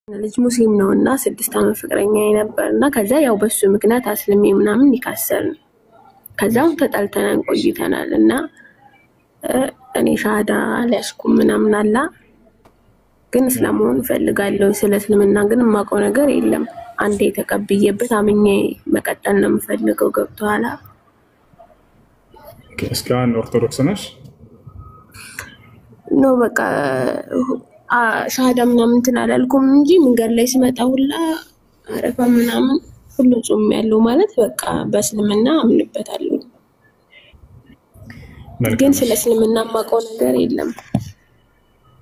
ልጅ ሙስሊም ነውና 6 ዓመት ፍቅረኛ ነበርና ከዛ ያው በሱ ምክንያት አስልሜ ምናምን ይካሰልን ከዛው ተጣልተናን ቆይተናልና እኔ ሻሃዳ አልያዝኩም ምናምን አላ ግን እስላሙን ፈልጋለሁ ስለ እስልምና ግን ማቆ ነገር የለም አንዴ ተቀብዬበት አምኜ መቀጠል ነው የምፈልገው ገብቷላ እስካን ኦርቶዶክስ ነሽ ነው በቃ ሻሃዳ ምናምን ተናላልኩም እንጂ መንገድ ላይ ሲመጣ ሁላ አረፋ ምናምን ሁሉ ጾም ያለው ማለት በቃ በእስልምና አምንበታለሁ ግን ስለ እስልምና ማቆ ነገር የለም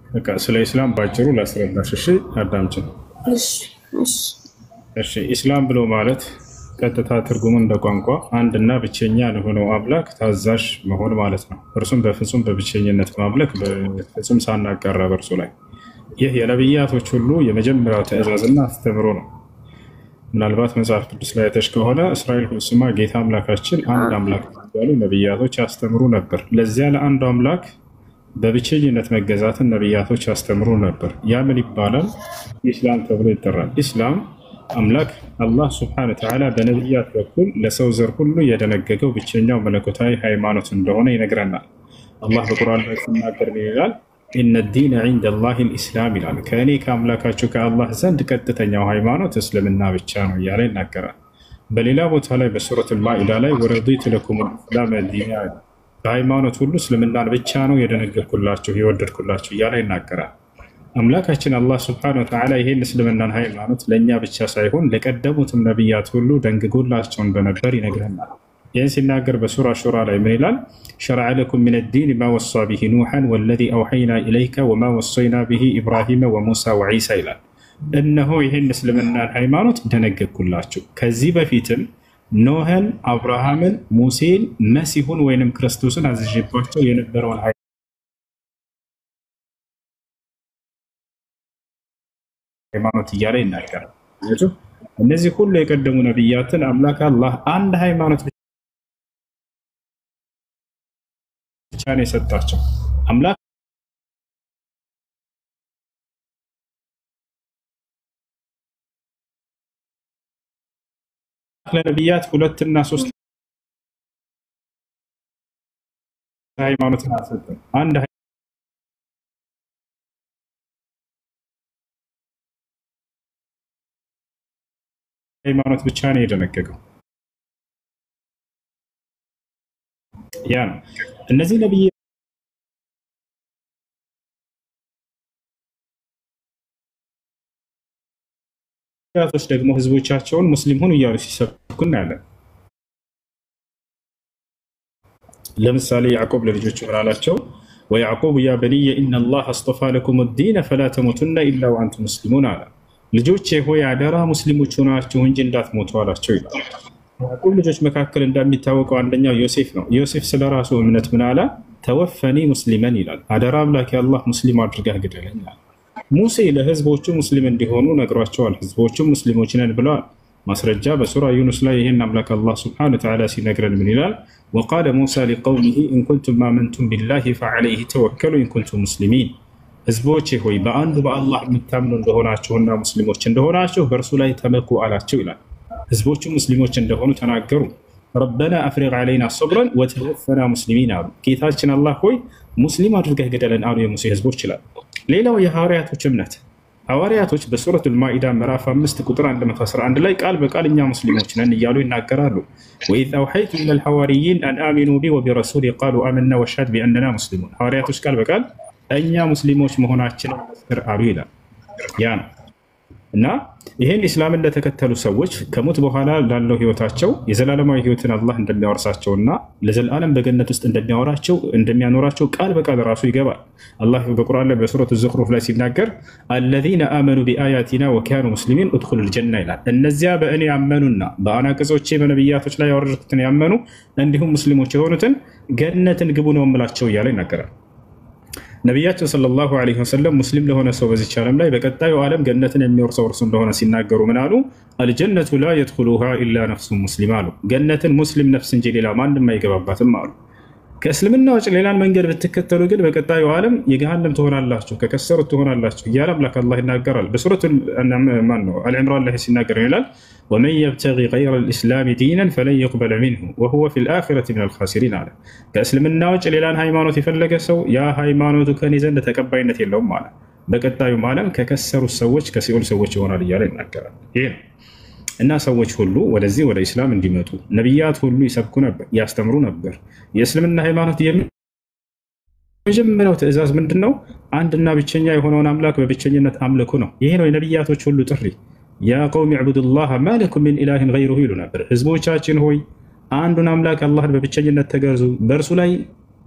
በቃ ስለ እስላም ባጭሩ ላስረዳሽ እሺ አዳምጪ እሺ እስላም ብሎ ማለት ቀጥታ ትርጉሙ እንደ ቋንቋ አንድና ብቸኛ ለሆነው አምላክ ታዛዥ መሆን ማለት ነው እርሱም በፍጹም በብቸኝነት ማምለክ በፍጹም ሳናቀራ በርሱ ላይ ይህ የነብያቶች ሁሉ የመጀመሪያው ትእዛዝና አስተምሮ ነው ምናልባት መጽሐፍ ቅዱስ ላይ ተሽ ከሆነ እስራኤል ሁሉ ስማ ጌታ አምላካችን አንድ አምላክ ያሉ ነብያቶች ያስተምሩ ነበር ለዚያ ለአንዱ አምላክ በብቸኝነት መገዛትን ነብያቶች ያስተምሩ ነበር ያ ምን ይባላል ኢስላም ተብሎ ይጠራል ኢስላም አምላክ አላህ Subhanahu Wa Ta'ala በነብያት በኩል ለሰው ዘር ሁሉ የደነገገው ብቸኛው መለኮታዊ ሃይማኖት እንደሆነ ይነግረናል አላህ በቁርአን ላይ ሲናገር ይላል إن الدين عند الله الإسلام ይላል ከኔ ከአምላካችሁ ከአላህ ዘንድ ቀጥተኛው ሃይማኖት እስልምና ብቻ ነው ያለ ይናገራል በሌላ ቦታ ላይ በሱረቱ አልማኢዳ ላይ ወረዲቱ ለኩም الإسلام دينا ሃይማኖት ሁሉ እስልምናን ብቻ ነው የደነገግኩላችሁ የወደድኩላችሁ ያለ ይናገራል አምላካችን አላህ Subhanahu Wa Ta'ala ይሄን እስልምናን ሃይማኖት ለኛ ብቻ ሳይሆን ለቀደሙትም ነብያት ሁሉ ደንግጎላቸው እንደነበር ይነግረናል ይህን ሲናገር በሱራ ሹራ ላይ ምን ይላል شرع لكم من الدين ما وصى به نوحا والذي أوحينا إليك وما وصينا به إبراهيم وموسى وعيسى ይላል እነሆ ይሄን እስልምናን ሃይማኖት ደነገግኩላችሁ ከዚህ በፊትም ኖህን አብርሃምን ሙሴን መሲሁን ወይንም ክርስቶስን አዝዤባቸው የነበረውን ሃይማኖት እያለ ይናገራል እነዚህ ሁሉ የቀደሙ ነብያትን አምላክ አላህ አንድ ሃይማኖት ብቻ ነው የሰጣቸው አምላክ ለነብያት 2 እና 3 ሃይማኖትን አሰጠ አንድ ሃይማኖት ብቻ ነው የደነገገው ያ እነዚህ ነብያቶች ደግሞ ህዝቦቻቸውን ሙስሊም ሆኑ እያሉ ሲሰብኩ እናያለን ለምሳሌ ያዕቆብ ለልጆቹ ብራላቸው ወያዕቆብ ያ በኒየ ኢነ አላህ አስጠፋ ለኩም الدين فلا تموتن الا وانتم مسلمون አለ ልጆቼ ሆይ አደራ ሙስሊሞች ሆናችሁ እንጂ እንዳትሞቱ አላቸው ይላል ያዕቆብ ልጆች መካከል እንደሚታወቀው አንደኛው ዮሴፍ ነው ዮሴፍ ስለራሱ እምነት ምን አለ ተወፈኒ ሙስሊማን ይላል አደራ አምላክ ያላህ ሙስሊም አድርገህ ግደለኝ ሙሴ ለህዝቦቹ ሙስሊም እንዲሆኑ ነግሯቸዋል ህዝቦቹ ሙስሊሞች ነን ብለዋል ማስረጃ በሱራ ዩኑስ ላይ ይሄን አምላክ አላህ Subhanahu Wa Ta'ala ሲነግረን ምን ይላል وقال موسى لقومه ان كنتم آمنتم بالله فعليه توكلوا ان كنتم مسلمين ህዝቦቼ ሆይ በአንዱ በአላህ የምታምኑ እንደሆናችሁና ሙስሊሞች እንደሆናችሁ በእርሱ ላይ ተመኩ አላቸው ይላል ህዝቦቹ ሙስሊሞች እንደሆኑ ተናገሩ ربنا افرغ علينا صبرا وتوفنا مسلمين አሉ ጌታችን አላህ ሆይ ሙስሊም አድርገህ ግደለን አሉ የሙሴ ህዝቦች ይላል ሌላው የሐዋርያቶች እምነት ሐዋርያቶች በሱረቱ አልማኢዳ ምዕራፍ 5 ቁጥር 111 ላይ ቃል በቃል እኛ ሙስሊሞች ነን እያሉ ይናገራሉ وإذ أوحيت إلى الحواريين أن آمنوا بي وبرسولي قالوا آمنا واشهد بأننا مسلمون ሐዋርያቶች ቃል በቃል እኛ ሙስሊሞች መሆናችንን መስክር አሉ ይላል ያ እና ይሄን እስላም እንደተከተሉ ሰዎች ከሞት በኋላ ላለው ህይወታቸው የዘላለማዊ ህይወትን አላህ እንደሚያወርሳቸውና ለዘላለም በገነት ውስጥ እንደሚያኖራቸው ቃል በቃል ራሱ ይገባል አላህ በቁርአን ላይ በሱረቱ ዙኽሩፍ ላይ ሲናገር الذين آمنوا بآياتنا وكانوا مسلمين ادخلوا الجنة ይላል እነዚያ በእኔ ያመኑና በአናቅጾቼ በነብያቶች ላይ ያወረድኩትን ያመኑ እንዲሁም ሙስሊሞች የሆኑትን ገነትን ግቡ ነው የምላቸው እያለ ይናገራል ነብያችን ሰለላሁ ዐለይሂ ወሰለም ሙስሊም ለሆነ ሰው በዚህ ዓለም ላይ በቀጣዩ ዓለም ገነትን የሚወርሰው እርሱ እንደሆነ ሲናገሩ ምን አሉ الجنة لا يدخلها إلا نفس مسلم አሉ ገነትን ሙስሊም ነፍስ እንጂ ሌላ ማንም አይገባባትም አሉ ከእስልምና ውጭ ሌላን መንገድ ብትከተሉ ግን በቀጣዩ ዓለም የገሃነም ትሆናላችሁ፣ ከከሰሩት ትሆናላችሁ እያለ አምላክ አላህ ይናገራል። በሱረቱ አልዕምራን ላይ ሲናገር ይላል ወመን የብተጊ ገይረ ልእስላሚ ዲናን ፈለን የቅበለ ሚንሁ ወሁወ ፊ ልአኺረቲ ሚነል ኻሲሪን አለ። ከእስልምና ውጭ ሌላን ሃይማኖት የፈለገ ሰው ያ ሃይማኖቱ ከኔ ዘንድ ተቀባይነት የለውም አለ። በቀጣዩም ዓለም ከከሰሩት ሰዎች ከሲኦል ሰዎች ይሆናል እያለ ይናገራል። ይሄ ነው እና ሰዎች ሁሉ ወደዚህ ወደ ኢስላም እንዲመጡ ነቢያት ሁሉ ይሰብኩ ነበር፣ ያስተምሩ ነበር። የእስልምና ሃይማኖት የመጀመሪያው ትእዛዝ ምንድነው? አንድና ብቸኛ የሆነውን አምላክ በብቸኝነት አምልኩ ነው። ይሄ ነው የነቢያቶች ሁሉ ጥሪ። ያ ቀውም ዕቡዱላህ ማ ለኩም ሚን ኢላሂን ገይሩሁ ይሉ ነበር። ህዝቦቻችን ሆይ አንዱን አምላክ አላህን በብቸኝነት ተገዙ፣ በእርሱ ላይ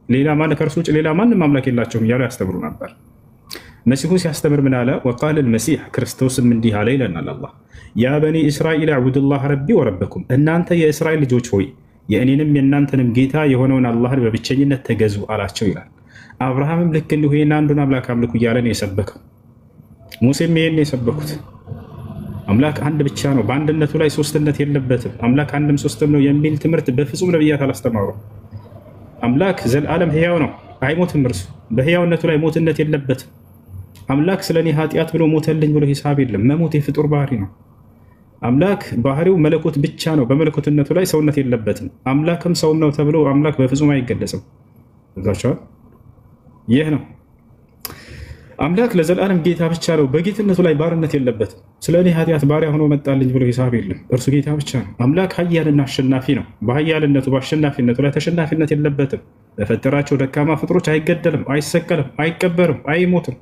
ሌላ ከእርሱ ውጭ ሌላ ማንም አምላክ የላቸውም እያሉ ያስተምሩ ነበር። መሲሁ ሲያስተምር ምን አለ? ወቃለ ልመሲሕ ክርስቶስም እንዲህ አለ ይለናል አላህ ያ በኒ እስራኤል ዕቡዱላህ ረቢ ወረበኩም፣ እናንተ የእስራኤል ልጆች ሆይ የእኔንም የእናንተንም ጌታ የሆነውን አላህን በብቸኝነት ተገዙ አላቸው ይላል። አብርሃምም ልክ እንዲሁ ይህን አንዱን አምላክ አምልኩ እያለ ነው የሰበከው። ሙሴም ይሄን የሰበኩት አምላክ አንድ ብቻ ነው፣ በአንድነቱ ላይ ሶስትነት የለበትም፣ አምላክ አንድም ሶስትም ነው የሚል ትምህርት በፍጹም ነቢያት አላስተማሩ። አምላክ ዘላለም ሕያው ነው፣ አይሞትም። እርሱ በሕያውነቱ ላይ ሞትነት የለበትም። አምላክ ስለ እኔ ኃጢአት ብሎ ሞተልኝ ብሎ ሂሳብ የለም። መሞት የፍጡር ባህሪ ነው። አምላክ ባህሪው መለኮት ብቻ ነው፣ በመለኮትነቱ ላይ ሰውነት የለበትም። አምላክም ሰውም ነው ተብሎ አምላክ በፍጹም አይገለጽም። እዛቸዋል። ይህ ነው አምላክ ለዘላለም ጌታ ብቻ ነው፣ በጌትነቱ ላይ ባርነት የለበትም። ስለ እኔ ኃጢአት ባሪያ ሆኖ መጣልኝ ብሎ ሂሳብ የለም። እርሱ ጌታ ብቻ ነው። አምላክ ኃያልና አሸናፊ ነው። በኃያልነቱ በአሸናፊነቱ ላይ ተሸናፊነት የለበትም። በፈጠራቸው ደካማ ፍጥሮች አይገደልም፣ አይሰቀልም፣ አይቀበርም፣ አይሞትም።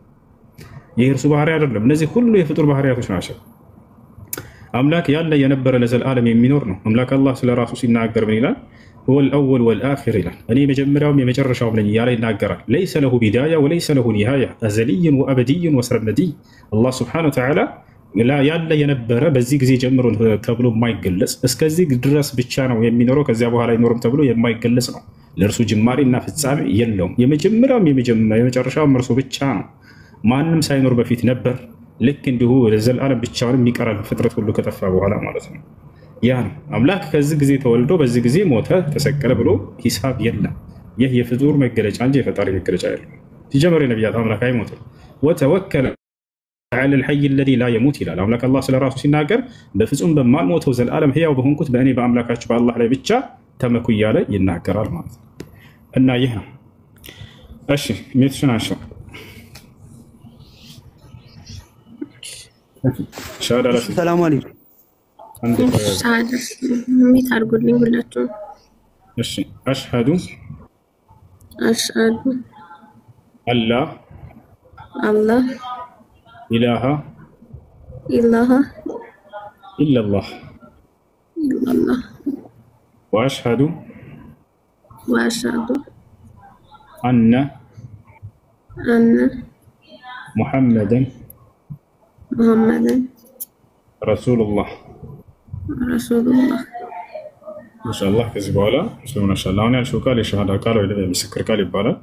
ይህ እርሱ ባህሪ አይደለም። እነዚህ ሁሉ የፍጡር ባህሪያቶች ናቸው። አምላክ ያለ የነበረ ለዘላለም የሚኖር ነው። አምላክ አላህ ስለ ራሱ ሲናገር ምን ይላል? ሁወል አወል ወልአኺር ይላል። እኔ የመጀመሪያውም የመጨረሻውም ነኝ እያለ ይናገራል። ለይሰ ለሁ ቢዳያ ወለይሰ ለሁ ኒሃያ አዘልይን ወአበድይን ወሰርመዲይ። አላህ ስብሐነሁ ወተዓላ ያለ የነበረ በዚህ ጊዜ ጀምሮ ተብሎ የማይገለጽ እስከዚህ ድረስ ብቻ ነው የሚኖረው ከዚያ በኋላ አይኖርም ተብሎ የማይገለጽ ነው። ለእርሱ ጅማሬና ፍጻሜ የለውም። የመጀመሪያውም የመጨረሻውም እርሱ ብቻ ነው። ማንም ሳይኖር በፊት ነበር። ልክ እንዲሁ ለዘላለም ብቻውን የሚቀራል ፍጥረት ሁሉ ከጠፋ በኋላ ማለት ነው። ያ ነው አምላክ ከዚህ ጊዜ ተወልዶ በዚህ ጊዜ ሞተ ተሰቀለ ብሎ ሂሳብ የለም። ይህ የፍጡር መገለጫ እንጂ የፈጣሪ መገለጫ አይደለም። ሲጀመር የነቢያት አምላክ አይሞትም። ወተወከለ ዐለ ልሐይ አለዚ ላ የሙት ይላል አምላክ አላህ ስለ ራሱ ሲናገር በፍጹም በማልሞተው ዘላለም ሕያው በሆንኩት በእኔ በአምላካችሁ በአላህ ላይ ብቻ ተመኩ እያለ ይናገራል ማለት ነው። እና ይህ ነው። እሺ ሜትሽን አንሺው። ሰላም አለይኩም። ሚት አድርጉልኝ ሁላችሁም። እሺ አሽሀዱ አላ አላህ ኢላሃ ኢለላህ ወአሽሀዱ አነ ሙሐመደን ረሱሉላህ ኢንሻአላህ። ከዚህ በኋላ ኢንሻአላህ አሁን ያልሽው ቃል የሸሃዳ ቃል ወይ የምስክር ቃል ይባላል።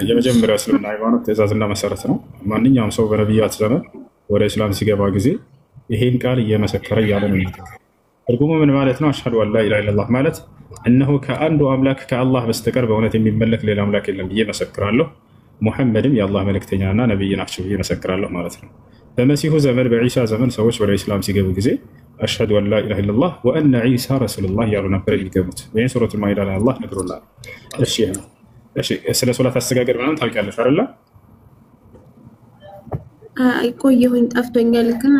የመጀመሪያው እስልምና ሃይማኖት ትእዛዝና መሰረት ነው። ማንኛውም ሰው በነቢያት ዘመን ወደ እስላም ሲገባ ጊዜ ይሄን ቃል እየመሰከረ እያለ ነው። ትርጉሙ ምን ማለት ነው? አሽሀዱ አን ላ ኢላሃ ኢለላህ ማለት እነሆ ከአንዱ አምላክ ከአላህ በስተቀር በእውነት የሚመለክ ሌላ አምላክ የለም ብዬ መሰክራለሁ፣ ሙሐመድም የአላህ መልእክተኛና ነቢይ ናቸው ብዬ መሰክራለሁ ማለት ነው። በመሲሁ ዘመን በዒሳ ዘመን ሰዎች ወደ ኢስላም ሲገቡ ጊዜ አሽሀዱ አን ላ ኢላሃ ኢለላህ ወአነ ዒሳ ረሱሉላህ እያሉ ነበር የሚገቡት። ይህን ሱረቱል ማኢዳ ላይ አላህ ነግሮናል። እሺ ስለ ሶላት አስተጋገድ ምናምን ታውቂያለሽ አይደለ? ቆየሁኝ ጠፍቶኛል፣ ግን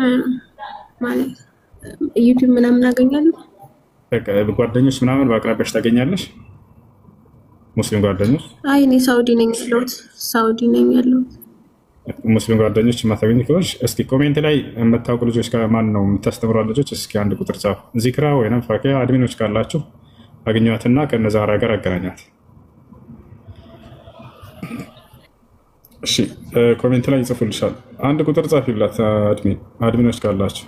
ማለት ዩቲዩብ ምናምን አገኛለሁ። ጓደኞች ምናምን በአቅራቢያሽ ታገኛለሽ? ሙስሊም ጓደኞች? አይ እኔ ሳውዲ ነኝ ያለሁት። ሙስሊም ጓደኞች የማታገኝ ከሆንሽ እስኪ ኮሜንት ላይ የምታውቁ ልጆች ማን ነው የምታስተምሯ ልጆች እስኪ አንድ ቁጥር ጻፉ። ዚክራ ወይም ፋኪያ አድሚኖች ካላችሁ አገኟትና ከነዛራ ጋር አገናኛት። እሺ ኮሜንት ላይ ይጽፉልሻል። አንድ ቁጥር ጻፊላት አድሚኖች ካላችሁ።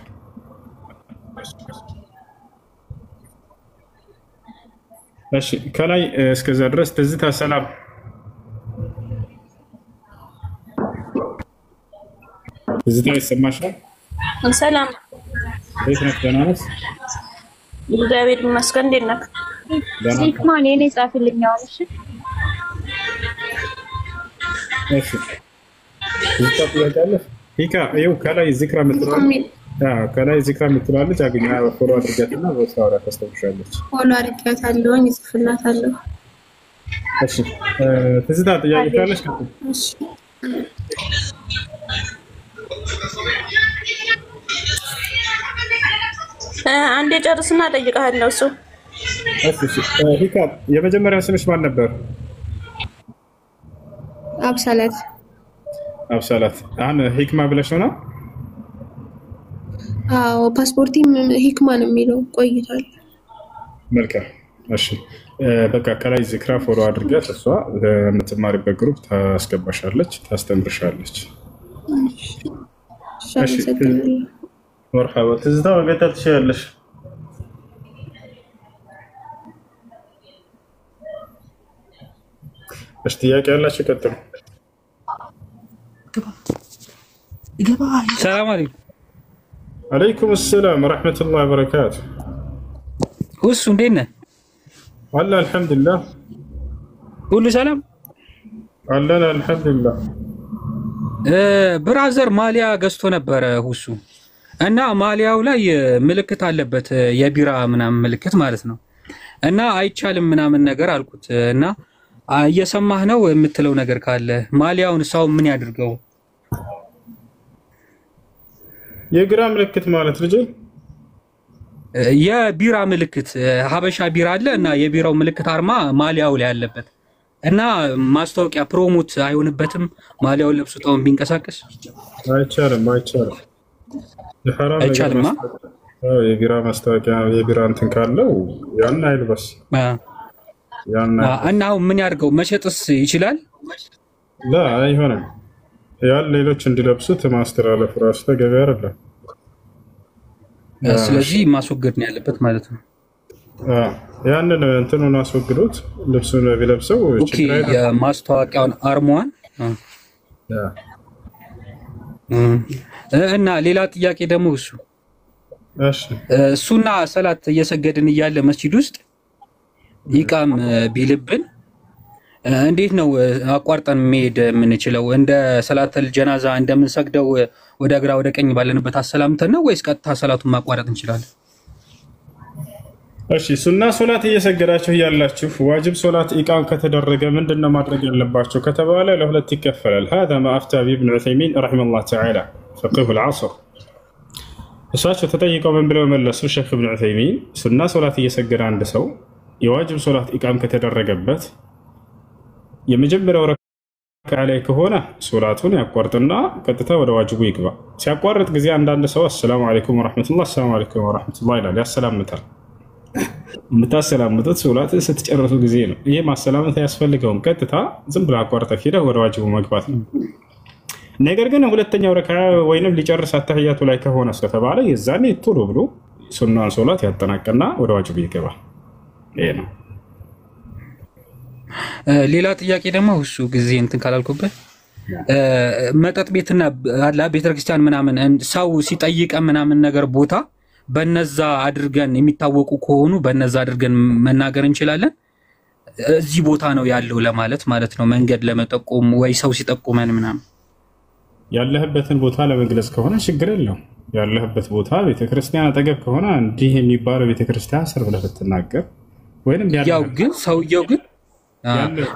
እሺ ከላይ እስከዛ ድረስ ትዝታ ሰላም ትዝታ ይሰማሻል? ሰላም እንዴት ነሽ? ደህና ነሽ? እግዚአብሔር ይመስገን። እንዴት ነህ? ሲክማን የኔ ጻፍልኛው እሺ እሺ ይጣጣላል ሂካ ይው ከላይ ዚክራ ምትላለች ከላይ ዚክራ ምትላለች አግኛ ፎሎ አድርጋትና ወሳውራ ተስተውሻለች ፎሎ አድርጋታለሁኝ ጽፍላታለሁ እሺ ትዝታ ጥያቄ ካለሽ እሺ አንዴ ጨርስና ጠይቀሃለሁ እሱ እሺ ሂካ የመጀመሪያው ስምሽ ማን ነበር አብሰላት አብሰላት አሁን ሂክማ ብለሽ ነው አዎ ፓስፖርቲም ሂክማ ነው የሚለው ቆይቷል መልካም እሺ በቃ ከላይ ዚክራ ፎሎ አድርጋት እሷ የምትማሪበት ግሩፕ ታስገባሻለች ታስተምርሻለች እሺ مرحبا تزداد قتلت شيلش اشتياق يلا شو كتب السلام عليكم عليكم السلام ورحمة الله وبركاته وش ندينا والله الحمد لله قولوا سلام والله الحمد لله ብራዘር ማሊያ ገዝቶ ነበር ሁሱ እና ማሊያው ላይ ምልክት አለበት የቢራ ምናምን ምልክት ማለት ነው እና አይቻልም ምናምን ነገር አልኩት እና እየሰማህ ነው የምትለው ነገር ካለ ማሊያውን ሰው ምን ያድርገው የግራ ምልክት ማለት ልጅ የቢራ ምልክት ሀበሻ ቢራ አለ እና የቢራው ምልክት አርማ ማሊያው ላይ አለበት እና ማስታወቂያ ፕሮሞት አይሆንበትም ማሊያውን ለብሱታው ቢንቀሳቀስ አይቻልም አይቻልም የቢራ ማስታወቂያ የቢራ እንትን ካለው ያን አይልበስ እና ምን ያድርገው መሸጥስ ይችላል لا አይሆንም ያን ሌሎች እንዲለብሱት ማስተላለፍ ራሱ ተገቢ አይደለም ስለዚህ ማስወገድ ነው ያለበት ማለት ነው ያንን እንትኑን አስወግዶት ልብሱን ቢለብሰው ይችላል የማስታወቂያውን አርማዋን እና ሌላ ጥያቄ ደግሞ እሱና ሰላት እየሰገድን እያለ መስጂድ ውስጥ ይቃም ቢልብን እንዴት ነው አቋርጠን መሄድ የምንችለው እንደ ሰላተል ጀናዛ እንደምንሰግደው ወደ ግራ ወደ ቀኝ ባለንበት አሰላምተን ነው ወይስ ቀጥታ ሰላቱን ማቋረጥ እንችላለን እሺ ሱና ሶላት እየሰገዳችሁ ያላችሁ ዋጅብ ሶላት ኢቃም ከተደረገ ምንድነው ማድረግ ያለባችሁ ከተባለ ለሁለት ይከፈላል هذا ما افتى ابن عثيمين رحمه الله تعالى فقه العصر እሳቸው ተጠይቀው ምን ብለው መለሱ ሼክ ኢብኑ ዑሰይሚን ሱና ሶላት እየሰገደ አንድ ሰው የዋጅብ ሶላት ኢቃም ከተደረገበት የመጀመሪያው ረካዓ ላይ ከሆነ ሶላቱን ያቋርጥና ቀጥታ ወደ ዋጅቡ ይግባ ሲያቋርጥ ጊዜ አንዳንድ ሰው አሰላሙ አለይኩም ወራህመቱላህ አሰላሙ አለይኩም ወራህመቱላህ ይላል ያሰላምታል የምታሰላምጡት ሶላት ስትጨርሱ ጊዜ ነው ይሄ ማሰላመት ያስፈልገውም ቀጥታ ዝም ብላ አቋርጠ ሄደህ ወደ ዋጅቡ መግባት ነው ነገር ግን ሁለተኛው ረካዓ ወይንም ሊጨርስ አተህያቱ ላይ ከሆነ ስለተባለ የዛኔ ቶሎ ብሎ ሱናን ሶላት ያጠናቀና ወደ ዋጅቡ ይገባ ይሄ ነው ሌላ ጥያቄ ደግሞ እሱ ጊዜ እንትን ካላልኩበት መጠጥ ቤትና አላ ቤተክርስቲያን ምናምን ሰው ሲጠይቀ ምናምን ነገር ቦታ በነዛ አድርገን የሚታወቁ ከሆኑ በነዛ አድርገን መናገር እንችላለን እዚህ ቦታ ነው ያለው ለማለት ማለት ነው መንገድ ለመጠቆም ወይ ሰው ሲጠቁመን ምናምን ያለህበትን ቦታ ለመግለጽ ከሆነ ችግር የለውም ያለህበት ቦታ ቤተክርስቲያን አጠገብ ከሆነ እንዲህ የሚባለው ቤተክርስቲያን ስር ብለህ ብትናገር ወይንም ያው ግን ሰውየው ግን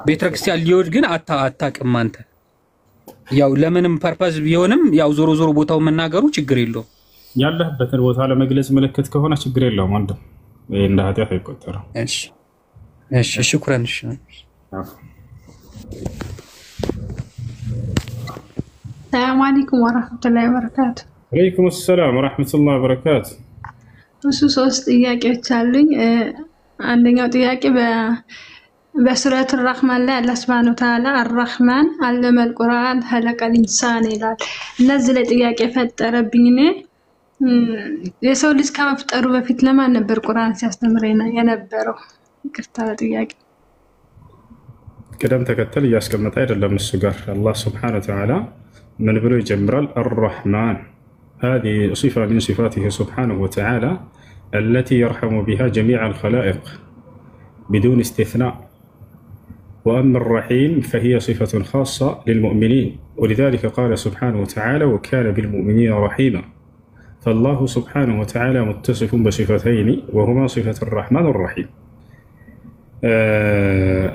ቤተክርስቲያን ሊወድ ግን አታውቅም አንተ ያው ለምንም ፐርፐዝ ቢሆንም ያው ዞሮ ዞሮ ቦታው መናገሩ ችግር የለውም ያለህበትን ቦታ ለመግለጽ ምልክት ከሆነ ችግር የለውም ወንድም እንደ ኃጢአት አይቆጠርም እሺ ሽኩራን እሺ السلام عليكم ورحمة الله وبركاته. عليكم السلام ورحمة الله وبركاته. እሱ ሶስት ጥያቄዎች አሉኝ አንደኛው ጥያቄ በሱረት الرحمن ላይ አላህ Subhanahu Wa Ta'ala الرحمن علم القرآن خلق الإنسان ይላል እነዚህ ላይ ጥያቄ ፈጠረብኝ እኔ የሰው ልጅ ከመፍጠሩ በፊት ለማን ነበር ቁርአን ሲያስተምረና የነበረው ይቅርታ ጥያቄ ቅደም ተከተል እያስቀመጠ አይደለም እሱ ጋር አላህ Subhanahu Wa Ta'ala من بلو جمرال الرحمن هذه صفة من صفاته سبحانه وتعالى التي يرحم بها جميع الخلائق بدون استثناء. وأما الرحيم فهي صفة خاصة للمؤمنين، ولذلك قال سبحانه وتعالى وكان بالمؤمنين رحيما. فالله سبحانه وتعالى متصف بصفتين وهما صفة الرحمن والرحيم.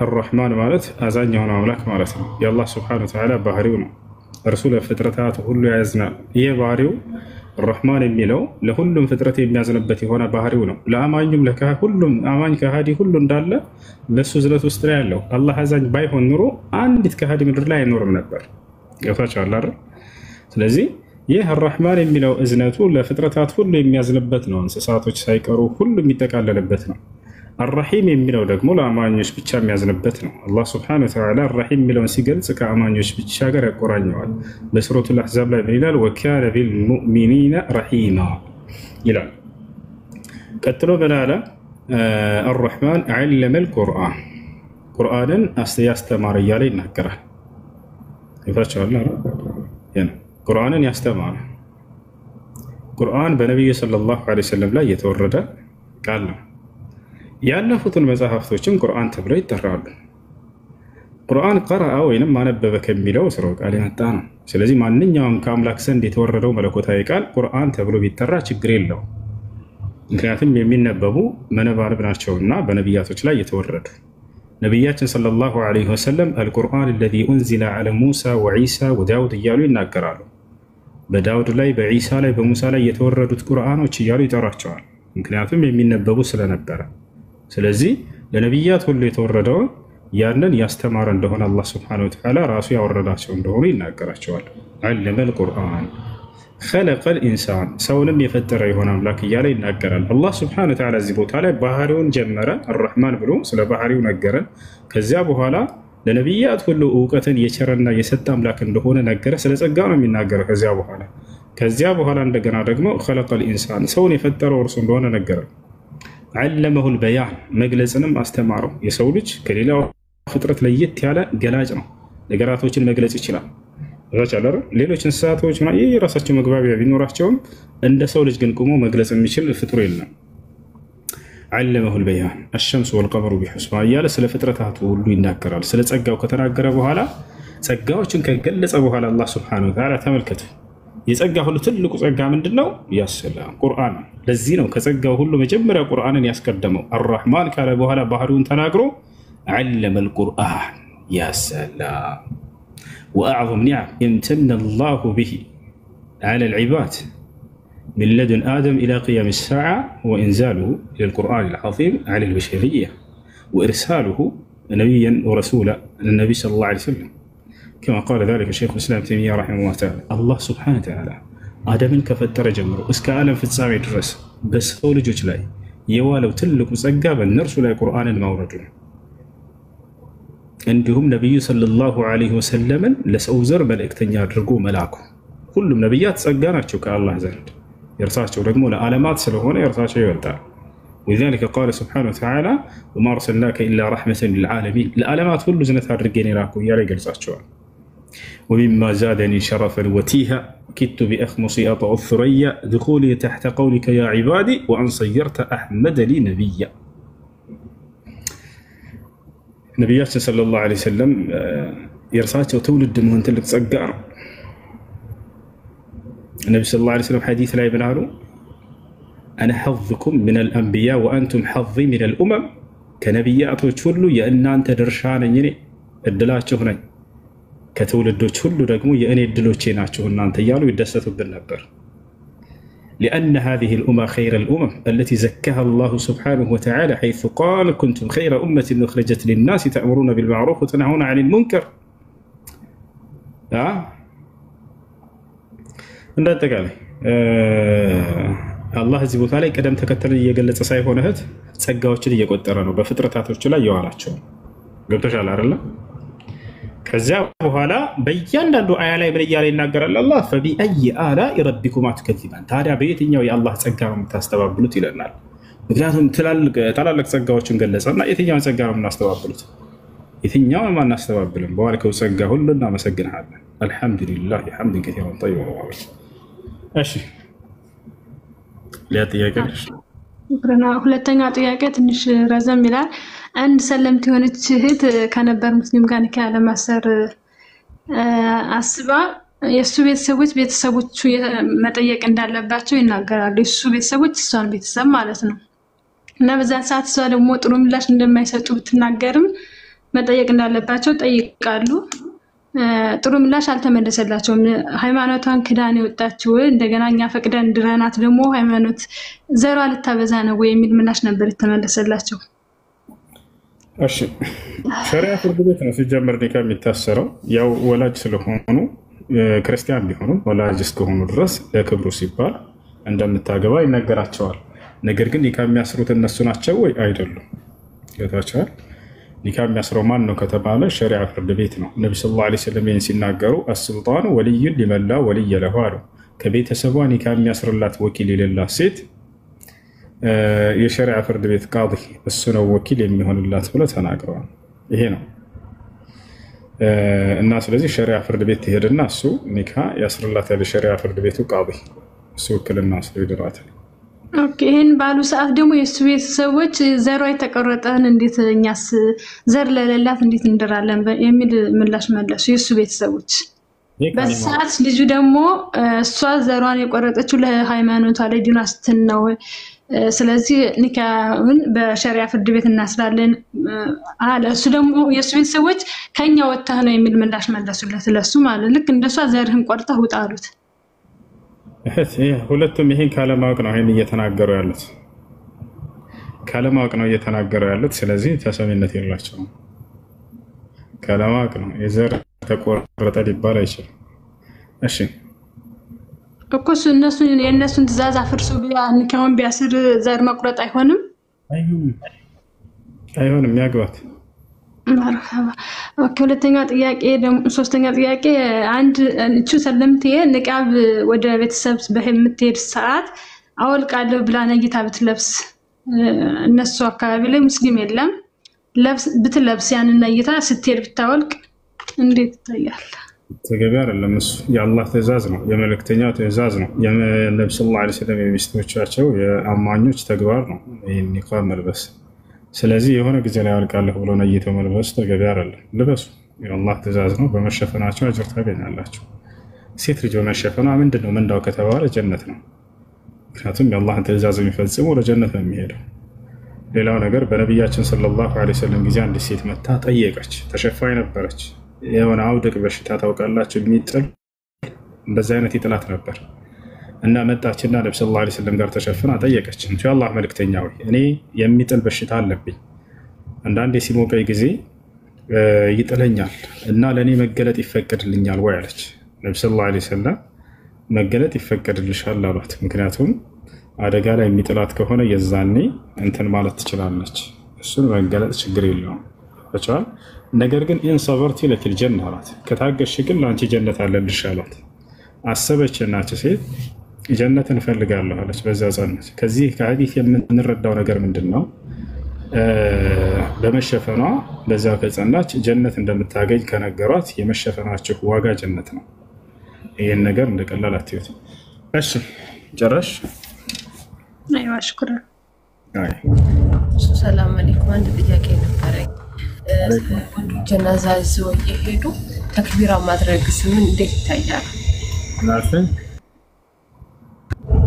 الرحمن مالت أزاني هنا أملاك مالتنا يا الله سبحانه وتعالى بحريونا رسول فترته كل يعزنا هي بحريو الرحمن የሚለው ለሁሉም ፍጥረት የሚያዝንበት የሆነ ባህሪው ነው። ለአማኙም ሁሉም አማኝ ከሃዲ ሁሉ እንዳለ ለሱ ዝለት ውስጥ ነው ያለው። አላህ አዛኝ ባይሆን ኑሮ አንዲት ከሃዲ ምድር ላይ አይኖርም ነበር። ገብታችኋል አይደል? ስለዚህ ይህ الرحمن የሚለው እዝነቱ ለፍጥረታት ሁሉ የሚያዝንበት ነው። እንስሳቶች ሳይቀሩ ሁሉ የሚጠቃለልበት ነው። الرحيم የሚለው ደግሞ ለአማኞች ብቻ የሚያዝንበት ነው። አላህ Subhanahu Wa Ta'ala الرحيم የሚለውን ሲገልጽ ከአማኞች ብቻ ጋር ያቆራኘዋል። በሱረቱል አሕዛብ ላይ ምን ይላል? ወካነ ቢልሙእሚኒነ ረሒማ ይላል። ቀጥሎ ምን አለ? الرحمن علم القرآن ቁርአንን ያስተማረ እያለ ይናገራል። ይፋቻል አይደል? ቁርአንን ያስተማረ ቁርአን በነብዩ ሰለላሁ ዐለይሂ ወሰለም ላይ የተወረደ ቃል ነው። ያለፉትን መጽሐፍቶችም ቁርአን ተብለው ይጠራሉ። ቁርአን ቀረአ ወይንም ማነበበ ከሚለው ስራው ቃል የመጣ ነው። ስለዚህ ማንኛውም ከአምላክ ዘንድ የተወረደው መለኮታዊ ቃል ቁርአን ተብሎ ቢጠራ ችግር የለው። ምክንያቱም የሚነበቡ መነባንብ ናቸውና በነቢያቶች ላይ የተወረዱ። ነቢያችን ሰለላሁ ዐለይሂ ወሰለም አልቁርአን الذي أنزل على موسى وعيسى وداود እያሉ ይናገራሉ። በዳውድ ላይ በዒሳ ላይ በሙሳ ላይ የተወረዱት ቁርአኖች እያሉ ይጠራቸዋል። ምክንያቱም የሚነበቡ ስለነበረ። ስለዚህ ለነቢያት ሁሉ የተወረደው ያንን ያስተማረ እንደሆነ አላህ Subhanahu Wa Ta'ala ራሱ ያወረዳቸው እንደሆነ ይናገራቸዋል። علم القرآن خلق الإنسان ሰውንም የፈጠረ የሆነ አምላክ እያለ ይናገራል። አላህ Subhanahu Wa Ta'ala እዚህ ቦታ ላይ ባህሪውን ጀመረ الرحمن ብሎ ስለ ባህሪው ነገረን። ከዚያ በኋላ ለነቢያት ሁሉ ዕውቀትን የቸረና የሰጠ አምላክ እንደሆነ ነገረ። ስለ ጸጋ ነው የሚናገረው። ከዚያ በኋላ እንደገና ደግሞ خلق الإنسان ሰውን የፈጠረው እርሱ እንደሆነ ነገረ። علمه البيان መግለጽንም አስተማረው። የሰው ልጅ ከሌላው ፍጥረት ለየት ያለ ገላጭ ነው። ነገራቶችን መግለጽ ይችላል። ሌሎች እንስሳቶች የራሳቸው መግባቢያ ቢኖራቸውም እንደ ሰው ልጅ ግን ቆሞ መግለጽ የሚችል ፍጡር የለም። علمه البيان الشمس والقمر بحسبان እያለ ስለ ፍጥረታቱ ሁሉ ይናገራል። ስለ ጸጋው ከተናገረ በኋላ ጸጋዎችን ከገለጸ በኋላ አላህ Subhanahu Wa Ta'ala ተመልከቱ። የጸጋ ሁሉ ትልቁ ጸጋ ምንድነው? ያሰላም ቁርአን። ለዚህ ነው ከጸጋው ሁሉ መጀመሪያ ቁርአንን ያስቀደመው። الرحمن ካለ በኋላ ባህሪውን ተናግሮ علم القرآن يا سلام وأعظم نعم امتن الله به على العباد من لدن آدم إلى قيام الساعة وإنزاله للقرآن العظيم على البشرية وإرساله نبيا ورسولا للنبي صلى الله عليه وسلم كما قال ذلك الشيخ الإسلام تيمية رحمه الله تعالى. الله سبحانه وتعالى آدم كفتر جمره اسك عالم في السامع درس بس هو لجوج لاي يوالو تلك مسقابا نرسل القرآن المورد عندهم نبي صلى الله عليه وسلم لسأوزر ملائكتين يدرقوا ملاكه كلهم نبيات سقاناتشو كالله زند يرساتشو رقموا لآلامات سلوهون يرساتشو يولتع. ولذلك قال سبحانه وتعالى وما أرسلناك إلا رحمة للعالمين. الآلامات كل زنتها الرقين راكو يا رجل ساتشو. ومما زادني شرفا وتيها كدت بأخمصي أطأ الثريا دخولي تحت قولك يا عبادي وأن صيرت أحمد لي نبيا. نبيات صلى الله عليه وسلم يرساتشو تولد من تلك صقار. النبي صلى الله عليه وسلم حديث لا يبناره أنا حظكم من الأنبياء وأنتم حظي من الأمم كنبيات وتشلوا يا إن أنت درشان يني الدلات شهني كتولد وتشلوا رقموا يا إني الدلوت شيناتشو إن أنت يالو يدستوا بالنبر لأن هذه الأمة خير الأمم التي زكاها الله سبحانه وتعالى حيث قال كنتم خير أمة أخرجت للناس تأمرون بالمعروف وتنهون عن المنكر. እንዳጠቃላይ አላህ እዚህ ቦታ ላይ ቀደም ተከተል እየገለጸ ሳይሆን እህት ጸጋዎችን እየቆጠረ ነው በፍጥረታቶች ላይ ያዋላቸው። ገብቶሻል አይደል? ከዚያ በኋላ በእያንዳንዱ አያ ላይ ምን እያለ ይናገራል አላህ فبأي آلاء ربكما تكذبان። ታዲያ በየትኛው የአላህ ጸጋ ነው የምታስተባብሉት ይለናል። ምክንያቱም ታላላቅ ጸጋዎችን ገለጸና የትኛውን ጸጋ ነው የምናስተባብሉት? የትኛውን ማናስተባብልን? በዋልከው ጸጋ ሁሉ እናመሰግንሃለን። አልሐምዱሊላህ ሐምድን ከሲራን ጠይበን ሙባረክ። እሺ ሌላ ጥያቄ? ሁለተኛ ጥያቄ ትንሽ ረዘም ይላል። አንድ ሰለምት የሆነች እህት ከነበር ሙስሊም ጋር ኒካ ለማሰር አስባ የሱ ቤተሰቦቹ መጠየቅ እንዳለባቸው ይናገራሉ። የሱ ቤተሰቦች እሷን ቤተሰብ ማለት ነው። እና በዛ ሰዓት እሷ ደግሞ ጥሩ ምላሽ እንደማይሰጡ ብትናገርም መጠየቅ እንዳለባቸው ጠይቃሉ። ጥሩ ምላሽ አልተመለሰላቸውም። ሃይማኖቷን ክዳን የወጣችው እንደገና እኛ ፈቅደን ድረናት ደግሞ ሃይማኖት ዘሯ ልታበዛ ነው ወይ የሚል ምላሽ ነበር የተመለሰላቸው። እሺ ሸሪዓ ፍርድ ቤት ነው ሲጀመር ኒካ የሚታሰረው። ያው ወላጅ ስለሆኑ ክርስቲያን ቢሆኑ ወላጅ እስከሆኑ ድረስ ለክብሩ ሲባል እንደምታገባ ይነገራቸዋል። ነገር ግን ኒካ የሚያስሩት እነሱ ናቸው ወይ አይደሉም? ጌታቸዋል ኒካ የሚያስረው ማን ነው ከተባለ ሸሪዓ ፍርድ ቤት ነው። ነቢ ሰለላሁ ዐለይሂ ወሰለም ሲናገሩ አስልጣኑ ወልዩን ሊመን ላ ወልየ ለሁ አሉ። ከቤተሰቧ ኒካ የሚያስርላት ወኪል የሌላት ሴት የሸሪዓ ፍርድ ቤት ቃዲ እሱ ነው ወኪል የሚሆንላት ብለው ተናግረዋል። ይሄ ነው እና ስለዚህ ሸሪዓ ፍርድ ቤት ትሄድና እሱ ኒካ ያስርላታል። የሸሪዓ ፍርድ ቤቱ ቃዲ እሱ ውክልና እሱ ይድራታል። ኦኬ ይሄን ባሉ ሰዓት ደግሞ የሱ ቤተሰቦች ዘሯ የተቆረጠን እንዴት እኛስ ዘር ለሌላት እንዴት እንደራለን የሚል ምላሽ መለሱ የሱ ቤተሰቦች። በሰዓት ልጁ ደግሞ እሷ ዘሯን የቆረጠችው ለሃይማኖቷ ላይ ዲኗ ስትል ነው። ስለዚህ ኒካውን በሸሪዓ ፍርድ ቤት እናስራለን አለ። እሱ ደግሞ የሱ ቤተሰቦች ከኛ ወጣህ ነው የሚል ምላሽ መለሱለት ለሱ ማለት ልክ እንደሷ ዘርህን ቆርጠህ ውጣ አሉት። ሁለቱም ይሄን ካለማወቅ ነው ይሄን እየተናገሩ ያሉት። ካለማወቅ ነው እየተናገሩ ያሉት። ስለዚህ ተሰሚነት የላቸውም። ካለማወቅ ነው። የዘር ተቆረጠ ሊባል አይችልም። እሺ እኮ የእነሱን ትእዛዝ አፍርሶ ኒካውን ቢያስር ዘር መቁረጥ አይሆንም? አይሆንም ያግባት። መርሐባ። ኦኬ ሶስተኛ ጥያቄ አንድ እቹ ሰለምቴ ንቃብ ወደ ቤተሰብ በምትሄድ ሰዓት አወልቃለሁ ብላ ነይታ ብትለብስ እነሱ አካባቢ ላይ ሙስሊም የለም ብትለብስ ያንን ነይታ ስትሄድ ብታወልቅ እንዴት ይታያል? ተገቢ አይደለም። እሱ የአላህ ትእዛዝ ነው፣ የመልእክተኛው ትእዛዝ ነው። የነብዩ ሰለላሁ ዐለይሂ ወሰለም የሚስቶቻቸው የአማኞች ተግባር ነው ይህን ኒቃብ መልበስ። ስለዚህ የሆነ ጊዜ ላይ አወልቃለሁ ብሎ ነይተው መልበስ ተገቢ አይደለም። ልበሱ፣ የአላህ ትእዛዝ ነው። በመሸፈናቸው አጅር ታገኛላችሁ። ሴት ልጅ በመሸፈኗ ምንድነው ምንዳው ከተባለ ጀነት ነው። ምክንያቱም የአላህን ትእዛዝ የሚፈጽመው ለጀነት ነው የሚሄደው። ሌላው ነገር በነቢያችን ሰለላሁ ዐለይሂ ወሰለም ጊዜ አንዲት ሴት መታ ጠየቀች። ተሸፋኝ ነበረች። የሆነ አውድቅ በሽታ ታውቃላችሁ የሚጥል እንደዚህ አይነት ይጥላት ነበር እና መጣችና ነብዩ ሰለላሁ ዐለይሂ ወሰለም ጋር ተሸፍና ጠየቀች። የአላህ መልእክተኛ ሆይ እኔ የሚጥል በሽታ አለብኝ፣ አንዳንዴ ሲሞቀኝ ጊዜ ይጥለኛል እና ለእኔ መገለጥ ይፈቀድልኛል ወይ አለች። ነብዩ ሰለላሁ ዐለይሂ ወሰለም መገለጥ ይፈቀድልሻል አሏት። ምክንያቱም አደጋ ላይ የሚጥላት ከሆነ የዛኔ እንትን ማለት ትችላለች። እሱን መገለጥ ችግር የለውም ብቻል። ነገር ግን ኢን ሰበርቲ ለኪል ጀነህ አላት። ከታገሽ ግን ለአንቺ ጀነት አለልሽ አሏት። አሰበችና ሴት ጀነትን እፈልጋለሁ አለች። በዛ ጸነች። ከዚህ ከሐዲስ የምንረዳው ነገር ምንድነው? በመሸፈኗ በዛ ከጸናች ጀነት እንደምታገኝ ከነገሯት የመሸፈናቸው ዋጋ ጀነት ነው። ይሄን ነገር እንደቀላል አትዩት። እሺ ጨረሽ? አይዋ ሽኩራን። ሰላም አለይኩም። አንድ ጥያቄ ነበረኝ። ጀናዛ ይዘው እየሄዱ ተክቢራ ማድረግ ምን እንዴት ይታያል?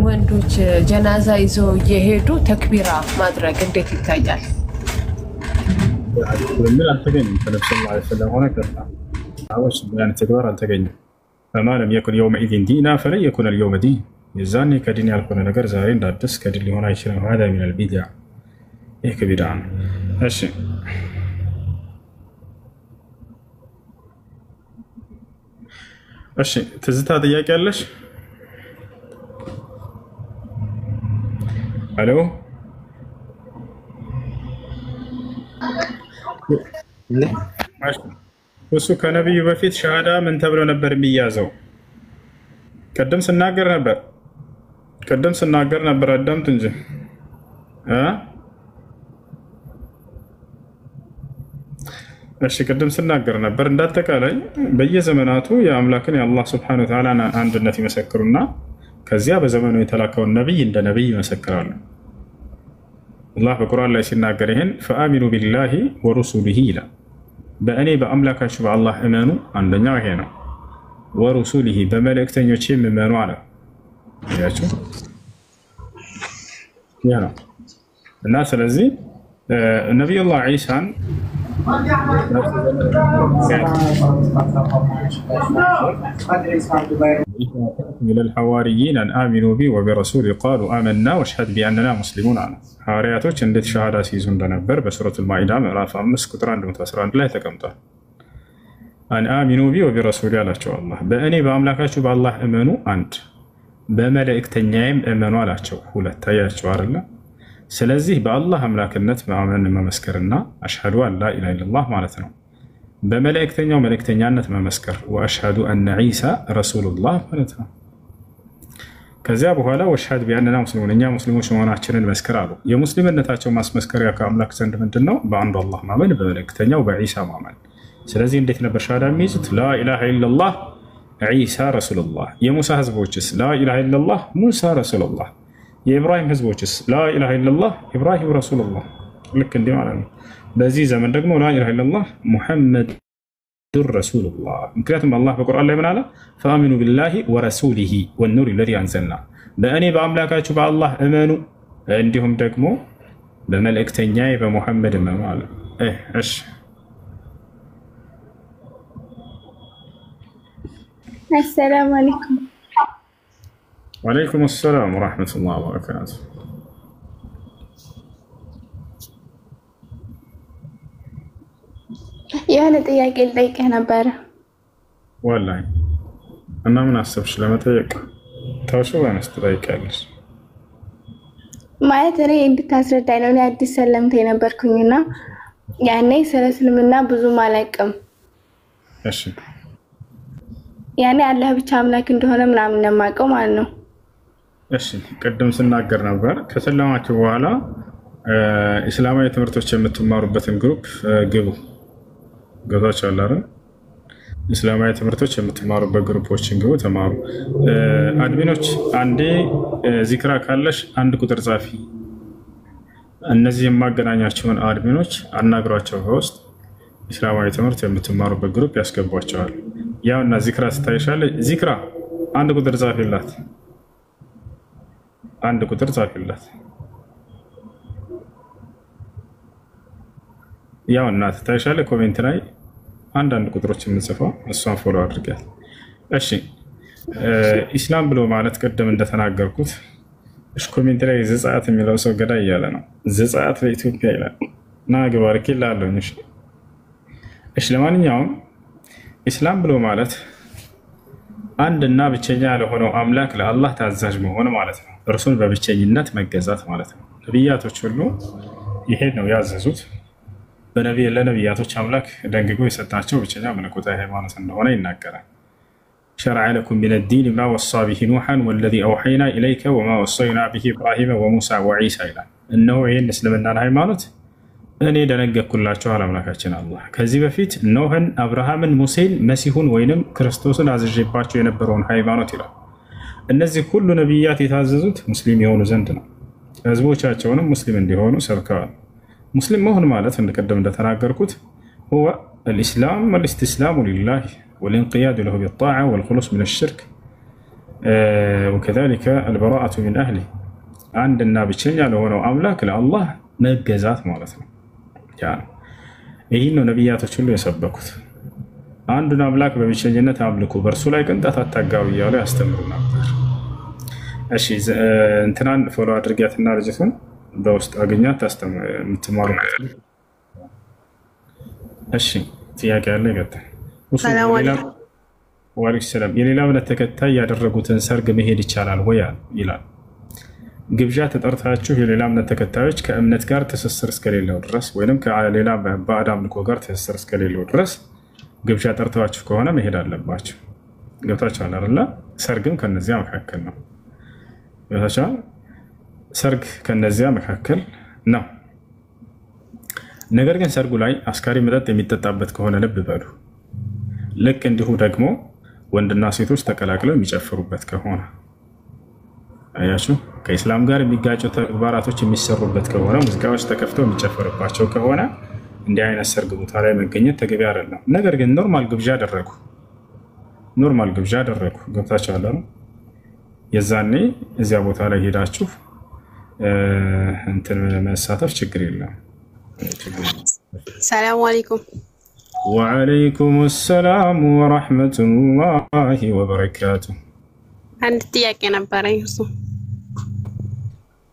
ወንዶች ጀናዛ ይዘው እየሄዱ ተክቢራ ማድረግ እንዴት ይታያል? ምን አልተገኘም። ከነብዩ ሰለላሁ ዐለይሂ ወሰለም ሆነ ከሰሃቦች ያን ተግባር አልተገኘም። فما لم يكن يومئذ دينا فلن يكون اليوم دين። የዛኔ ከዲን ያልሆነ ነገር ዛሬ እንዳደስ ከዲን ሊሆን አይችልም። هذا من البدع። ይህ ከቢድዓ ነው። እሺ እሺ ትዝታ ጥያቄ አለሽ? አሎ እሱ ከነብዩ በፊት ሸሃዳ ምን ተብሎ ነበር የሚያዘው? ቀደም ስናገር ነበር አዳምጥ እንጂ እሺ ቅድም ስናገር ነበር። እንዳጠቃላይ በየዘመናቱ የአምላክን የአላህ ሱብሓነሁ ወተዓላ አንድነት ይመሰክሩና ከዚያ በዘመኑ የተላከውን ነብይ እንደ ነብይ ይመሰክራሉ። አላህ በቁርአን ላይ ሲናገር ይሄን ፈአሚኑ ቢላሂ ወሩሱሊሂ ይላል። በእኔ በአምላካችሁ በአላህ እመኑ፣ አንደኛው ይሄ ነው። ወሩሱሊሂ በመልእክተኞቼም እመኑ አለ። ያችሁ ያ ነው እና ስለዚህ ነቢዩላህ ዒሳን ለልሐዋርይን አን አሚኑ ቢ ወቢረሱሊ ቃሉ አመና ወሽሀድ ቢአንና ሙስሊሙን አለ። ሐዋርያቶች እንዴት ሸሃዳ ሲይዙ እንደነበር በሱረቱል ማኢዳ ምዕራፍ 5 ቁጥር 111 ላይ ተቀምጧል። አን አሚኑ ቢ ወቢረሱሊ አላቸው አላህ። በእኔ በአምላካችሁ በአላህ እመኑ አንድ፣ በመልእክተኛዬም እመኑ አላቸው ሁለት። ታያችሁ አይደለ? ስለዚህ በአላህ አምላክነት ማመን መመስከርና አሽሀዱ አን ላ ኢላሃ ኢለላህ ማለት ነው። በመልእክተኛው መልእክተኛነት መመስከር ወአሽሀዱ አነ ዒሳ ረሱሉላህ ማለት ነው። ከዚያ በኋላ ወሽሀድ ቢአንና ሙስሊሙን እኛ ሙስሊሞች መሆናችንን መስክር አሉ። የሙስሊምነታቸው ማስመስከሪያ ከአምላክ ዘንድ ምንድን ነው? በአንዱ አላህ ማመን፣ በመልእክተኛው በዒሳ ማመን። ስለዚህ እንዴት ነበር ሻሃዳ የሚይዙት? ላኢላሃ ኢለላህ ዒሳ ረሱሉላህ። የሙሳ ህዝቦችስ ላኢላሃ ኢለላህ ሙሳ ረሱሉላህ። የኢብራሂም ህዝቦችስ ላኢላሃ ኢለላህ ኢብራሂም ረሱሉላህ። ልክ እንዲህ ማለት ነው። በዚህ ዘመን ደግሞ ላኢላሃ ኢለላህ ሙሐመዱን ረሱሉላህ። ምክንያቱም አላህ በቁርአን ላይ ምን አለ? ፈአሚኑ ቢላሂ ወረሱሊሂ ወኑሪ ለዚ አንዘልና፣ በእኔ በአምላካችሁ በአላህ እመኑ እንዲሁም ደግሞ በመልእክተኛዬ በሙሐመድ እመኑ አለ። እሺ አሰላሙ አለይኩም። ወአለይኩም ሰላም ወረሕመቱላሂ ወበረካቱ። የሆነ ጥያቄ ልጠይቅህ ነበረ። ወላሂ እና ምን አሰብሽ ለመጠየቅ? ታውሽው ወይስ ትጠይቂያለሽ? ማለት እኔ እንድታስረዳኝ ነው። እኔ አዲስ ሰለምቴ ነበርኩኝና ያኔ ስለ እስልምና ብዙም አላውቅም። እሺ ያኔ አላህ ብቻ አምላክ እንደሆነ ምናምን ነው የማውቀው ማለት ነው። እሺ ቅድም ስናገር ነበር ከሰላማችሁ በኋላ እስላማዊ ትምህርቶች የምትማሩበትን ግሩፕ ግቡ። ገብታችኋል አይደል? እስላማዊ ትምህርቶች የምትማሩበት ግሩፖችን ግቡ፣ ተማሩ። አድሚኖች አንዴ ዚክራ ካለሽ አንድ ቁጥር ጻፊ። እነዚህ የማገናኛቸውን አድሚኖች አናግሯቸው። በውስጥ እስላማዊ ትምህርት የምትማሩበት ግሩፕ ያስገቧቸዋል። ያውና ዚክራ ስታይሻለች። ዚክራ አንድ ቁጥር ጻፊላት፣ አንድ ቁጥር ጻፊላት። ያውና ትታይሻለች። ኮሜንት ላይ አንዳንድ ቁጥሮች የምጽፈው እሷን ፎሎ አድርጋት። እሺ ኢስላም ብሎ ማለት ቅድም እንደተናገርኩት እሺ፣ ኮሜንት ላይ ዘጸአት የሚለው ሰው ገዳይ እያለ ነው። ዘጸአት በኢትዮጵያ ይላል እና ግባርክ ይላል። እሺ ለማንኛውም ኢስላም ብሎ ማለት አንድና ብቸኛ ለሆነው አምላክ ለአላህ ታዛዥ መሆን ማለት ነው። እርሱን በብቸኝነት መገዛት ማለት ነው። ነቢያቶች ሁሉ ይሄን ነው ያዘዙት። ለነቢያቶች አምላክ ደንግጎ የሰጣቸው ብቸኛ መለኮታዊ ሃይማኖት እንደሆነ ይናገራል። ሸረዐ ለኩም ሚነ ዲን ማ ወሳ ቢሂ ኑሐን ወለዚ አውሐይና ኢለይከ ወማ ወሰይና ቢሂ ኢብራሂመ ወሙሳ ወዒሳ ይላል። እነሆ ይህን እስልምናን ሃይማኖት እኔ ደነገግኩላችኋል አምላካችን አላህ ከዚህ በፊት ኖህን፣ አብርሃምን፣ ሙሴን፣ መሲሁን ወይንም ክርስቶስን አዝዤባቸው የነበረውን ሃይማኖት ይላል። እነዚህ ሁሉ ነቢያት የታዘዙት ሙስሊም የሆኑ ዘንድ ነው። ህዝቦቻቸውንም ሙስሊም እንዲሆኑ ሰብከዋል። ሙስሊም መሆን ማለት እንደቀደም እንደተናገርኩት ሁወ አልኢስላም ወልኢስቲስላሙ ሊላህ ወልኢንቅያዱ ለሁ ቢጣዓ ወልኹሉስ ሚነ ሽርክ ወከዛሊከ አልበራአቱ ሚን አህሊህ፣ አንድና ብቸኛ ለሆነው አምላክ ለአላህ መገዛት ማለት ነው። ይህን ነው ነቢያቶች ሁሉ የሰበኩት። አንዱን አምላክ በብቸኝነት አምልኩ፣ በእርሱ ላይ ቅንጣት አታጋሩ እያሉ ያስተምሩ ነበር። እሺ እንትናን ፎሎ አድርጊያትና ልጅቱን በውስጥ አገኛት የምትማሩበት። እሺ ጥያቄ ያለ ይቀጥል። ወአለይኩም ሰላም። የሌላ እምነት ተከታይ ያደረጉትን ሰርግ መሄድ ይቻላል ወይ ይላል። ግብዣ ተጠርታችሁ የሌላ እምነት ተከታዮች ከእምነት ጋር ትስስር እስከሌለው ድረስ ወይም ከሌላ ባዕድ አምልኮ ጋር ትስስር እስከሌለው ድረስ ግብዣ ጠርተዋችሁ ከሆነ መሄድ አለባችሁ። ገብታችኋል አይደለ? ሰርግም ከነዚያ መካከል ነው። ገብታችኋል? ሰርግ ከነዚያ መካከል ነው። ነገር ግን ሰርጉ ላይ አስካሪ መጠጥ የሚጠጣበት ከሆነ ልብ በሉ። ልክ እንዲሁ ደግሞ ወንድና ሴቶች ተቀላቅለው የሚጨፍሩበት ከሆነ አያችሁ ከእስላም ጋር የሚጋጩ ተግባራቶች የሚሰሩበት ከሆነ ሙዚቃዎች ተከፍተው የሚጨፈርባቸው ከሆነ እንዲህ አይነት ሰርግ ቦታ ላይ መገኘት ተገቢ አይደለም። ነገር ግን ኖርማል ግብዣ አደረጉ ገብታችኋል አይደል? የዛኔ እዚያ ቦታ ላይ ሄዳችሁ እንትን መሳተፍ ችግር የለም። ሰላም አለይኩም። ወአለይኩም ሰላም ወራህመቱላሂ ወበረካቱ። አንድ ጥያቄ ነበረኝ እሱ።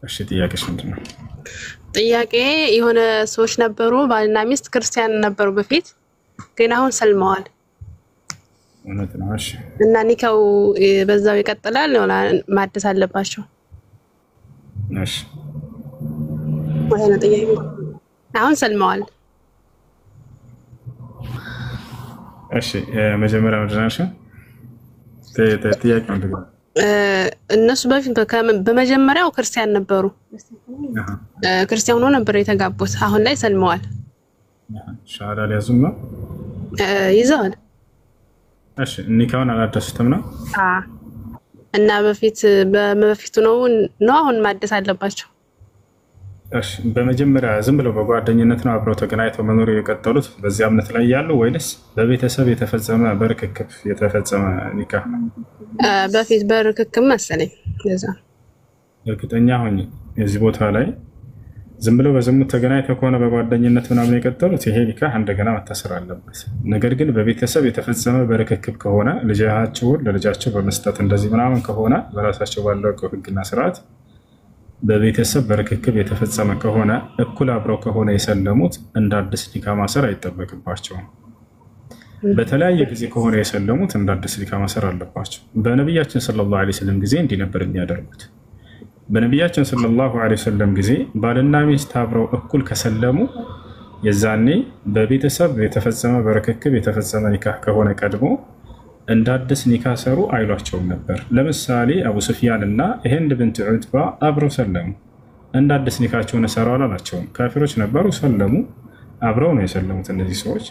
እሺ ጥያቄሽ ምንድነው? ጥያቄ የሆነ ሰዎች ነበሩ ባልና ሚስት ክርስቲያን ነበሩ በፊት ግን አሁን ሰልመዋል። እውነት ነው። እሺ እና ኒካው በዛው ይቀጥላል ወላ ማደስ አለባቸው? እሺ ወይኔ ጥያቄ አሁን ሰልመዋል። እሺ መጀመሪያ ምንድነው? ጥያቄ ምንድነው? እነሱ በፊት በመጀመሪያው ክርስቲያን ነበሩ። ክርስቲያን ሆነው ነበር የተጋቡት። አሁን ላይ ሰልመዋል። ሻሃዳ ሊያዙም ነው ይዘዋል። እሺ ኒካውን አላደሱትም ነው? እና በፊቱ ነው አሁን ማደስ አለባቸው? እሺ በመጀመሪያ ዝም ብለው በጓደኝነት ነው አብረው ተገናኝተው መኖር የቀጠሉት በዚያ እምነት ላይ ያሉ ወይስ በቤተሰብ የተፈጸመ በርክክብ የተፈጸመ ኒካ? በፊት በርክክብ መሰለኝ። ለዛ እርግጠኛ ሆኜ እዚህ ቦታ ላይ ዝም ብለው በዝሙት ተገናኝተው ከሆነ በጓደኝነት ምናምን የቀጠሉት ይሄ ኒካ እንደገና መታሰር አለበት። ነገር ግን በቤተሰብ የተፈጸመ በርክክብ ከሆነ ልጃቸውን ለልጃቸው በመስጠት እንደዚህ ምናምን ከሆነ በራሳቸው ባለው ህግና ስርዓት በቤተሰብ በርክክብ የተፈጸመ ከሆነ እኩል አብረው ከሆነ የሰለሙት እንደ አዲስ ኒካ ማሰር አይጠበቅባቸውም። በተለያየ ጊዜ ከሆነ የሰለሙት እንደ አዲስ ኒካ ማሰር አለባቸው። በነቢያችን ሰለላሁ ዐለይሂ ወሰለም ጊዜ እንዲህ ነበር የሚያደርጉት። በነቢያችን ሰለላሁ ዐለይሂ ወሰለም ጊዜ ባልና ሚስት አብረው እኩል ከሰለሙ የዛኔ በቤተሰብ የተፈጸመ በርክክብ የተፈጸመ ኒካ ከሆነ ቀድሞ እንደ አዲስ ኒካ ሰሩ አይሏቸውም ነበር። ለምሳሌ አቡ ሱፊያን እና ህንድ ብንት ዑትባ አብረው ሰለሙ። እንደ አዲስ ኒካቸውን ሰሩ አላላቸውም። ካፊሮች ነበሩ፣ ሰለሙ፣ አብረው ነው የሰለሙት እነዚህ ሰዎች።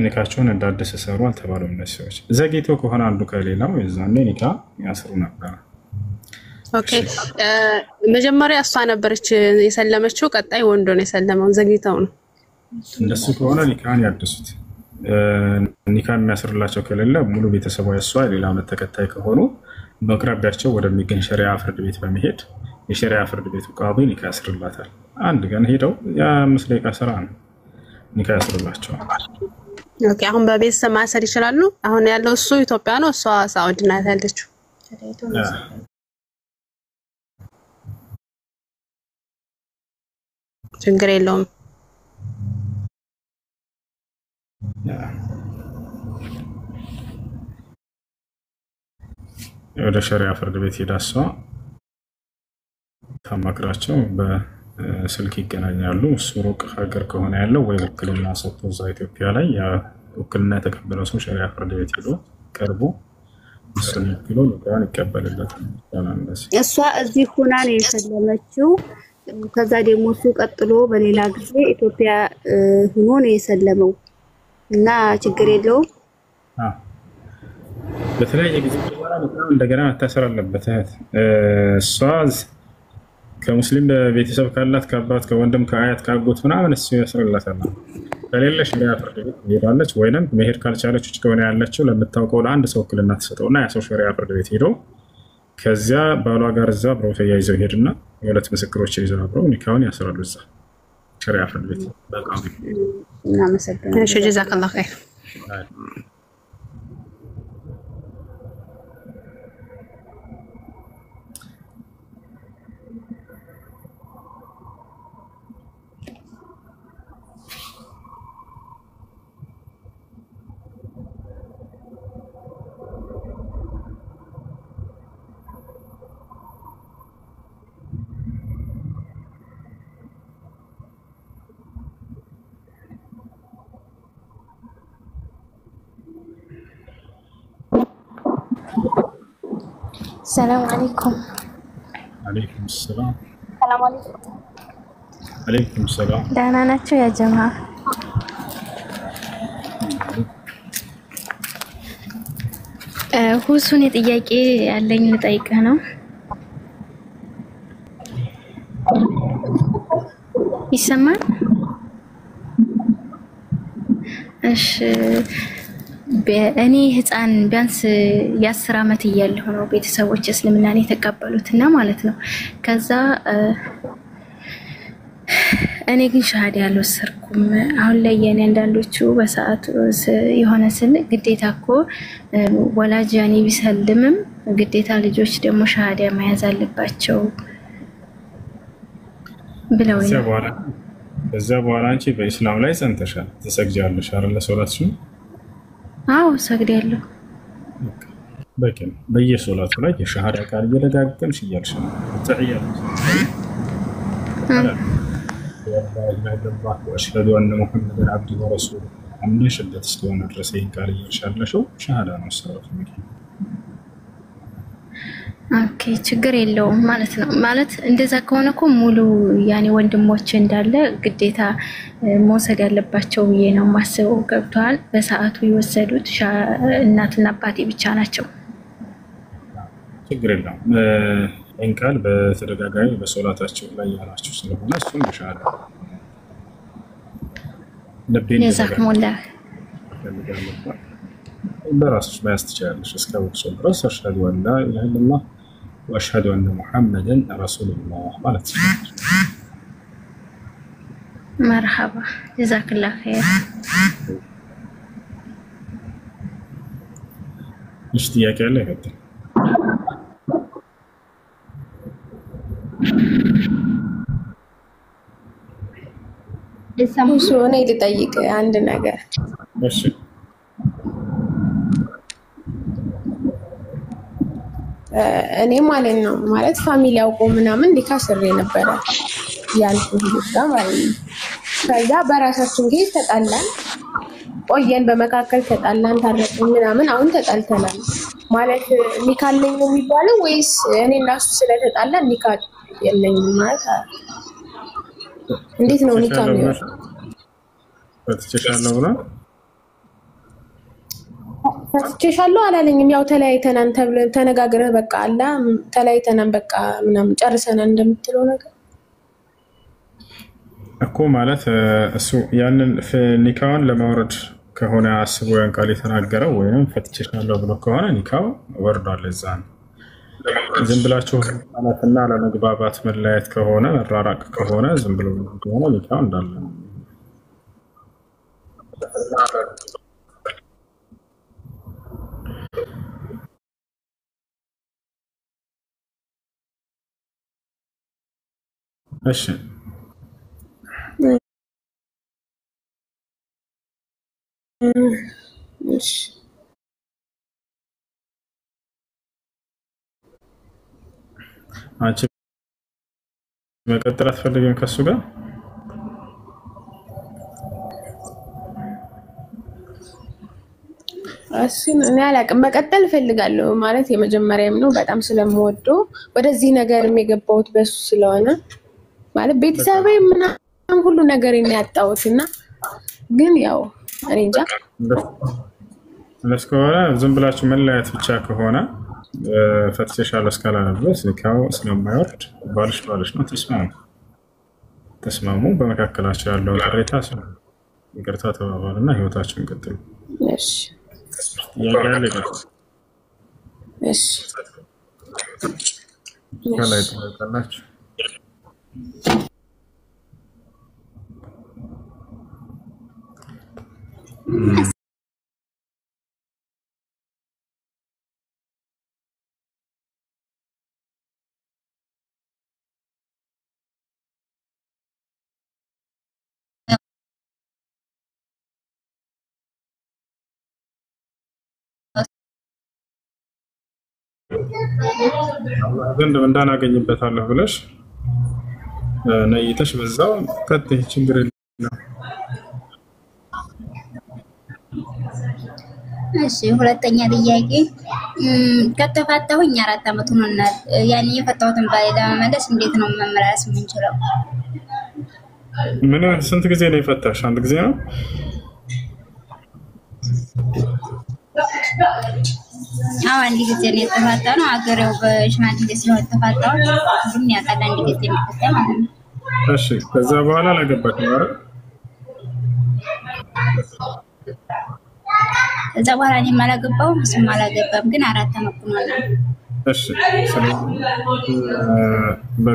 ኒካቸውን እንደ አዲስ ሰሩ አልተባሉም። እነዚህ ሰዎች ዘግይተው ከሆነ አንዱ ከሌላው የዛኔ ኒካ ያስሩ ነበር። ኦኬ መጀመሪያ እሷ ነበረች የሰለመችው፣ ቀጣይ ወንዶ ነው የሰለመው። ዘግይተው ነው እንደሱ ከሆነ ኒካን ያድሱት። ኒካ የሚያስርላቸው ከሌለ ሙሉ ቤተሰቡ እሷ ሌላ እምነት ተከታይ ከሆኑ በአቅራቢያቸው ወደሚገኝ ሸሪዓ ፍርድ ቤት በመሄድ የሸሪዓ ፍርድ ቤቱ ቃዲ ኒካ ያስርላታል። አንድ ቀን ሄደው የ5 ደቂቃ ስራ ነው ኒካ ያስርላቸዋል። ኦኬ አሁን በቤተሰብ ማሰር ይችላሉ? አሁን ያለው እሱ ኢትዮጵያ ነው፣ እሷ ሳውዲ ናት ያለችው። ችግር የለውም። ወደ ሸሪዓ ፍርድ ቤት ሄዳ እሷ ታማክራቸው በስልክ ይገናኛሉ። እሱ ሩቅ ሀገር ከሆነ ያለው ወይ ውክልና ሰጥቶ እዛ ኢትዮጵያ ላይ ያ ውክልና የተቀበለው ሰው ሸሪዓ ፍርድ ቤት ሄዶ ቀርቦ እሱን ይክሎ ኒካን ይቀበልለታል። እሷ እዚህ ሆና ነው የሰለመችው። ከዛ ደግሞ እሱ ቀጥሎ በሌላ ጊዜ ኢትዮጵያ ሆኖ ነው የሰለመው እና ችግር የለውም። በተለያየ ጊዜ እንደገና መታሰር አለበት። እሷ ከሙስሊም ቤተሰብ ካላት ከአባት ከወንድም ከአያት ከአጎት ምናምን እሱ ያስርላታል። ከሌለ ሸሪዓ ፍርድ ቤት ትሄዳለች። ወይንም መሄድ ካልቻለች ውጭ ከሆነ ያለችው ለምታውቀው ለአንድ ሰው ውክልና ትሰጠውና ያ ሰው ሸሪዓ ፍርድ ቤት ሄዶ ከዚያ ባሏ ጋር እዛ አብረው ተያይዘው ሄድና የሁለት ምስክሮችን ይዘው አብረው ኒካውን ያስራሉ እዛ ሸሪዓ ፍርድ ቤት። በቃ እናመሰግናለን። እሺ ጀዛከላሁ ኸይር። ሰላም አለይኩም። አለይኩም ሰላም። ሰላም አለይኩም። አለይኩም ሰላም። ደህና ናቸው ያ ጀማ? ሁሱን ጥያቄ ያለኝ ልጠይቅህ ነው። ይሰማል? እሺ እኔ ህፃን ቢያንስ የ10 ዓመት እያለሁ ነው ቤተሰቦች እስልምናን የተቀበሉትና ማለት ነው። ከዛ እኔ ግን ሻሃዳ አልወሰድኩም። አሁን ላይ የኔ አንዳንዶቹ በሰዓቱ የሆነ ስል ግዴታ እኮ ወላጅ ያኔ ቢሰልምም ግዴታ ልጆች ደግሞ ሻሃዳ መያዝ አለባቸው ብለው ከዛ በኋላ አንቺ በእስላም ላይ ጸንተሻል፣ ትሰግጃለሽ አይደል? ሶላትሽን? አዎ ሰግዳለሁ። በቃ በየሶላቱ ላይ የሻሃዳ ቃል እየደጋገምሽ እያልሽ ነው ትዕያለሽ። وأشهد أن محمدا عبده ورسوله أمن شدة استوانا الرسين قال إن شاء الله شو شهادة نصرة اوكي ችግር የለውም ማለት ነው። ማለት እንደዛ ከሆነ እኮ ሙሉ ያኔ ወንድሞች እንዳለ ግዴታ መውሰድ ያለባቸው ብዬ ነው ማስበው። ገብቷል? በሰዓቱ የወሰዱት እናትና አባቴ ብቻ ናቸው። ችግር የለውም። እንቃል በተደጋጋሚ በሶላታቸው ላይ ያላችሁ ስለሆነ እሱን ይሻላል። ለቤን ለዛክሙላህ በራስሽ ማያዝ ትችላለሽ። እስከ ወቅቱ ድረስ አሽሀዱ አን ላ ኢላሀ ኢለላህ ወአሽሀዱ አነ ሙሐመደን ረሱሉላህ ማለት ነው። መርሐባ ጀዛከላህ ኸይር። እሺ ጥያቄ አለ ይቀጥል። እሱ እኔ ልጠይቅ አንድ ነገር። እሺ እኔ ማለት ነው ማለት ፋሚሊ አውቆ ምናምን ሊካስር ነበር ያልኩት ልጅ ማለት ነው። ከዛ በራሳችን ጊዜ ተጣላን፣ ቆየን፣ በመካከል ተጣላን፣ ታረቅን ምናምን። አሁን ተጣልተናል ማለት ኒካ አለኝ ነው የሚባለው ወይስ እኔ እና እሱ ስለተጣላን ኒካ የለኝም ማለት እንዴት ነው ኒካ ነው? ፈትቼሻለሁ ብሏል። ፈትቼሻለሁ አላለኝም። ያው ተለያይተናል ተብለን ተነጋግረን በቃ አላ ተለያይተናል በቃ ምናምን ጨርሰናል እንደምትለው ነገር እኮ ማለት እሱ ያንን ኒካውን ለማውረድ ከሆነ አስቦ ያን ቃል የተናገረው ወይም ፈትቼሻለሁ ብሎ ከሆነ ኒካው ወርዷል። እዛ ነው። ዝም ብላችሁ ማለትና ለመግባባት መለያየት ከሆነ መራራቅ ከሆነ ዝም ብሎ ከሆነ ኒካው እንዳለ ነው። እሺ እሺ አንቺ መቀጠል አትፈልጊም ከሱ ጋር? እሱን እኔ አላውቅም። መቀጠል እፈልጋለሁ ማለት የመጀመሪያም ነው። በጣም ስለምወደው ወደዚህ ነገር የገባሁት በሱ ስለሆነ ማለት ቤተሰቤ ምናምን ሁሉ ነገር ያጣሁትና ግን ያው እኔ እንጃ ለስከሆነ ዝም ብላችሁ መለያየት ብቻ ከሆነ ፈትቼሻለሁ እስካላለ ድረስ ኒካው ስለማይወርድ ባልሽ ነው። ተስማሙ። በመካከላቸው ያለው ቅሬታ ይቅርታ ተባባሉና ህይወታችሁን ቀጥሉ። እሺ ያጋለ እሺ ከላይ ተቀላችሁ ዘንድ እንዳናገኝበታለሁ ብለሽ ነይተሽ በዛው ቀጥይ፣ ችግር የለም። እሺ ሁለተኛ ጥያቄ ከተፋታሁኝ 4 አመት ሆኖናል። ያኔ የፈታሁትን ባሌ ለመመለስ እንዴት ነው መመለስ የምንችለው? ምን ስንት ጊዜ ነው የፈታሽ? አንድ ጊዜ ነው? አዎ አንድ ጊዜ ነው የተፋታነው። አገሬው በሽማግሌ ስለሆነ የተፋታነው ግን ያውቃል አንድ ጊዜ የሚፈታ ማለት ነው። እሺ ከዛ በኋላ አላገባችም አይደል? ከዛ በኋላ እኔም አላገባሁም እሱም አላገባም፣ ግን 4 ዓመት ሆኖናል። እሺ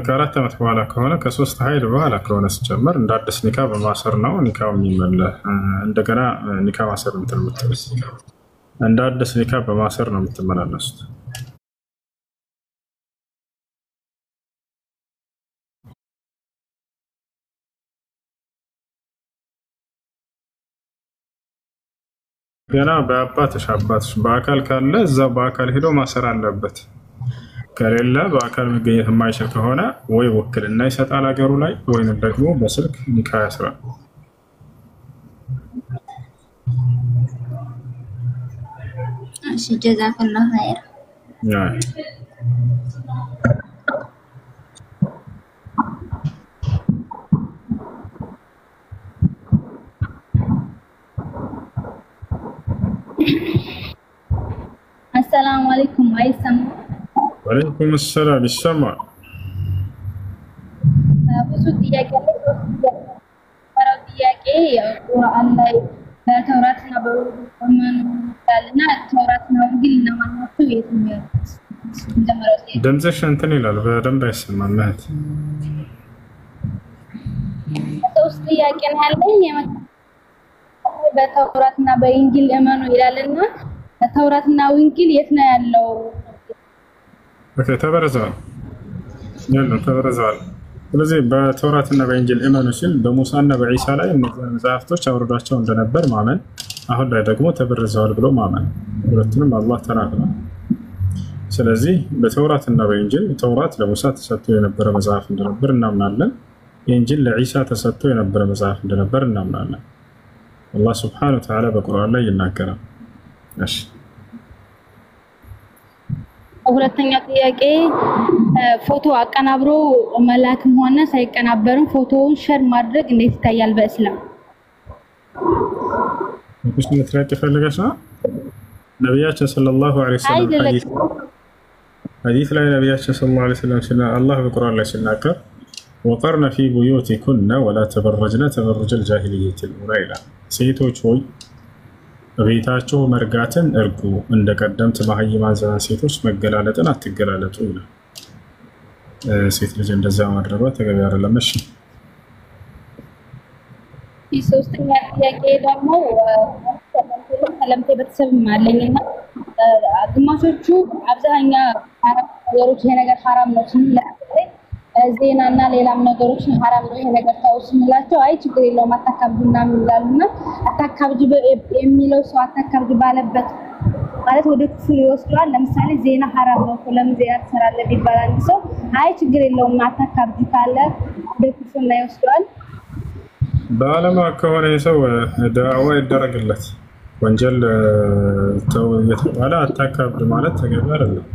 ከ4 ዓመት በኋላ ከሆነ ከ3 ኃይል በኋላ ከሆነ ሲጀመር እንደ አዲስ ኒካ በማሰር ነው ኒካው የሚመለስ። እንደገና ኒካ ማሰር የምትመለስ እንደ አዲስ ኒካ በማሰር ነው የምትመላለሱት። ገና በአባትሽ በአካል ካለ እዛው በአካል ሄዶ ማሰር አለበት። ከሌለ በአካል መገኘት የማይችል ከሆነ ወይ ውክልና ይሰጣል ሀገሩ ላይ ወይንም ደግሞ በስልክ ኒካ ያስራል። እሺ ጀዛከላሁ ኸይር። السلام عليكم አይሰማም? ወአለይኩም ሰላም ይሰማል። ብዙ ጥያቄ አለ። ጥያቄ ቁርአን ላይ በተውራትና በወንጌል ይላልና ተውራትና ወንጌል እነማን ናቸው? የት ነው ያሉት? ድምፅሽ እንትን ይላል በደንብ አይሰማም ማለት ሶስት ጥያቄ ነው ያለኝ። በተውራትና በወንጌል እመኑ ይላልና ተውራትና ወንጌል የት ነው ያለው? ኦኬ ተበረዘዋል ያለው ተበረዘዋል። ስለዚህ በተውራትና በወንጌል እመኑ ሲል በሙሳና በኢሳ ላይ እነዚህ መጽሐፍቶች አውርዷቸው እንደነበር ማመን፣ አሁን ላይ ደግሞ ተበረዘዋል ብሎ ማመን፣ ሁለቱንም አላህ ተናግሯል። ስለዚህ በተውራትና በወንጌል ተውራት ለሙሳ ተሰጥቶ የነበረ መጽሐፍ እንደነበር እናምናለን። ወንጌል ለኢሳ ተሰጥቶ የነበረ መጽሐፍ እንደነበር እናምናለን። አላህ ሱብሓነሁ ወተዓላ በቁርአን ላይ ይናገራል። እሺ ሁለተኛ ጥያቄ ፎቶ አቀናብሮ መላክም ሆነ ሳይቀናበርም ፎቶውን ሼር ማድረግ እንዴት ይታያል በእስላም? እሺ መጥራቅ ፈልገሽ ነው? ነብያችን ሰለላሁ ዐለይሂ ወሰለም ሐዲስ ላይ ነብያችን ሰለላሁ ዐለይሂ ወሰለም አላህ በቁርአን ላይ ሲናገር ወቀርነ ፊ ቡዩቲኩነ ወላ ተበረጅነ ተበሩጀ الجاهلية الأولى ይላል። ሴቶች ሆይ በቤታቸው መርጋትን እርጉ፣ እንደ ቀደምት መሃይማን ዘመን ሴቶች መገላለጥን አትገላለጡ ይላል። ሴት ልጅ እንደዛ ማድረጓ ተገቢ አይደለም። እሺ ሶስተኛ ጥያቄ ደግሞ ሰለምቴ ቤተሰብ አለኝና ግማሾቹ አብዛኛ ነገሮች ይሄ ነገር ሐራም ነው ሲሉ ዜናና ሌላም ነገሮች ሐራም ነው ይሄ ነገር ታውስ ስንላቸው አይ ችግር የለውም አታካብዱና ይላሉና አታካብዱ የሚለው ሰው አታካብዱ ባለበት ማለት ወደ ክፍል ይወስደዋል። ለምሳሌ ዜና ሐራም ነው ለምን ዜና ትሰራለህ ቢባል አንድ ሰው አይ ችግር የለውም አታካብዱ ካለ ወደ ክፍል ላይ ይወስደዋል። በአለማ ከሆነ ሰው ዳዕዋ ይደረግለት ወንጀል ተው የተባለ አታካብዱ ማለት ተገቢ አይደለም።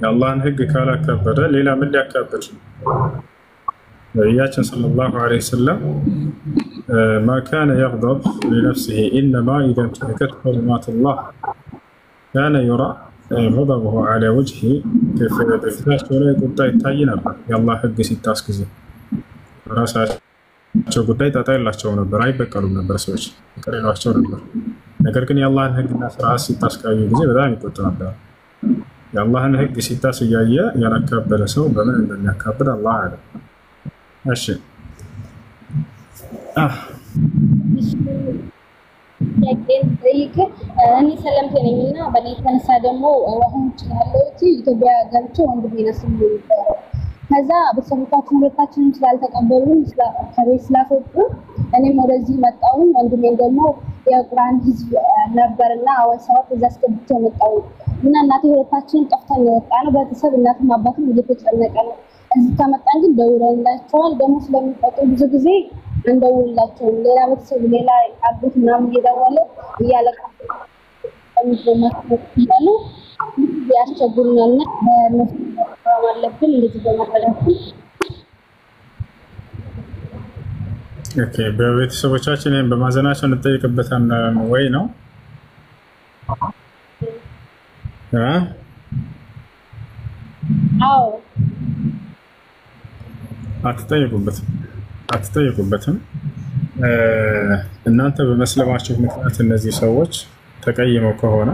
የአላህን ህግ ካላከበረ ሌላ ምን ሊያካብድ? ነቢያችን ሰለላሁ ዐለይሂ ወሰለም ማ ካነ የግደብ ሊነፍሲሂ ኢነማ ኢዛ እንተሀከት ከሊማቱላህ ካነ ዩራ ገደቡሁ ዐላ ወጅሂ። በፊታቸው ላይ ቁጣ ይታይ ነበር የአላህ ህግ ሲጣስ ጊዜ። ራሳቸው ጉዳይ ጣጣ የላቸውም ነበር፣ አይበቀሉም ነበር፣ ሰዎች ይቅር ይሏቸው ነበር። ነገር ግን የአላህን ህግና ስርዓት ሲጣስ ካዩ ጊዜ በጣም ይቆጡ ነበር። የአላህን ህግ ሲጣስ እያየ ያላካበደ ሰው በምን እንደሚያካብድ አላህ አለ። እሺ እኔ ሰለምቴ ነኝና በእኔ የተነሳ ደግሞ አሁን ያለሁት ኢትዮጵያ ገብቼ ወንድሜ ነስም ይባላል። ከዛ ቤተሰቦቻችን ሁለታችንም ስላልተቀበሉን ከቤት ስላስወጡ እኔም ወደዚህ መጣሁ። ወንድሜን ደግሞ የቁርአን ህዝብ ነበርና አወሳው እዛ አስገብቼ መጣሁ እና እናቴ ሁለታችንም ጠፍተን የወጣነው ቤተሰብ እናትም አባትም እየተጨነቀ ነው። እዚህ ከመጣን ግን ደውለንላቸዋል። ደግሞ ስለሚቆጡ ብዙ ጊዜ እንደውልላቸውም ሌላ ቤተሰብ ሌላ አጎት ምናምን እየደወለ እያለቀሱ እያሉ ያስቸግሩናልና በእነሱ አለብን እንደዚህ በማድረጋችን ኦኬ በቤተሰቦቻችን ይሄን በማዘናቸው እንጠይቅበታለን ወይ ነው? አዎ አትጠየቁበትም። እናንተ በመስለማችሁ ምክንያት እነዚህ ሰዎች ተቀይመው ከሆነ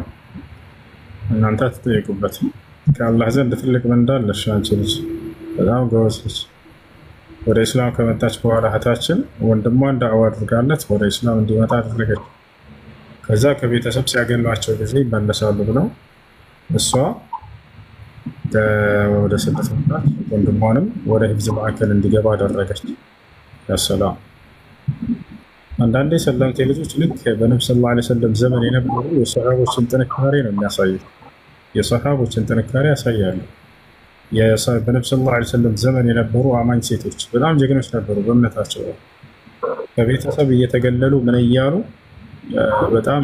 እናንተ አትጠየቁበትም። ከአላህ ዘንድ ትልቅ ምንዳ አለሽ። አንቺ ልጅ በጣም ጎበዝ ልጅ ወደ እስላም ከመጣች በኋላ እህታችን ወንድሟን ዳዕዋ አድርጋለት ወደ እስላም እንዲመጣ አደረገች። ከዛ ከቤተሰብ ሲያገኟቸው ጊዜ ይመለሳሉ ብለው እሷ ወደ ስደት መጣች። ወንድሟንም ወደ ሂፍዝ ማዕከል እንዲገባ አደረገች። ያሰላም አንዳንዴ ሰለምቴ ልጆች ልክ በነብዩ ሰለላሁ ዐለይሂ ወሰለም ዘመን የነበሩ የሰሃቦችን ጥንካሬ ነው የሚያሳዩት። የሰሃቦችን ጥንካሬ ያሳያሉ። በነብዩ ሰለላሁ ዐለይሂ ወሰለም ዘመን የነበሩ አማኝ ሴቶች በጣም ጀግኖች ነበሩ። በእምነታቸው ከቤተሰብ እየተገለሉ ምን እያሉ በጣም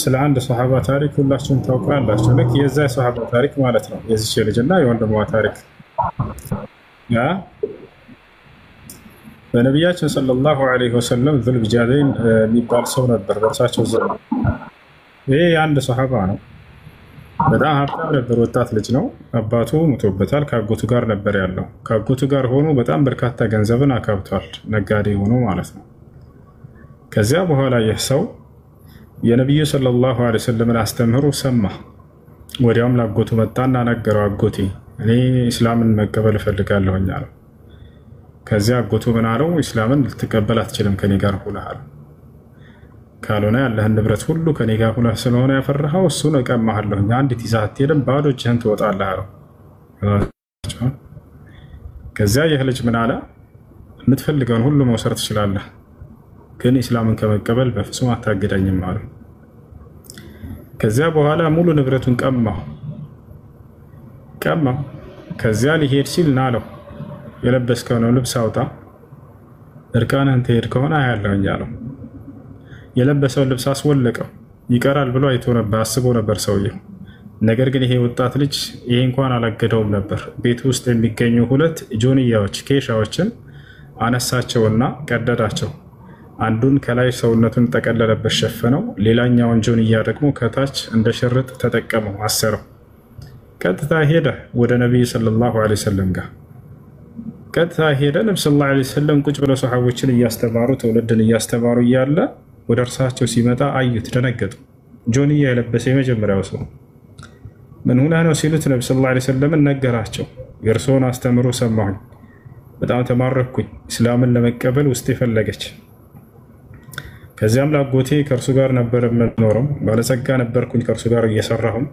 ስለ አንድ ሰሃባ ታሪክ ሁላችሁም ታውቃላችሁ። ልክ የዛ ሰሃባ ታሪክ ማለት ነው የዚች ልጅና የወንድሟ ታሪክ። በነቢያችን ሰለላሁ ዐለይሂ ወሰለም ዙልቢጃደይን የሚባል ሰው ነበር በእርሳቸው ዘመን። ይሄ የአንድ ሰሃባ ነው። በጣም ሀብታም ነበር። ወጣት ልጅ ነው። አባቱ ሞቶበታል። ከአጎቱ ጋር ነበር ያለው። ከአጎቱ ጋር ሆኖ በጣም በርካታ ገንዘብን አካብቷል። ነጋዴ ሆኖ ማለት ነው። ከዚያ በኋላ ይህ ሰው የነቢዩ ሰለላሁ ዐለይሂ ወሰለምን አስተምህሮ ሰማ። ወዲያውም ለአጎቱ መጣና ነገረው። አጎቴ እኔ እስላምን መቀበል እፈልጋለሁኝ አለው። ከዚያ አጎቱ ምን አለው? እስላምን ልትቀበል አትችልም ከኔ ጋር ሁነሃል። ካልሆነ ያለህን ንብረት ሁሉ ከኔ ጋር ሁነህ ስለሆነ ያፈራኸው እሱን እቀማሃለሁኝ። አንዲት ይዘህ አትሄድም፣ ባዶ እጅህን ትወጣለህ አለው። ከዚያ ይህ ልጅ ምን አለ? የምትፈልገውን ሁሉ መውሰድ ትችላለህ፣ ግን እስላምን ከመቀበል በፍጹም አታግደኝም አለው። ከዚያ በኋላ ሙሉ ንብረቱን ቀማው። ከዚያ ሊሄድ ሲል ና አለው። የለበስከውን ልብስ አውጣ፣ እርቃንህን ትሄድ ከሆነ አያለሁኝ አለው። የለበሰውን ልብስ አስወለቀው። ይቀራል ብሎ አይቶ ነበር፣ አስቦ ነበር ሰውየው። ነገር ግን ይሄ ወጣት ልጅ ይሄ እንኳን አላገደውም ነበር። ቤት ውስጥ የሚገኙ 2 ጆንያዎች ኬሻዎችን አነሳቸውና ቀደዳቸው። አንዱን ከላይ ሰውነቱን ጠቀለለበት ሸፈነው፣ ሌላኛውን ጆንያ ደግሞ ከታች እንደ ሽርጥ ተጠቀመው፣ አሰረው። ቀጥታ ሄደ ወደ ነቢዩ ሰለላሁ ዐለይሂ ወሰለም ጋር ቀጥታ ሄደ። ነብዩ ሰለላሁ ዐለይሂ ወሰለም ቁጭ ብለው ሰሃቦችን እያስተማሩ ትውልድን እያስተማሩ እያለ ወደ እርሳቸው ሲመጣ አዩት፣ ደነገጡ። ጆንያ የለበሰ የመጀመሪያው ሰው ምን ሆነ ነው ሲሉት ነብዩ ሰለላሁ ዐለይሂ ወሰለም ነገራቸው። የእርስዎን አስተምሮ ሰማሁኝ፣ በጣም ተማረኩኝ፣ እስላምን ለመቀበል ውስጥ የፈለገች። ከዚያም ላጎቴ ከእርሱ ጋር ነበር የምኖረው፣ ባለጸጋ ነበርኩኝ ከእርሱ ጋር እየሰራሁም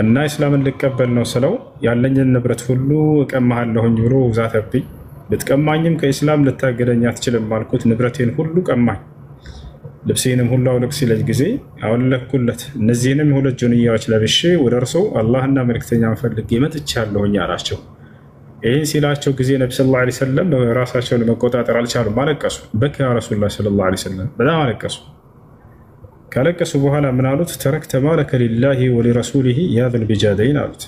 እና እስላምን ልቀበል ነው ስለው ያለኝን ንብረት ሁሉ እቀማሃለሁኝ ብሎ ዛተብኝ። ብትቀማኝም ከእስላም ልታገደኝ አትችልም አልኩት። ንብረቴን ሁሉ ቀማኝ፣ ልብሴንም ሁሉ አውልቅ ሲለኝ ጊዜ አወለቅኩለት። እነዚህንም 2 ጆንያዎች ለብሼ ወደ እርሱ አላህና መልእክተኛውን ፈልጌ መጥቻለሁኝ አላቸው። ይህን ሲላቸው ጊዜ ነብዩ ሰለላሁ ዐለይሂ ወሰለም ራሳቸውን መቆጣጠር አልቻሉም፣ አለቀሱ። በካ ረሱሉላህ ሰለላሁ ዐለይሂ ወሰለም በጣም አለቀሱ። ካለቀሱ በኋላ ምን አሉት? ተረክተ ማለከ ሊላሂ ወሊረሱሊሂ ያ ዙልቢጃደይን አሉት።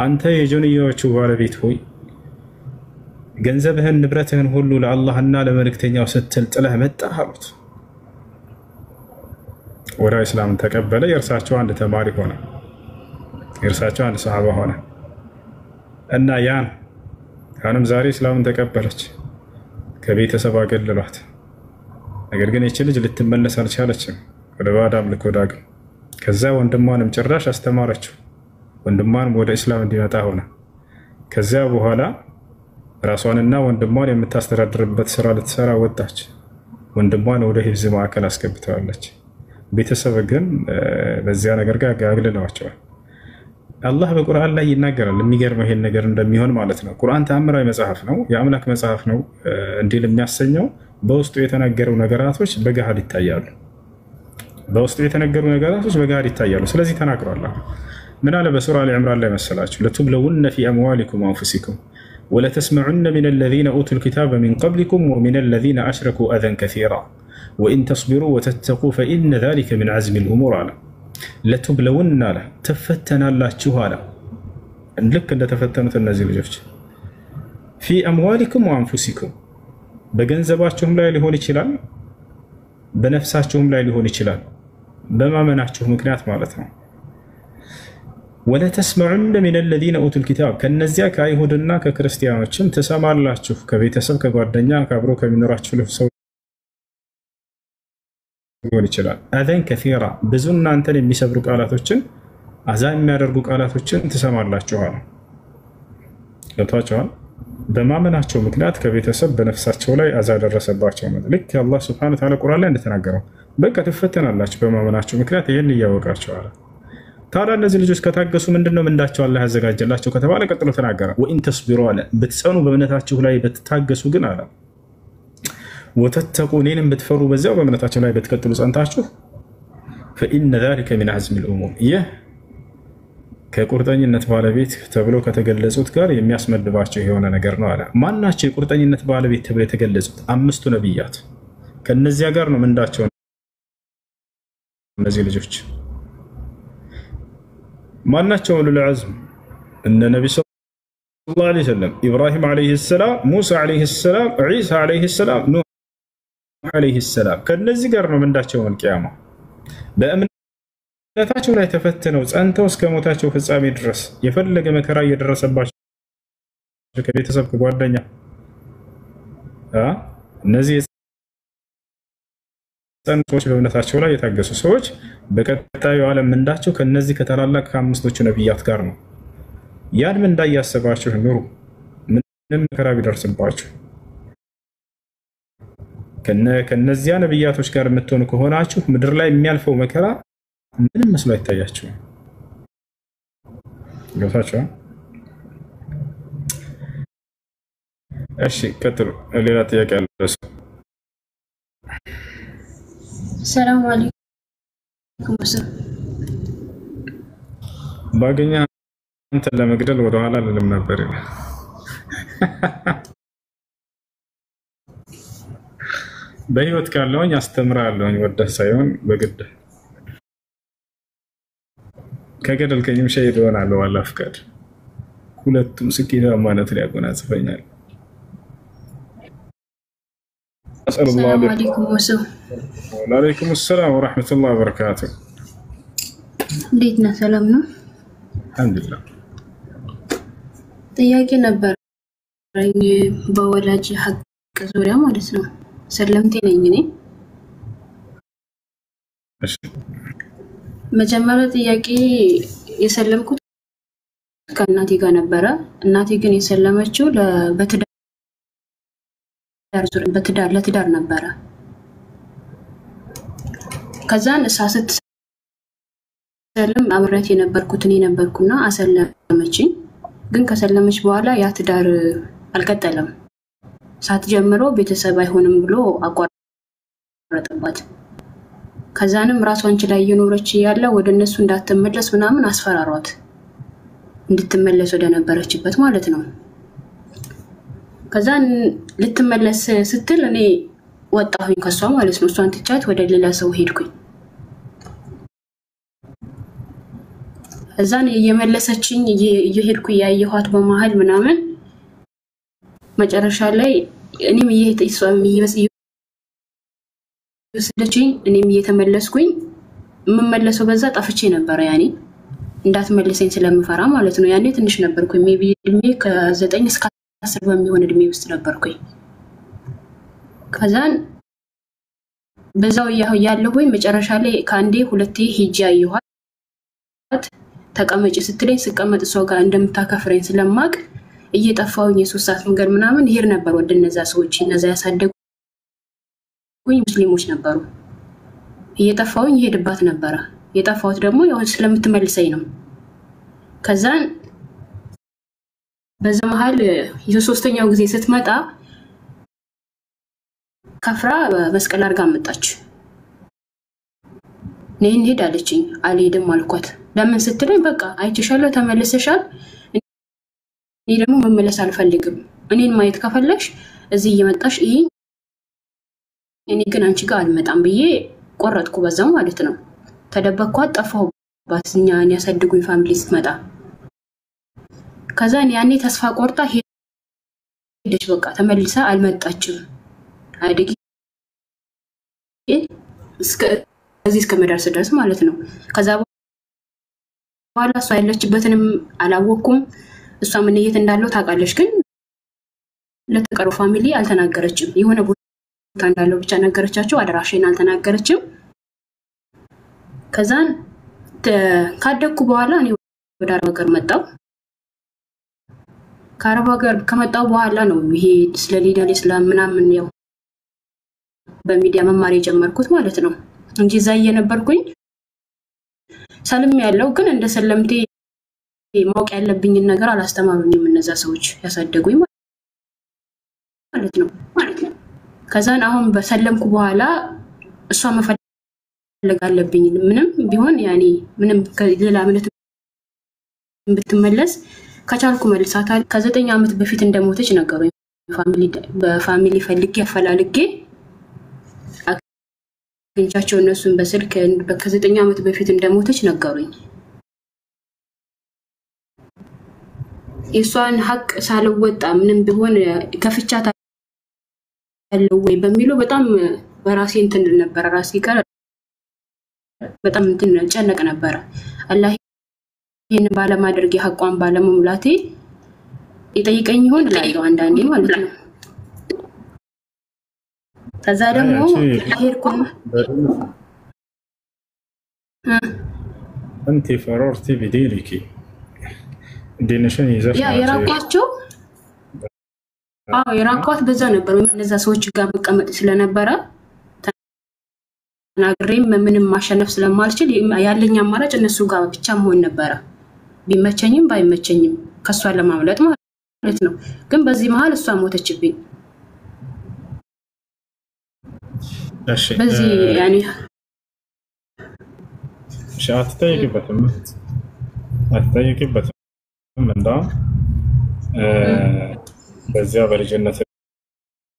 አንተ የጆንያዎቹ ባለቤት ሆይ ገንዘብህን ንብረትህን ሁሉ ለአላህና ለመልእክተኛው ስትል ጥለህ መጣህ አሉት። ወደ እስላምን ተቀበለ። የእርሳቸው አንድ ተማሪ ሆነ፣ የእርሳቸው አንድ ሰሃባ ሆነ እና ያንም ዛሬ እስላምን ተቀበለች። ከቤተሰብ አገለሏት። ነገር ግን ይህች ልጅ ልትመለስ አልቻለችም ወደ ባዕድ አምልኮ ዳግም። ከዛ ወንድሟንም ጭራሽ አስተማረችው። ወንድሟንም ወደ እስላም እንዲመጣ ሆነ። ከዚያ በኋላ ራሷንና ወንድሟን የምታስተዳድርበት ስራ ልትሰራ ወጣች። ወንድሟን ወደ ሂፍዝ ማዕከል አስገብተዋለች። ቤተሰብ ግን በዚያ ነገር ጋር አግልለዋቸዋል። አላህ በቁርአን ላይ ይናገራል። የሚገርመው ይሄን ነገር እንደሚሆን ማለት ነው። ቁርአን ተአምራዊ መጽሐፍ ነው፣ የአምላክ መጽሐፍ ነው እንዲል የሚያሰኘው በውስጡ የተነገሩ ነገራቶች በገሃድ ይታያሉ። በውስጡ የተነገሩ ነገራቶች በገሃድ ይታያሉ። ስለዚህ ተናግሯል። ምን አለ በሱራ አሊ ኢምራን ላይ መሰላችሁ? ለቱብለውነ ፊ አምዋሊኩም ወአንፉሲኩም ወለተስመዑነ ሚነ ለዚነ ኡቱል ኪታበ ሚን ቀብሊኩም ወሚነ ለዚነ አሽረኩ አዘን ከሲራ ወኢን ተስቢሩ ወተተቁ ፈኢነ ዛሊከ ሚን ዐዝሚል ኡሙር አለ። ለቱብለውን አለ ትፈተናላችሁ አለ። ልክ እንደተፈተኑት እነዚህ ልጆች ፊ አምዋሊኩም ወአንፉሲኩም በገንዘባችሁም ላይ ሊሆን ይችላል፣ በነፍሳችሁም ላይ ሊሆን ይችላል። በማመናችሁ ምክንያት ማለት ነው። ወለተስመዑነ ሚነ الذين اوتوا الكتاب ከነዚያ ከአይሁድና ከክርስቲያኖችም ተሰማላችሁ ከቤተሰብ ከጓደኛ ከአብሮ ከሚኖራችሁ ሰው ሊሆን ይችላል። አዘን ከሲራ ብዙ እናንተን የሚሰብሩ ቃላቶችን አዛ የሚያደርጉ ቃላቶችን ተሰማላችሁ አለ። ገብቷችኋል? በማመናቸው ምክንያት ከቤተሰብ በነፍሳቸው ላይ አዛ ደረሰባቸው ማለት ልክ አላህ Subhanahu Wa Ta'ala ቁርአን ላይ እንደተናገረው በቃ ትፈተናላችሁ በማመናቸው ምክንያት ይሄን እያወቃችሁ አለ። ታዲያ እነዚህ ልጆች ከታገሱ ምንድነው ምንዳቸው አላህ ያዘጋጀላቸው ከተባለ ቀጥሎ ተናገረ። ወኢን ተስቢሩ አለ ብትጸኑ በእምነታችሁ ላይ በትታገሱ ግን አለ ወተተቁ እኔንም ብትፈሩ በዚያው በእምነታችሁ ላይ በትቀጥሉ ጸንታችሁ فإن ذلك من عزم الأمور ይህ ከቁርጠኝነት ባለቤት ተብሎ ከተገለጹት ጋር የሚያስመድባቸው የሆነ ነገር ነው አለ። ማናቸው የቁርጠኝነት ባለቤት ተብሎ የተገለጹት? አምስቱ ነብያት ከነዚያ ጋር ነው ምንዳቸው እነዚህ ልጆች ማናቸው? ኡሉል ዐዝም እነ ነብዩ ሰለላሁ ዐለይሂ ወሰለም፣ ኢብራሂም ዐለይሂ ሰላም፣ ሙሳ ዐለይሂ ሰላም፣ ዒሳ ዐለይሂ ሰላም፣ ኑህ ዐለይሂ ሰላም ከነዚህ ጋር ነው ምንዳቸው መልቂያማ በእምነታቸው ላይ ተፈትነው ጸንተው እስከ ሞታቸው ፍጻሜ ድረስ የፈለገ መከራ እየደረሰባቸው ከቤተሰብ ከጓደኛ እነዚህ ጸንቶች በእምነታቸው ላይ የታገሱ ሰዎች በቀጣዩ ዓለም ምንዳቸው ከነዚህ ከተላላቅ ከአምስቶቹ ነብያት ጋር ነው። ያን ምንዳ እያሰባችሁ ኑሩ። ምንም መከራ ቢደርስባችሁ ከነዚያ ነብያቶች ጋር የምትሆኑ ከሆናችሁ ምድር ላይ የሚያልፈው መከራ ምንም መስሎ አይታያችሁም። ገብታችኋል? እሺ ቀጥሉ። ሌላ ጥያቄ አለ? ሰላም አለይኩም ወሰለም። ባገኛ አንተ ለመግደል ወደ ኋላ ልልም ነበር። በህይወት ካለውኝ አስተምራለሁኝ ወደህ ሳይሆን በግድ ከገደልከኝም ሸሂድ ሆናለሁ አላህ ፍቃድ። ሁለቱም ስኬታማነት ሊያጎናጽፈኛል። ሰላም አለይኩም ወሰለም። ወአለይኩም ሰላም ወራህመቱላሂ ወበረካቱ። እንዴት ነህ? ሰላም ነው? አልሐምዱሊላህ። ጥያቄ ነበረኝ በወላጅ ሐቅ ዙሪያ ማለት ነው። ሰለምቴ ነኝ እኔ። እሺ መጀመሪያ ጥያቄ የሰለምኩት ከእናቴ ጋር ነበረ። እናቴ ግን የሰለመችው ለትዳር ነበረ። ከዛን እሷ ስትሰልም አብሬያት የነበርኩት እኔ ነበርኩና አሰለመችኝ። ግን ከሰለመች በኋላ ያ ትዳር አልቀጠለም። ሳትጀምሮ ቤተሰብ አይሆንም ብሎ አቋረጠባት። ከዛንም ራሷን ችላ እየኖረች ያለ ወደ እነሱ እንዳትመለስ ምናምን አስፈራሯት፣ እንድትመለስ ወደ ነበረችበት ማለት ነው። ከዛን ልትመለስ ስትል እኔ ወጣሁኝ ከሷ ማለት ነው። እሷን ትቻት ወደ ሌላ ሰው ሄድኩኝ። እዛን እየመለሰችኝ እየሄድኩ ያየኋት በመሃል ምናምን መጨረሻ ላይ እኔም እየወሰደችኝ እኔም እየተመለስኩኝ የምመለሰው በዛ ጠፍቼ ነበር። ያኔ እንዳትመለሰኝ ስለምፈራ ማለት ነው። ያኔ ትንሽ ነበርኩኝ። ሜቢ እድሜ ከ9 እስከ 10 በሚሆን እድሜ ውስጥ ነበርኩኝ። ከዛን በዛው ያለሁኝ መጨረሻ ላይ ከአንዴ ሁለቴ ሂጂ አየኋት። ተቀመጭ ስትለኝ ስቀመጥ እሷ ጋር እንደምታከፍረኝ ስለማቅ እየጠፋሁኝ የ3 ሰዓት መንገድ ምናምን ይሄድ ነበር ወደ እነዛ ሰዎች። እነዛ ያሳደጉኝ ሙስሊሞች ነበሩ። እየጠፋሁኝ ይሄድባት ነበር። የጠፋሁት ደግሞ ያው ስለምትመልሰኝ ነው። ከዛን በዛ መሃል የ3ኛው ጊዜ ስትመጣ ከፍራ መስቀል አድርጋ መጣች። ነይ እንሂድ አለችኝ። አልሄድም አልኳት። ለምን ስትለኝ በቃ አይተሻለሁ ተመልሰሻል፣ እኔ ደግሞ መመለስ አልፈልግም። እኔን ማየት ከፈለግሽ እዚህ እየመጣሽ እኔ ግን አንቺ ጋር አልመጣም ብዬ ቆረጥኩ በዛው ማለት ነው። ተደበቅኳት፣ ጠፋሁባት እኛን ያሳድጉኝ ፋሚሊ ስትመጣ። ከዛን ያኔ ተስፋ ቆርጣ ሄደች። በቃ ተመልሳ አልመጣችም። አድጊ እስከ እዚህ እስከመደርስ ድረስ ማለት ነው። ከዛ በኋላ እሷ ያለችበትንም አላወኩም። እሷ ምን እየት እንዳለው ታውቃለች፣ ግን ለተቀረው ፋሚሊ አልተናገረችም። የሆነ ቦታ እንዳለው ብቻ ነገረቻቸው፣ አድራሻዬን አልተናገረችም። ከዛን ካደኩ በኋላ እኔ ወደ አረብ ሀገር መጣሁ። ከአረብ ሀገር ከመጣሁ በኋላ ነው ይሄ ስለ ዲን ኢስላም ምናምን ያው በሚዲያ መማር የጀመርኩት ማለት ነው እንጂ እዛ እየነበርኩኝ ሰልም ያለው ግን እንደ ሰለምቴ ማወቅ ያለብኝን ነገር አላስተማሩኝም እነዛ ሰዎች ያሳደጉኝ ማለት ነው። ከዛን አሁን በሰለምኩ በኋላ እሷ መፈለግ አለብኝ ምንም ቢሆን ያኔ ምንም ሌላ ምንም ብትመለስ ከቻልኩ መልሳታል። ከ9 ዓመት በፊት እንደሞተች ነገሩኝ። በፋሚሊ ፈልጌ አፈላልጌ አግኝቻቸው እነሱን በስልክ ከ9 ዓመት በፊት እንደሞተች ነገሩኝ። የሷን ሀቅ ሳልወጣ ምንም ቢሆን ከፍቻታ ያለው ወይ በሚለው በጣም በራሴ እንትን ነበር። ራሴ ጋር በጣም እንትን ጨነቅ ነበር። አላህ ይሄን ባለማድረግ ሀቋን ባለመሙላቴ ይጠይቀኝ ይሆን እላለሁ አንዳንዴ ማለት ነው። ከዛ ደግሞ ሄድኩና أنت فررتي بدينك دينشان يزرع የራቋቸው የራቋት በዛ ነበር። እነዛ ሰዎች ጋር መቀመጥ ስለነበረ ተናግሬም ምንም ማሸነፍ ስለማልችል ያለኝ አማራጭ እነሱ ጋር ብቻ መሆን ነበር። ቢመቸኝም ባይመቸኝም ከሷ ለማምለጥ ማለት ነው። ግን በዚህ መሃል እሷ ሞተችብኝ። እሺ በዚህ ያኔ አትጠይቂበትም እንዳ በዚያ በልጅነት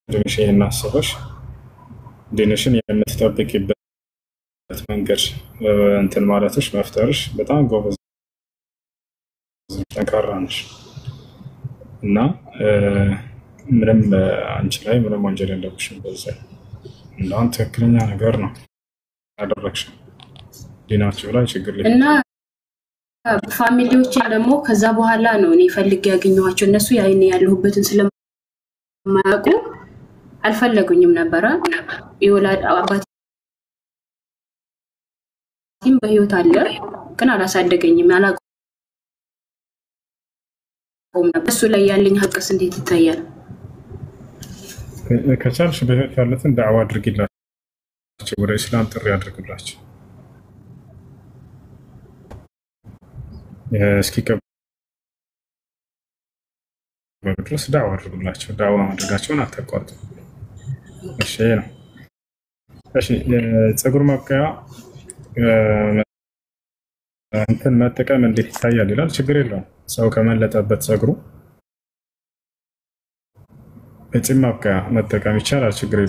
ድንሽን እናስበሽ ድንሽን የምትጠብቂበት መንገድ እንትን ማለትሽ መፍጠርሽ በጣም ጎበዝ ጠንካራ ነሽ እና ምንም አንቺ ላይ ምንም ወንጀል የለብሽም። በዚያ እንዳንተ ትክክለኛ ነገር ነው ያደረግሽው። ዲናቸው ላይ ችግር የለም እና ፋሚሊዎቼ ደግሞ ከዛ በኋላ ነው እኔ ፈልጌ ያገኘኋቸው። እነሱ ያይኔ ያለሁበትን ስለማያውቁ አልፈለጉኝም ነበር። ይወላድ አባቴም በህይወት አለ ግን አላሳደገኝም። ያላቆም ነበር። እሱ ላይ ያለኝ ሀቅስ እንዴት ይታያል? ከቻልሽ በህይወት ያሉትን ዳዕዋ አድርጊላቸው፣ ወደ እስላም ጥሪ አድርጉላቸው። እስኪ ከበድረስ ዳዕዋ አድርጉላቸው። ዳዕዋ ማድረጋቸውን አታቋርጡ። እሺ ነው። እሺ ፀጉር ማብቀያ እንትን መጠቀም እንዴት ይታያል ይላል። ችግር የለውም። ሰው ከመለጠበት ፀጉሩ በፂም ማብቀያ መጠቀም ይቻላል። ችግር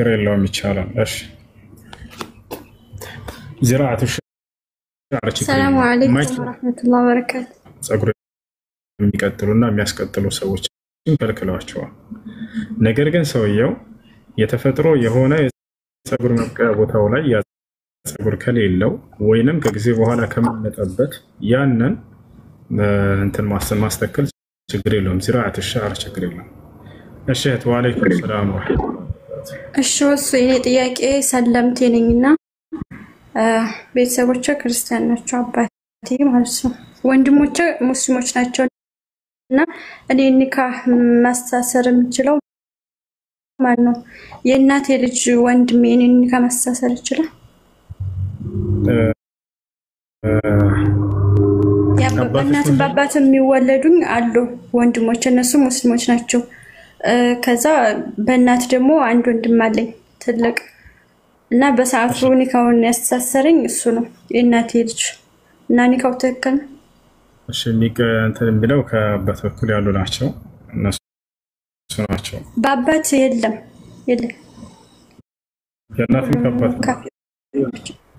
የለውም ይቻላል። እሺ زراعة الشعر السلام عليكم ورحمة الله وبركاته ፀጉር የሚቀጥሉና የሚያስቀጥሉ ሰዎች ከልክለዋቸዋል። ነገር ግን ሰውየው የተፈጥሮ የሆነ ፀጉር መብቀያ ቦታው ላይ ያ ፀጉር ከሌለው ወይንም ከጊዜ በኋላ ከመለጠበት ያንን እንትን ማስተካከል ችግር የለውም። زراعة الشعر ችግር የለውም። እሺ ወአለይኩም ሰላም ወራህመቱላህ። እሺ ወስ የኔ ጥያቄ ሰለምቴ ነኝና ቤተሰቦቼ ክርስቲያን ናቸው፣ አባቴ ማለት ነው። ወንድሞቼ ሙስሊሞች ናቸው እና እኔ ኒካህ ማስተሳሰር የምችለው ማን ነው? የእናቴ ልጅ ወንድሜ እኔን ኒካህ ማስተሳሰር ይችላል? በእናትም በአባትም የሚወለዱኝ አሉ ወንድሞች፣ እነሱ ሙስሊሞች ናቸው። ከዛ በእናት ደግሞ አንድ ወንድም አለኝ ትልቅ እና በሰዓቱ ኒካውን ያስተሳሰረኝ እሱ ነው የእናቴ ልጅ እና ኒካው ትክክል ነው። እሺ እንትን የሚለው ከአባት በኩል ያሉ ናቸው እነሱ ናቸው። በአባት የለም የእናትም ከአባት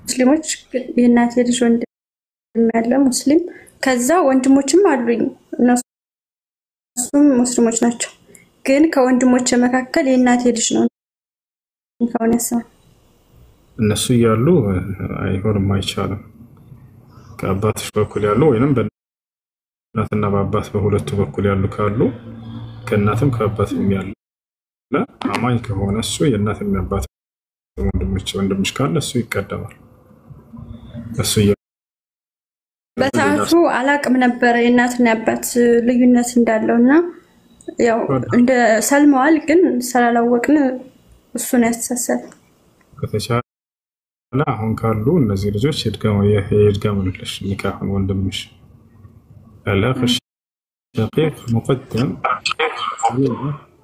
ሙስሊሞች የእናቴ ልጅ ወንድም ያለ ሙስሊም፣ ከዛ ወንድሞችም አሉኝ እነሱም ሙስሊሞች ናቸው። ግን ከወንድሞቼ መካከል የእናቴ ልጅ ነው ከሆነ ሰው እነሱ እያሉ አይሆንም፣ አይቻልም። ከአባትሽ በኩል ያሉ ወይንም በእናትና በአባት በሁለቱ በኩል ያሉ ካሉ ከእናትም ከአባትም ያለ አማኝ ከሆነ እሱ የእናትና የአባት ወንድምሽ ካለ እሱ ይቀደማል። እሱ በሰዓቱ አላቅም ነበረ የእናትና የአባት ልዩነት እንዳለውና ያው እንደ ሰልመዋል፣ ግን ስላላወቅን እሱን ያስተሳሰል ከተቻለ አሁን ካሉ እነዚህ ልጆች ይድገሙልሽ ኒካሁን ወንድምሽ الأخ الشقيق مقدم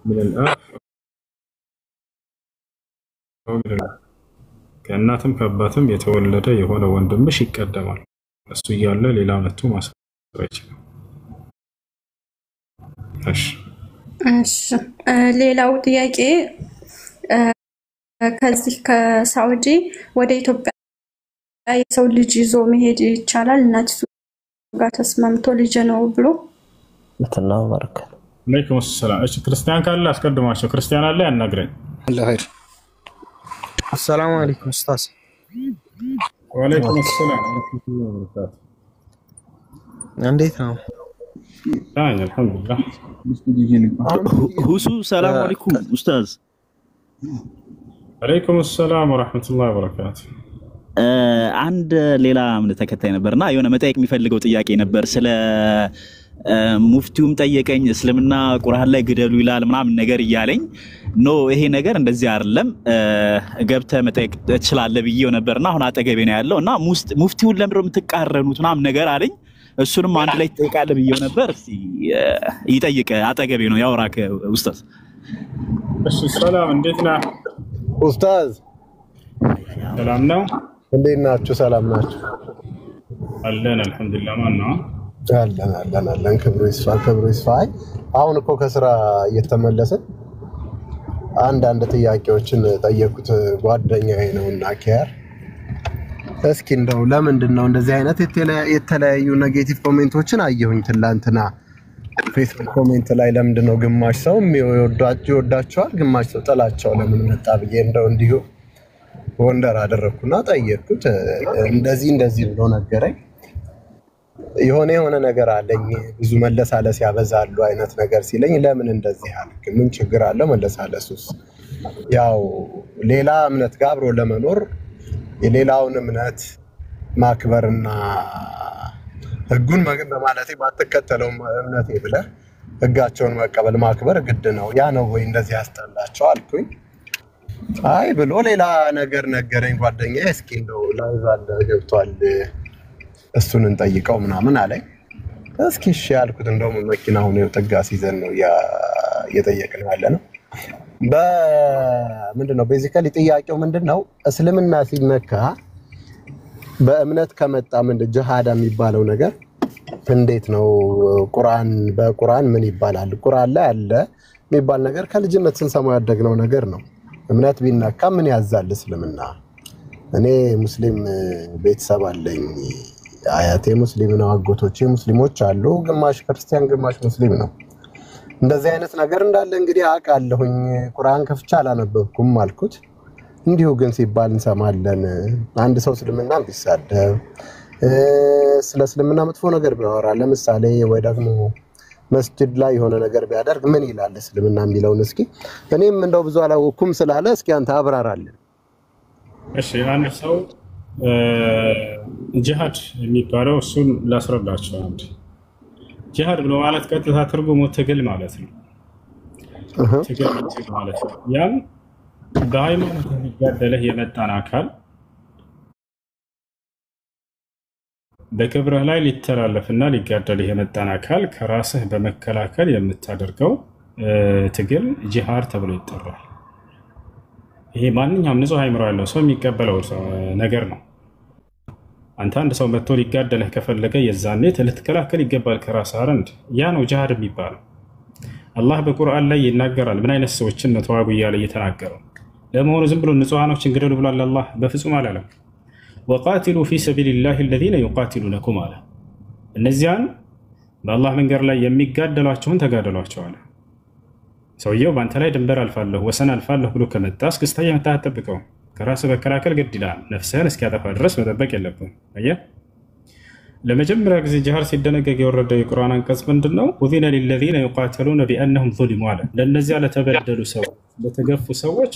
من الأخ ከእናትም ከአባትም የተወለደ የሆነ ወንድምሽ ይቀደማል። እሱ እያለ ሌላ መጥቶ ማስረጃ ይችላል። እሺ ሌላው ጥያቄ ከዚህ ከሳውዲ ወደ ኢትዮጵያ የሰው ልጅ ይዞ መሄድ ይቻላል? እናቱ ጋር ተስማምቶ ልጅ ነው ብሎ ለተናው በረከ አለይኩም ሰላም። እሺ ክርስቲያን ካለ አስቀድማቸው። ክርስቲያን አለ ያናግረኝ። ለኸይር السلام عليكم استاذ. وعليكم السلام ورحمة الله وبركاته. እንዴት ነው? الحمد لله. ሁሱ ሰላም አለይኩም ኡስታዝ። عليكم السلام ورحمة الله وبركاته. አንድ ሌላ እምነት ተከታይ ነበርና የሆነ መጠየቅ የሚፈልገው ጥያቄ ነበር። ስለ ሙፍቲውም ጠየቀኝ፣ እስልምና ቁርአን ላይ ግደሉ ይላል ምናምን ነገር እያለኝ ኖ ይሄ ነገር እንደዚህ አይደለም ገብተህ መጠየቅ ትችላለህ ብዬው ነበርና አሁን አጠገቤ ነው ያለውና ሙፍቲውን ለምን የምትቃረኑት ምናምን ነገር አለኝ። እሱንም አንድ ላይ ትጠይቃለህ ብዬው ነበር። እስቲ ይጠይቅ፣ አጠገቤ ነው ያወራክ ኡስታዝ። እሺ ሰላም፣ እንዴት ነህ ኡስታዝ? ሰላም ነው። እንዴት ናችሁ? ሰላም ናችሁ? አለን አልሐምዱሊላህ። ማን ነው? አለን ክብሩ ይስፋ። አሁን እኮ ከስራ እየተመለስን አንዳንድ ጥያቄዎችን ጠየቁት ጓደኛዬ ነውና ኪያር፣ እስኪ እንደው ለምንድን ነው እንደዚህ አይነት የተለያዩ ኔጌቲቭ ኮሜንቶችን አየሁኝ ትላንትና ፌስቡክ ኮሜንት ላይ። ለምንድን ነው ግማሽ ሰው ይወዳቸዋል፣ ግማሽ ሰው ጥላቸው ለምን መጣ ብዬ እንደው እንዲሁ ወንደር አደረኩና ጠየቅኩት። እንደዚህ ብሎ ነገረኝ። የሆነ ነገር አለኝ፣ ብዙ መለሳለስ ያበዛሉ አይነት ነገር ሲለኝ፣ ለምን እንደዚህ አልክ? ምን ችግር አለው መለሳለሱስ? ያው ሌላ እምነት ጋር አብሮ ለመኖር የሌላውን እምነት ማክበርና ህጉን በማለቴ ባትከተለው እምነቴ ብለህ ህጋቸውን መቀበል ማክበር ግድ ነው። ያ ነው ወይ እንደዚህ ያስጠላቸው አልኩኝ። አይ ብሎ ሌላ ነገር ነገረኝ ጓደኛዬ። እስኪ እንደው ላይቭ አለ ገብቷል እሱን እንጠይቀው ምናምን አለኝ። እስኪ እሺ ያልኩት እንደውም መኪናውን ጥጋ ሲዘን ነው እየጠየቅን ያለነው። በምንድነው ቤዚካሊ ጥያቄው ምንድነው? እስልምና ሲነካ በእምነት ከመጣ ጅሃዳ የሚባለው ነገር እንዴት ነው? በቁርአን ምን ይባላል? ቁርአን ላይ አለ የሚባል ነገር ከልጅነት ስንሰማው ያደግነው ነገር ነው። እምነት ቢነካ ምን ያዛል እስልምና? እኔ ሙስሊም ቤተሰብ አለኝ። አያቴ ሙስሊም ነው፣ አጎቶቼ ሙስሊሞች አሉ። ግማሽ ክርስቲያን ግማሽ ሙስሊም ነው። እንደዚህ አይነት ነገር እንዳለ እንግዲህ አውቃለሁኝ። ቁርአን ከፍቼ አላነበብኩም አልኩት። እንዲሁ ግን ሲባል እንሰማለን። አንድ ሰው እስልምና ቢሳደብ ስለ እስልምና መጥፎ ነገር ቢያወራ ለምሳሌ ወይ ደግሞ መስጂድ ላይ የሆነ ነገር ቢያደርግ ምን ይላል እስልምና የሚለውን እስኪ እኔም እንደው ብዙ አላወኩም ስላለ እስኪ አንተ አብራራለን። እሺ አንድ ሰው ጂሃድ የሚባለው እሱን ላስረዳቸው። አንድ ጂሃድ ብሎ ማለት ቀጥታ ትርጉሙ ትግል ማለት ነው። ትግል ማለት ነው። ያን በሃይማኖት የሚጋደልህ የመጣን አካል በክብርህ ላይ ሊተላለፍና ሊጋደልህ የመጣን አካል ከራስህ በመከላከል የምታደርገው ትግል ጂሃድ ተብሎ ይጠራል። ይሄ ማንኛውም ንጹህ አእምሮ ያለው ሰው የሚቀበለው ነገር ነው። አንተ አንድ ሰው መጥቶ ሊጋደልህ ከፈለገ የዛኔ ልትከላከል ይገባል ከራስህ አረንድ። ያ ነው ጂሃድ የሚባለው። አላህ በቁርአን ላይ ይናገራል ምን አይነት ሰዎችን ነው ተዋጉ እያለ እየተናገረው። ለመሆኑ ዝም ብሎ ንጹሃኖችን ግደሉ ብሏል አላህ? በፍጹም አላለም። ወቃቲሉ ፊ ሰቢልላሂ አለዚነ ዩቃቲሉነኩም አለ። እነዚያን በአላህ መንገድ ላይ የሚጋደሏቸውን ተጋደሏቸው አለ። ሰውየው በአንተ ላይ ድንበር አልፋለሁ ወሰን አልፋለሁ ብሎ ከመጣ እስክስታ የመታህ አትጠብቀው። ከራስህ መከላከል ግድ ይላል። ነፍስህን እስኪያጠፋ ድረስ መጠበቅ የለብህም። አየህ፣ ለመጀመሪያ ጊዜ ጂሃድ ሲደነገግ የወረደው የቁርአን አንቀጽ ምንድን ነው? ኡዚነ ሊለዚነ ዩቃተሉነ ቢአነሁም ዙሊሙ አለ። ለእነዚያ ለተበደሉ ሰዎች፣ ለተገፉ ሰዎች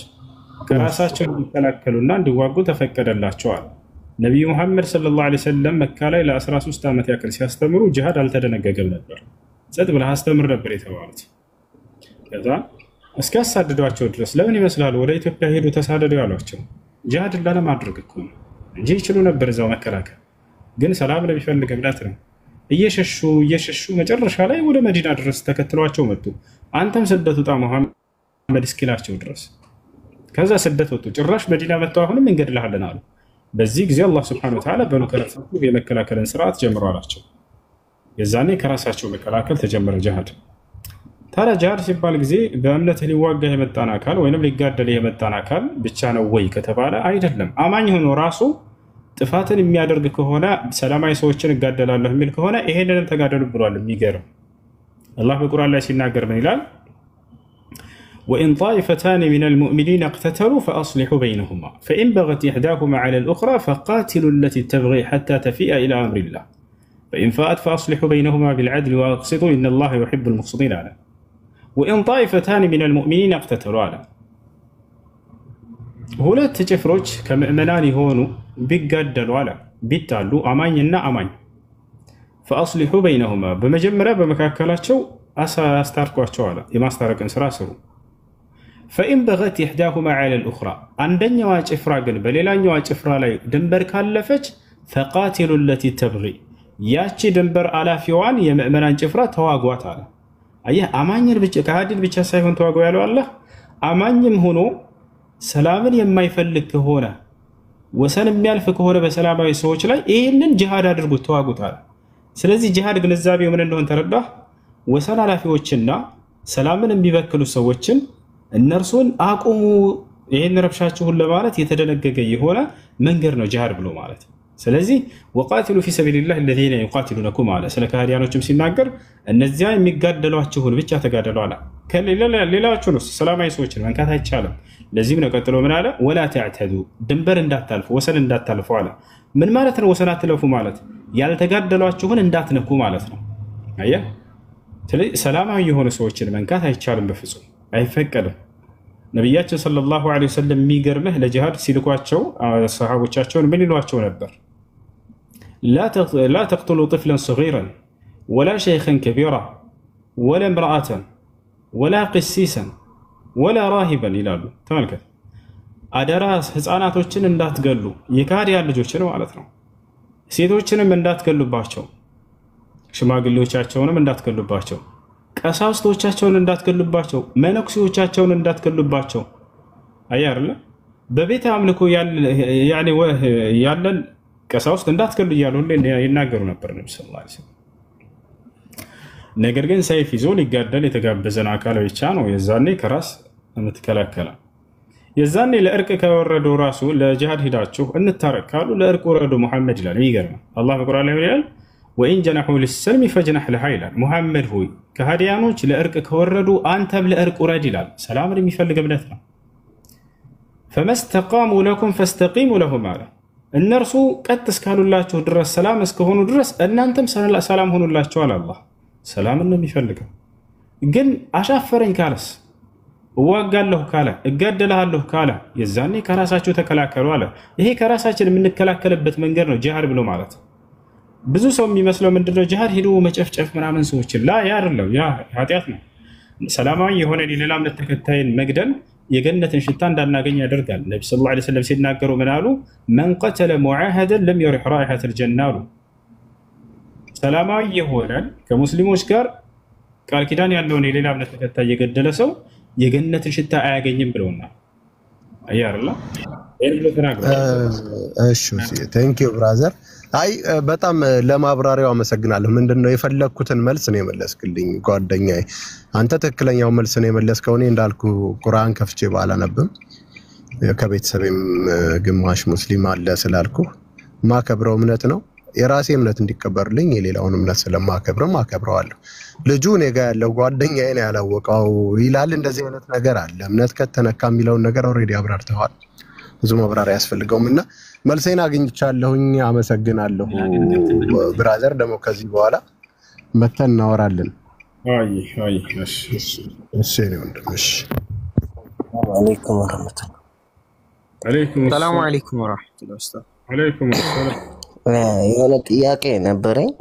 ከራሳቸው እንዲከላከሉና እንዲዋጉ ተፈቀደላቸዋል። ነቢዩ ሙሐመድ ሰለላሁ ዐለይሂ ወሰለም መካ ላይ ለ13 ዓመት ያክል ሲያስተምሩ ጂሃድ አልተደነገገም ነበር። ጸጥ ብለህ አስተምር ነበር የተባሉት። ከዛ እስኪያሳድዷቸው ድረስ ለምን ይመስላል ወደ ኢትዮጵያ ሄዱ ተሳደዱ ያሏቸው? ጂሃድን ላለማድረግ እኮ ነው እንጂ ይችሉ ነበር እዛው መከላከል። ግን ሰላም ለሚፈልግ እምነት ነው። እየሸሹ መጨረሻ ላይ ወደ መዲና ድረስ ተከትሏቸው መጡ። አንተም ስደት ውጣ ሙሐመድ እስኪላቸው ድረስ ከዛ ስደት ወጡ። ጭራሽ መዲና መጥተው አሁንም እንገድልሃለን አሉ። በዚህ ጊዜ አላህ ሱብሓነሁ ወተዓላ በኑ ከረፈቱ የመከላከልን ስርዓት ጀምሮ አላቸው። የዛኔ ከራሳቸው መከላከል ተጀመረ ጂሃድ። ታዲያ ጂሃድ ሲባል ጊዜ በእምነትህ ሊዋጋ የመጣን አካል ወይም ሊጋደል የመጣን አካል ብቻ ነው ወይ ከተባለ አይደለም። አማኝ ሆኖ ራሱ ጥፋትን የሚያደርግ ከሆነ ሰላማዊ ሰዎችን እጋደላለሁ የሚል ከሆነ ይሄንንም ተጋደሉ ብሏል። የሚገርም አላህ በቁርአን ላይ ሲናገር ምን ይላል? وإن طائفتان من المؤمنين اقتتلوا فأصلحوا بينهما فإن بغت إحداهما على الأخرى فقاتلوا التي تبغي حتى تفيء إلى أمر الله فإن فاءت فأصلحوا بينهما بالعدل وأقسطوا إن الله يحب المقسطين على وإن طائفتان من المؤمنين اقتتلوا على ሁለት ጭፍሮች ከምእመናን የሆኑ ቢጋደሉ አለ ቢጣሉ አማኝና አማኝ فأصلحوا بينهما በመጀመሪያ በመካከላቸው አስታርቋቸው አለ። የማስታረቅን ስራ ስሩ። فإن بغت إحداهما على الأخرى አንደኛዋ ጭፍራ ግን በሌላኛዋ ጭፍራ ላይ ድንበር ካለፈች فقاتلوا التي تبغي ያቺ ድንበር አላፊዋን የምእመናን ጭፍራ ተዋጓት አለ። አየህ፣ አማኝን ብቻ ከሃዲን ብቻ ሳይሆን ተዋጉ ያለው አላህ አማኝም ሆኖ ሰላምን የማይፈልግ ከሆነ ወሰን የሚያልፍ ከሆነ በሰላማዊ ሰዎች ላይ ይህንን ጂሃድ አድርጉት ተዋጉት አለ። ስለዚህ ጂሃድ ግንዛቤው ምን እንደሆነ ተረዳህ? ወሰን አላፊዎችና ሰላምን የሚበክሉ ሰዎችን እነርሱን አቁሙ፣ ይህን ረብሻችሁን ለማለት የተደነገገ የሆነ መንገድ ነው ጂሃድ ብሎ ማለት። ስለዚህ ወቃቲሉ ፊ ሰቢልላህ الذين يقاتلونكم አለ። ስለ ከሃዲያኖችም ሲናገር እነዚያ የሚጋደሏችሁን ብቻ ተጋደሉ አለ። ሌላዎቹን ሰላማዊ ሰዎችን መንካት አይቻልም። ለዚህም ነው ቀጥሎ ምን አለ? ወላ ተዕተዱ ድንበር እንዳታልፉ ወሰን እንዳታልፉ አለ። ምን ማለት ነው ወሰን አትለፉ ማለት? ያልተጋደሏችሁን እንዳትነኩ ማለት ነው። አየህ፣ ስለዚህ ሰላማዊ የሆኑ ሰዎችን መንካት አይቻልም፣ በፍጹም አይፈቀድም። ነቢያችን ሰለላሁ ዐለይሂ ወሰለም የሚገርምህ ለጂሃድ ሲልኳቸው ሰሃቦቻቸውን ምን ይሏቸው ነበር? ላ ተቅቱሉ ጥፍለን ሰጊረን ወላ ሸይኸን ከቢራ ወላ እምረአተን ወላ ቅሲሰን ወላ ራሂበን ይላሉ። ተመልከት፣ አደራ ህፃናቶችን እንዳትገሉ፣ የካህዲያን ልጆችን ማለት ነው። ሴቶችንም እንዳትገሉባቸው፣ ሽማግሌዎቻቸውንም እንዳትገሉባቸው፣ ቀሳውስቶቻቸውን እንዳትገሉባቸው፣ መነኩሴዎቻቸውን እንዳትገሉባቸው። አየህ አይደለ? በቤተ አምልኮ ያለን ቀሳውስት እንዳትገሉ እያሉ ይናገሩ ነበር ነብዩ ሰለላሁ ዐለይሂ ወሰለም። ነገር ግን ሰይፍ ይዞ ሊጋደል የተጋበዘን አካል ብቻ ነው የዛኔ ከራስ የምትከላከለው። የዛኔ ለእርቅ ከወረደው ራሱ ለጂሃድ ሂዳችሁ እንታረቅ ካሉ ለእርቅ ወረዱ ሙሐመድ ይላል። ይገርም አላህ በቁርአን ላይ ይላል ወኢን ጀነሑ ሊሰልሚ ፈጅነሕ ለሃ ይላል። ሙሐመድ ሆይ ከሃዲያኖች ለእርቅ ከወረዱ አንተም ለእርቅ ውረድ ይላል። ሰላምን የሚፈልግ እምነት ነው። ፈመስተቃሙ ለኩም ፈስተቂሙ ለሁም አለ። እነርሱ ቀጥ እስካሉላችሁ ድረስ ሰላም እስከሆኑ ድረስ እናንተም ሰላም ሆኑላችኋል። አላህ ሰላምን ነው የሚፈልገው። ግን አሻፈረኝ ካለስ፣ እዋጋለሁ ካለ፣ እጋደልሃለሁ ካለ የዛኔ ከራሳችሁ ተከላከሉ አለ። ይሄ ከራሳችን የምንከላከልበት መንገድ ነው ጂሃድ ብሎ ማለት። ብዙ ሰው የሚመስለው ምንድነው ጂሃድ ሄዶ መጨፍጨፍ ምናምን ሰዎችን ላ ያ አይደለም፣ ያ ኃጢአት ነው። ሰላማዊ የሆነ ሌላ እምነት ተከታይን መግደል የገነትን ሽታ እንዳናገኝ ያደርጋል። ነቢ ሰለላሁ ዐለይሂ ወሰለም ሲናገሩ ምን አሉ? መን ቀተለ ሙዓሀደን ለም የሪሕ ራኢሐተል ጀና አሉ። ሰላማዊ የሆነን ከሙስሊሞች ጋር ቃል ኪዳን ያለውን የሌላ እምነት ተከታይ የገደለ ሰው የገነትን ሽታ አያገኝም ብለውናል። አየህ አይደል? ይሄን ብሎ ተናግረዋል። እሺ ቴንክ ዩ ብራዘር። አይ በጣም ለማብራሪያው አመሰግናለሁ። ምንድነው የፈለኩትን መልስ ነው የመለስክልኝ ጓደኛዬ። አንተ ትክክለኛው መልስ ነው የመለስከው። እኔ እንዳልኩ ቁርአን ከፍቼ ባላነብም ከቤተሰቤም ግማሽ ሙስሊም አለ ስላልኩ ማከብረው እምነት ነው። የራሴ እምነት እንዲከበርልኝ የሌላውን እምነት ስለማከብርም አከብረዋለሁ። ልጁ እኔ ጋር ያለው ጓደኛዬ ነው ያላወቀው ይላል። እንደዚህ አይነት ነገር አለ። እምነት ከተነካ የሚለውን ነገር ኦልሬዲ አብራርተዋል። ብዙ ማብራሪያ ያስፈልገውም እና መልሴን አግኝቻለሁኝ። አመሰግናለሁ ብራዘር። ደግሞ ከዚህ በኋላ መተን እናወራለን። አይ እሺ ነው ወንድምሽ። አለይኩም ወራህመቱላህ። ሰላም አለይኩም ወራህመቱላህ። አለይኩም ሰላም። የሆነ ጥያቄ ነበረኝ።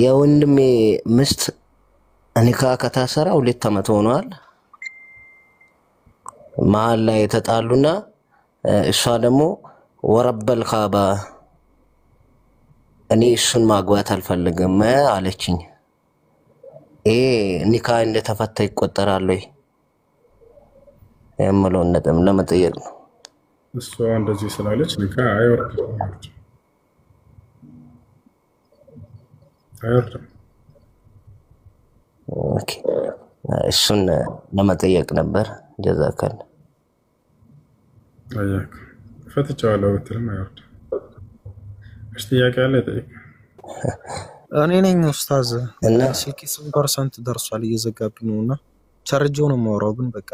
የወንድሜ ምስት ኒካ ከታሰረ 2 ዓመት ሆኗል። መሀል ላይ የተጣሉና እሷ ደግሞ ወረበል ካባ እኔ እሱን ማግባት አልፈልግም አለችኝ። ይሄ ኒካ እንደተፈታ ይቆጠራል ወይ የምለውን ነጥብ ለመጠየቅ ነው። እሷ እንደዚህ ስላለች ኒካ አይወርድም። ኦኬ እሱን ለመጠየቅ ነበር። ጀዛከል አያክ ፈትቻለሁ ብትልም አይወርድም። እሺ ጥያቄ አለ ጠይቅ። እኔ ነኝ ኡስታዝ እና ስልኬ 8% ደርሷል እየዘጋብኝ ነውና ቻርጅው ነው የማወራው ግን በቃ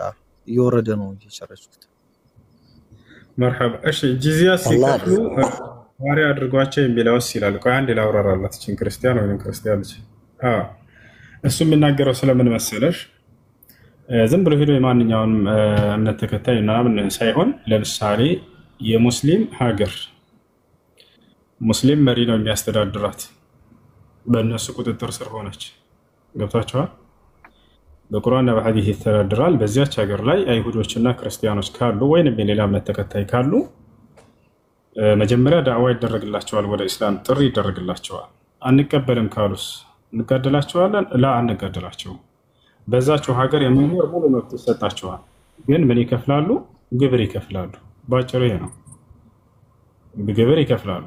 እየወረደ ነው እየቻርጅኩት። مرحبا እሺ ጂዚያ ሲከፍሉ ዋሪ አድርጓቸው የሚለውስ ይላል። ቆይ አንዴ ላውራራላት እቺን ክርስቲያን ወይንም ክርስቲያን ልጅ እሱ የሚናገረው ስለምን መሰለሽ ዝም ብሎ ሄዶ የማንኛውንም እምነት ተከታይ ምናምን ሳይሆን ለምሳሌ የሙስሊም ሀገር ሙስሊም መሪ ነው የሚያስተዳድራት በእነሱ ቁጥጥር ስር ሆነች። ገብታችኋል? በቁርአንና በሐዲስ ይተዳደራል። በዚያች ሀገር ላይ አይሁዶችና ክርስቲያኖች ካሉ ወይንም የሌላ እምነት ተከታይ ካሉ መጀመሪያ ዳዕዋ ይደረግላቸዋል፣ ወደ እስላም ጥሪ ይደረግላቸዋል። አንቀበልም ካሉስ እንቀደላቸዋለን? ላ አንቀደላቸውም። በዛቸው ሀገር የሚኖር ሙሉ መብት ይሰጣቸዋል። ግን ምን ይከፍላሉ? ግብር ይከፍላሉ። ባጭሩ ይሄ ነው። ግብር ይከፍላሉ።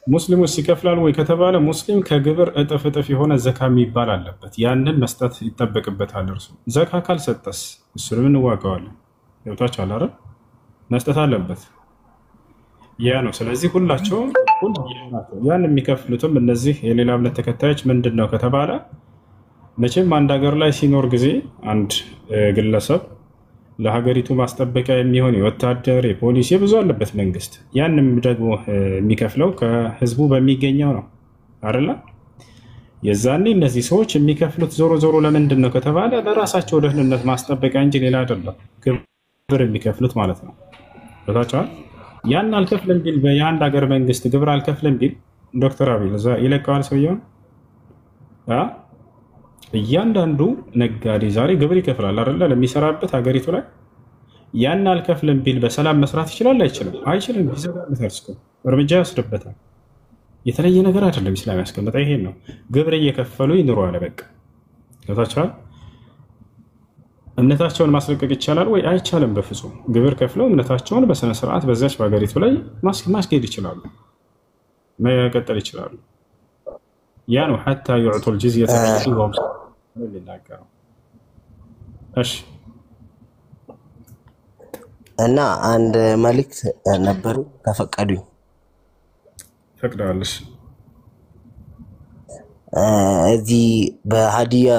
ሙስሊሙስ ይከፍላሉ ወይ ከተባለ ሙስሊም ከግብር እጥፍ የሆነ ዘካ የሚባል አለበት። ያንን መስጠት ይጠበቅበታል። እርሱ ዘካ ካልሰጠስ እሱንም እንዋጋዋለን። ይወጣቻል አይደል? መስጠት አለበት። ያ ነው። ስለዚህ ሁላቸውም ያን የሚከፍሉትም እነዚህ የሌላ እምነት ተከታዮች ምንድነው ከተባለ መቼም አንድ ሀገር ላይ ሲኖር ጊዜ አንድ ግለሰብ ለሀገሪቱ ማስጠበቂያ የሚሆን የወታደር የፖሊስ የብዙ አለበት መንግስት። ያንም ደግሞ የሚከፍለው ከህዝቡ በሚገኘው ነው አይደለ? የዛኔ እነዚህ ሰዎች የሚከፍሉት ዞሮ ዞሮ ለምንድን ነው ከተባለ ለራሳቸው ደህንነት ማስጠበቂያ እንጂ ሌላ አይደለም። ግብር የሚከፍሉት ማለት ነው። ታቻል ያን አልከፍልም ቢል በአንድ ሀገር መንግስት ግብር አልከፍልም ቢል ዶክተር አብይ ለዛ ይለቀዋል ሰውየውን። እያንዳንዱ ነጋዴ ዛሬ ግብር ይከፍላል አይደለ? ለሚሰራበት ሀገሪቱ ላይ ያን አልከፍልም ቢል በሰላም መስራት ይችላል አይችልም? አይችልም። ይዘጋበታል፣ እስኮ እርምጃ ይወስድበታል። የተለየ ነገር አይደለም ኢስላም ያስቀመጠ ይሄን ነው። ግብር እየከፈሉ ይኑሩ አለ። በቃ ገብታችኋል? እምነታቸውን ማስለቀቅ ይቻላል ወይ? አይቻልም በፍጹም። ግብር ከፍለው እምነታቸውን በስነ ስርዓት በዛች በሀገሪቱ ላይ ማስኬድ ይችላሉ፣ መቀጠል ይችላሉ። ያ ነው ሐታ يعطوا الجزية وهم የሚናገረው። እሺ እና አንድ መልእክት ነበር ከፈቀዱኝ። ፈቅዳለሽ? እዚህ በሀዲያ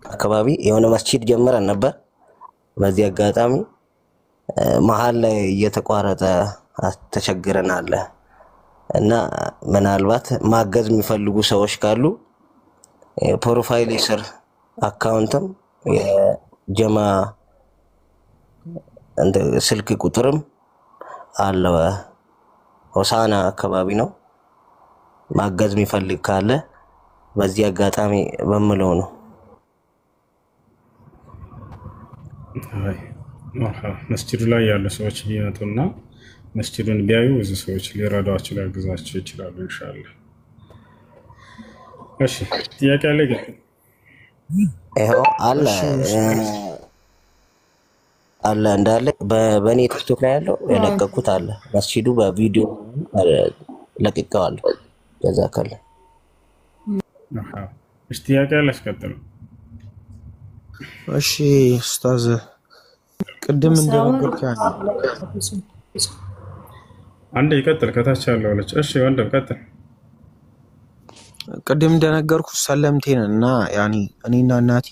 አካባቢ የሆነ መስጂድ ጀምረን ነበር። በዚህ አጋጣሚ መሀል ላይ እየተቋረጠ ተቸግረናል እና ምናልባት ማገዝ የሚፈልጉ ሰዎች ካሉ ፕሮፋይል ስር አካውንትም የጀማ እንደ ስልክ ቁጥርም አለ። ሆሳና አካባቢ ነው። ማገዝ የሚፈልግ ካለ በዚህ አጋጣሚ በመለው ነው። መስጂዱ ላይ ያሉ ሰዎች ይመጡና መስጂዱን ቢያዩ ብዙ ሰዎች ሊረዷቸው ሊያግዛቸው ይችላሉ ኢንሻአላህ። እሺ ጥያቄ አለ ግን ይሄው አለ እንዳለ በኔ ቲክቶክ ላይ ያለው የለቀኩት አለ። መስጂዱ በቪዲዮ ለቅቄዋለሁ። ጀዛከላ። እሺ ጥያቄ አለ አስቀጥሉ። እሺ ኡስታዝ ቅድም እንደነገርኩ አንዴ ይቀጥል ከታች ያለው አለች። እሺ ወንድም ቀጥል። ቅድም እንደነገርኩ ሰለምቴን እና ያኒ እኔና እናቴ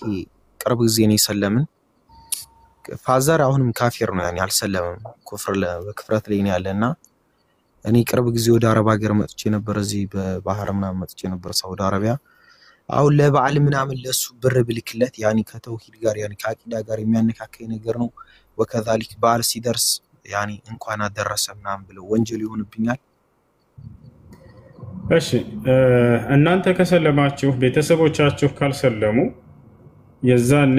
ቅርብ ጊዜ ነው የሰለምን። ፋዘር አሁንም ካፊር ነው ያኒ አልሰለምም። በክፍረት ላይ ነው ያለና እኔ ቅርብ ጊዜ ወደ አረብ ሀገር መጥቼ ነበር። እዚህ በባህር ምናምን መጥቼ ነበር ሳውዲ አረቢያ። አሁን ለበዓል ምናምን ለሱ ብር ብልክለት ያኒ ከተውሂድ ጋር ያኒ ከአቂዳ ጋር የሚያነካከኝ ነገር ነው። ወከዛሊክ በዓል ሲደርስ ያኒ እንኳን አደረሰ ምናምን ብለው ወንጀል ይሆንብኛል። እሺ እናንተ ከሰለማችሁ ቤተሰቦቻችሁ ካልሰለሙ የዛኔ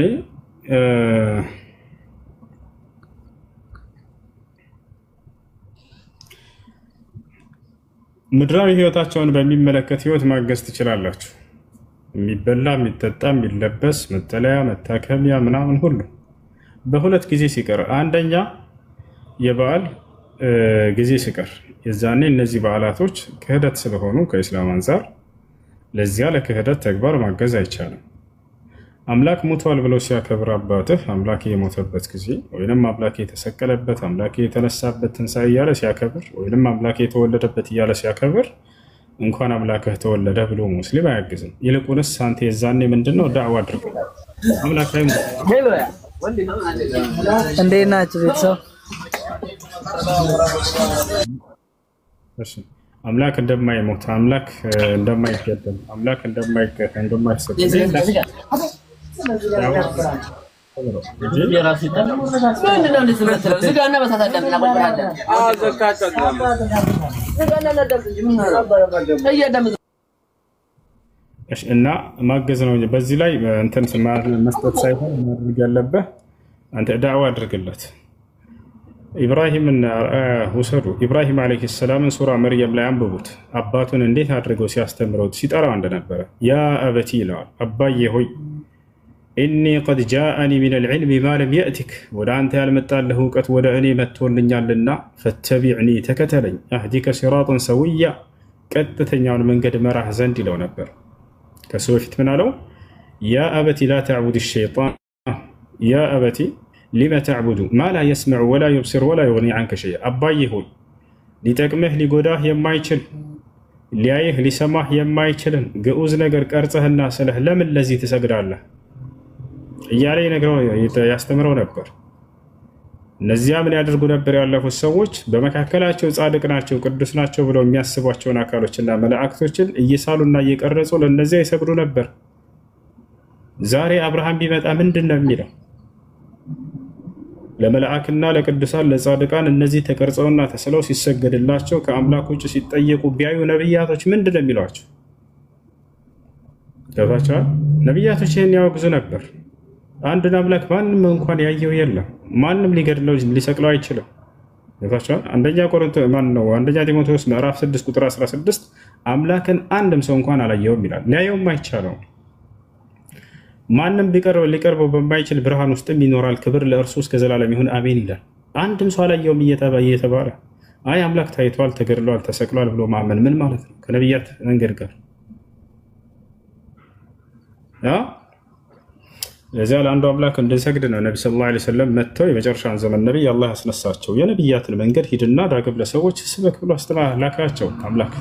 ምድራዊ ህይወታቸውን በሚመለከት ህይወት ማገዝ ትችላላችሁ። የሚበላ የሚጠጣ የሚለበስ መጠለያ መታከሚያ ምናምን ሁሉ በሁለት ጊዜ ሲቀር አንደኛ የበዓል ጊዜ ሲቀር የዛኔ እነዚህ በዓላቶች ክህደት ስለሆኑ ከእስላም አንፃር ለዚያ ለክህደት ተግባር ማገዝ አይቻልም። አምላክ ሞቷል ብሎ ሲያከብር አባትህ አምላክ የሞተበት ጊዜ ወይንም አምላክ የተሰቀለበት አምላክ የተነሳበት ትንሣኤ እያለ ሲያከብር ወይንም አምላክ የተወለደበት እያለ ሲያከብር እንኳን አምላክህ ተወለደ ብሎ ሙስሊም አያግዝም። ይልቁንስ አንተ የዛኔ ምንድነው ዳዕዋ አድርግ። አምላክህ እንዴት ናችሁ ቤተሰብ? እሺ አምላክ እንደማይሞት አምላክ እንደማይገደል አምላክ እንደማይሰጥ እና ማገዝ ነው። በዚህ ላይ እንትን መስጠት ሳይሆን ማድረግ ያለብህ አንተ ዳዕዋ አድርግለት። ኢብራሂምን ውሰዱ። ኢብራሂም ዓለይሂ ሰላም ሱራ መርየም ላይ አንብቡት። አባቱን እንዴት አድርገው ሲያስተምረው ሲጠራው እንደነበረ ያ አበቲ ይለዋል። አባዬ ሆይ ኢኒ ቀድ ጃአኒ ሚነል ዒልሚ ማ ለም የእቲክ፣ ወደ አንተ ያልመጣልህ እውቀት ወደ እኔ መጥቶልኛልና ፈተቢዕኒ ተከተለኝ፣ አህዲከ ሲራጠን ሰውያ፣ ቀጥተኛውን መንገድ መራህ ዘንድ ይለው ነበር። ከሱ በፊት ምን አለው? ያ አበቲ ላ ተዕቡድ ሸይጣን፣ ያ አበቲ ሊመ ተዕቡዱ ማ ላ የስመዑ ወላ ዩብሲር ወላ ዩግኒ ዐንከ ሸይአ። አባዬ ሆይ ሊጠቅምህ ሊጎዳህ የማይችል ሊያይህ ሊሰማህ የማይችልን ግዑዝ ነገር ቀርጸህና ስለህ ለምን ለዚህ ትሰግዳለህ እያለ ይነግረው ያስተምረው ነበር። እነዚያ ምን ያደርጉ ነበር? ያለፉት ሰዎች በመካከላቸው ጻድቅ ናቸው ቅዱስ ናቸው ብለው የሚያስቧቸውን አካሎችና መላእክቶችን እየሳሉና እየቀረጹ ለእነዚያ ይሰግዱ ነበር። ዛሬ አብርሃም ቢመጣ ምንድን ነው የሚለው? ለመላእክና ለቅዱሳን ለጻድቃን እነዚህ ተቀርጸውና ተስለው ሲሰገድላቸው ከአምላክ ውጭ ሲጠየቁ ቢያዩ ነብያቶች ምንድን ነው የሚሏቸው? ገብታችኋል? ነብያቶች ይህን ያወግዙ ነበር። አንድን አምላክ ማንም እንኳን ያየው የለም፣ ማንም ሊገድለው ሊሰቅለው አይችልም። ገብታችኋል? አንደኛ ጢሞቴዎስ ምዕራፍ 6 ቁጥር 16 አምላክን አንድም ሰው እንኳን አላየውም ይላል። ሊያየውም አይቻለውም። ማንም ሊቀርበው በማይችል ብርሃን ውስጥም ይኖራል፣ ክብር ለእርሱ እስከ ዘላለም ይሁን አሜን ይላል። አንድም ሰው አላየውም እየተባለ አይ አምላክ ታይቷል፣ ተገድሏል፣ ተሰቅሏል ብሎ ማመን ምን ማለት ነው? ከነቢያት መንገድ ጋር ለዚያ ለአንዱ አምላክ እንድንሰግድ ነው ነቢ ሰለላሁ ዐለይሂ ወሰለም መጥተው የመጨረሻን ዘመን ነቢይ አላህ ያስነሳቸው። የነቢያትን መንገድ ሂድና ዳግም ለሰዎች ስበክ ብሎ ላካቸው። አምላክ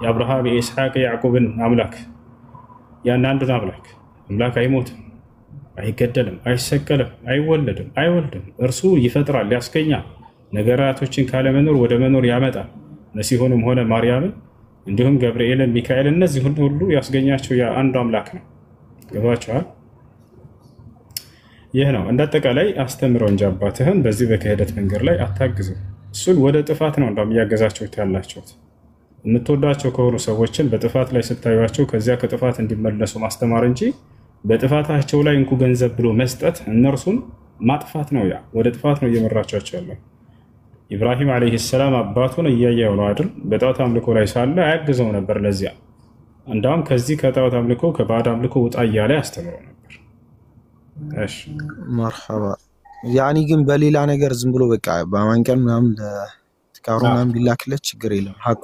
የአብርሃም የኢስሐቅ የያዕቁብን አምላክ ያን አንዱን አምላክ አይሞትም፣ አይገደልም፣ አይሰቀልም፣ አይወለድም፣ አይወልድም። እርሱ ይፈጥራል፣ ያስገኛል፣ ነገራቶችን ካለመኖር ወደ መኖር ያመጣል። መሲሁንም ሆነ ማርያምን እንዲሁም ገብርኤልን፣ ሚካኤልን እነዚህ ሁሉ ያስገኛቸው ያ አንዱ አምላክ ነው። ገባችኋል? ይህ ነው እንዳጠቃላይ አስተምረው እንጂ አባትህን በዚህ በክህደት መንገድ ላይ አታግዝም። እሱን ወደ ጥፋት ነው እንደውም እያገዛችሁት ያላችሁት። የምትወዳቸው ከሆኑ ሰዎችን በጥፋት ላይ ስታዩቸው ከዚያ ከጥፋት እንዲመለሱ ማስተማር እንጂ በጥፋታቸው ላይ እንኩ ገንዘብ ብሎ መስጠት እነርሱን ማጥፋት ነው። ያ ወደ ጥፋት ነው እየመራቻቸው ያለው። ኢብራሂም ዓለይሂ ሰላም አባቱን እያየው ነው አይደል? በጣዖት አምልኮ ላይ ሳለ አያግዘው ነበር። ለዚያ እንዳውም ከዚህ ከጣዖት አምልኮ ከባዕድ አምልኮ ውጣ እያለ ያስተምረው ነበር። እሺ መርሐባ። ያኒ ግን በሌላ ነገር ዝም ብሎ በቃ በማንቀል ምናምን ለትካሩ ምናምን ቢላክለት ችግር የለም። ሐቁ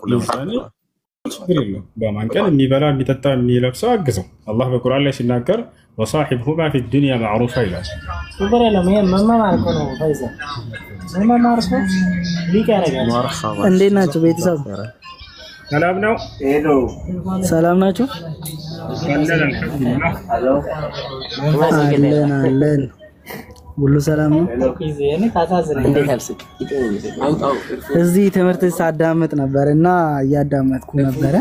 ችግር የለውም። በማንቀል የሚበላ የሚጠጣ የሚለብሰው አግዘው። አላህ በቁርአን ላይ ሲናገር ወሳሒብሁማ ፊ ዱንያ ማዕሩፋ ይላል። ችግር የለውም። ይሄ መማማር እኮ ነው። ፈይዛ መማማር እኮ ሊቅ ያደርጋል። እንዴት ናችሁ ቤተሰብ? ሰላም ነው? ሰላም ናችሁ? አለን ሁሉ ሰላም ነው። እዚህ ትምህርት ሳዳምጥ ነበር እና እያዳመጥኩ ነበረ።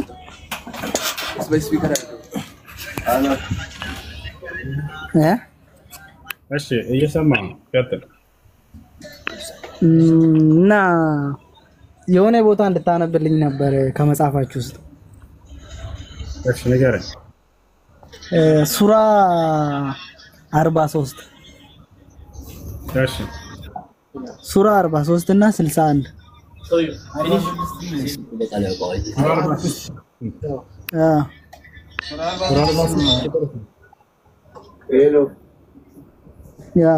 እሺ እየሰማሁ ነው። ቀጥል። እና የሆነ ቦታ እንድታነብልኝ ነበር ከመጽሐፋችሁ ውስጥ። እሺ ንገረኝ። ሱራ 43 እሺ ሱራ 43 እና 61 ያ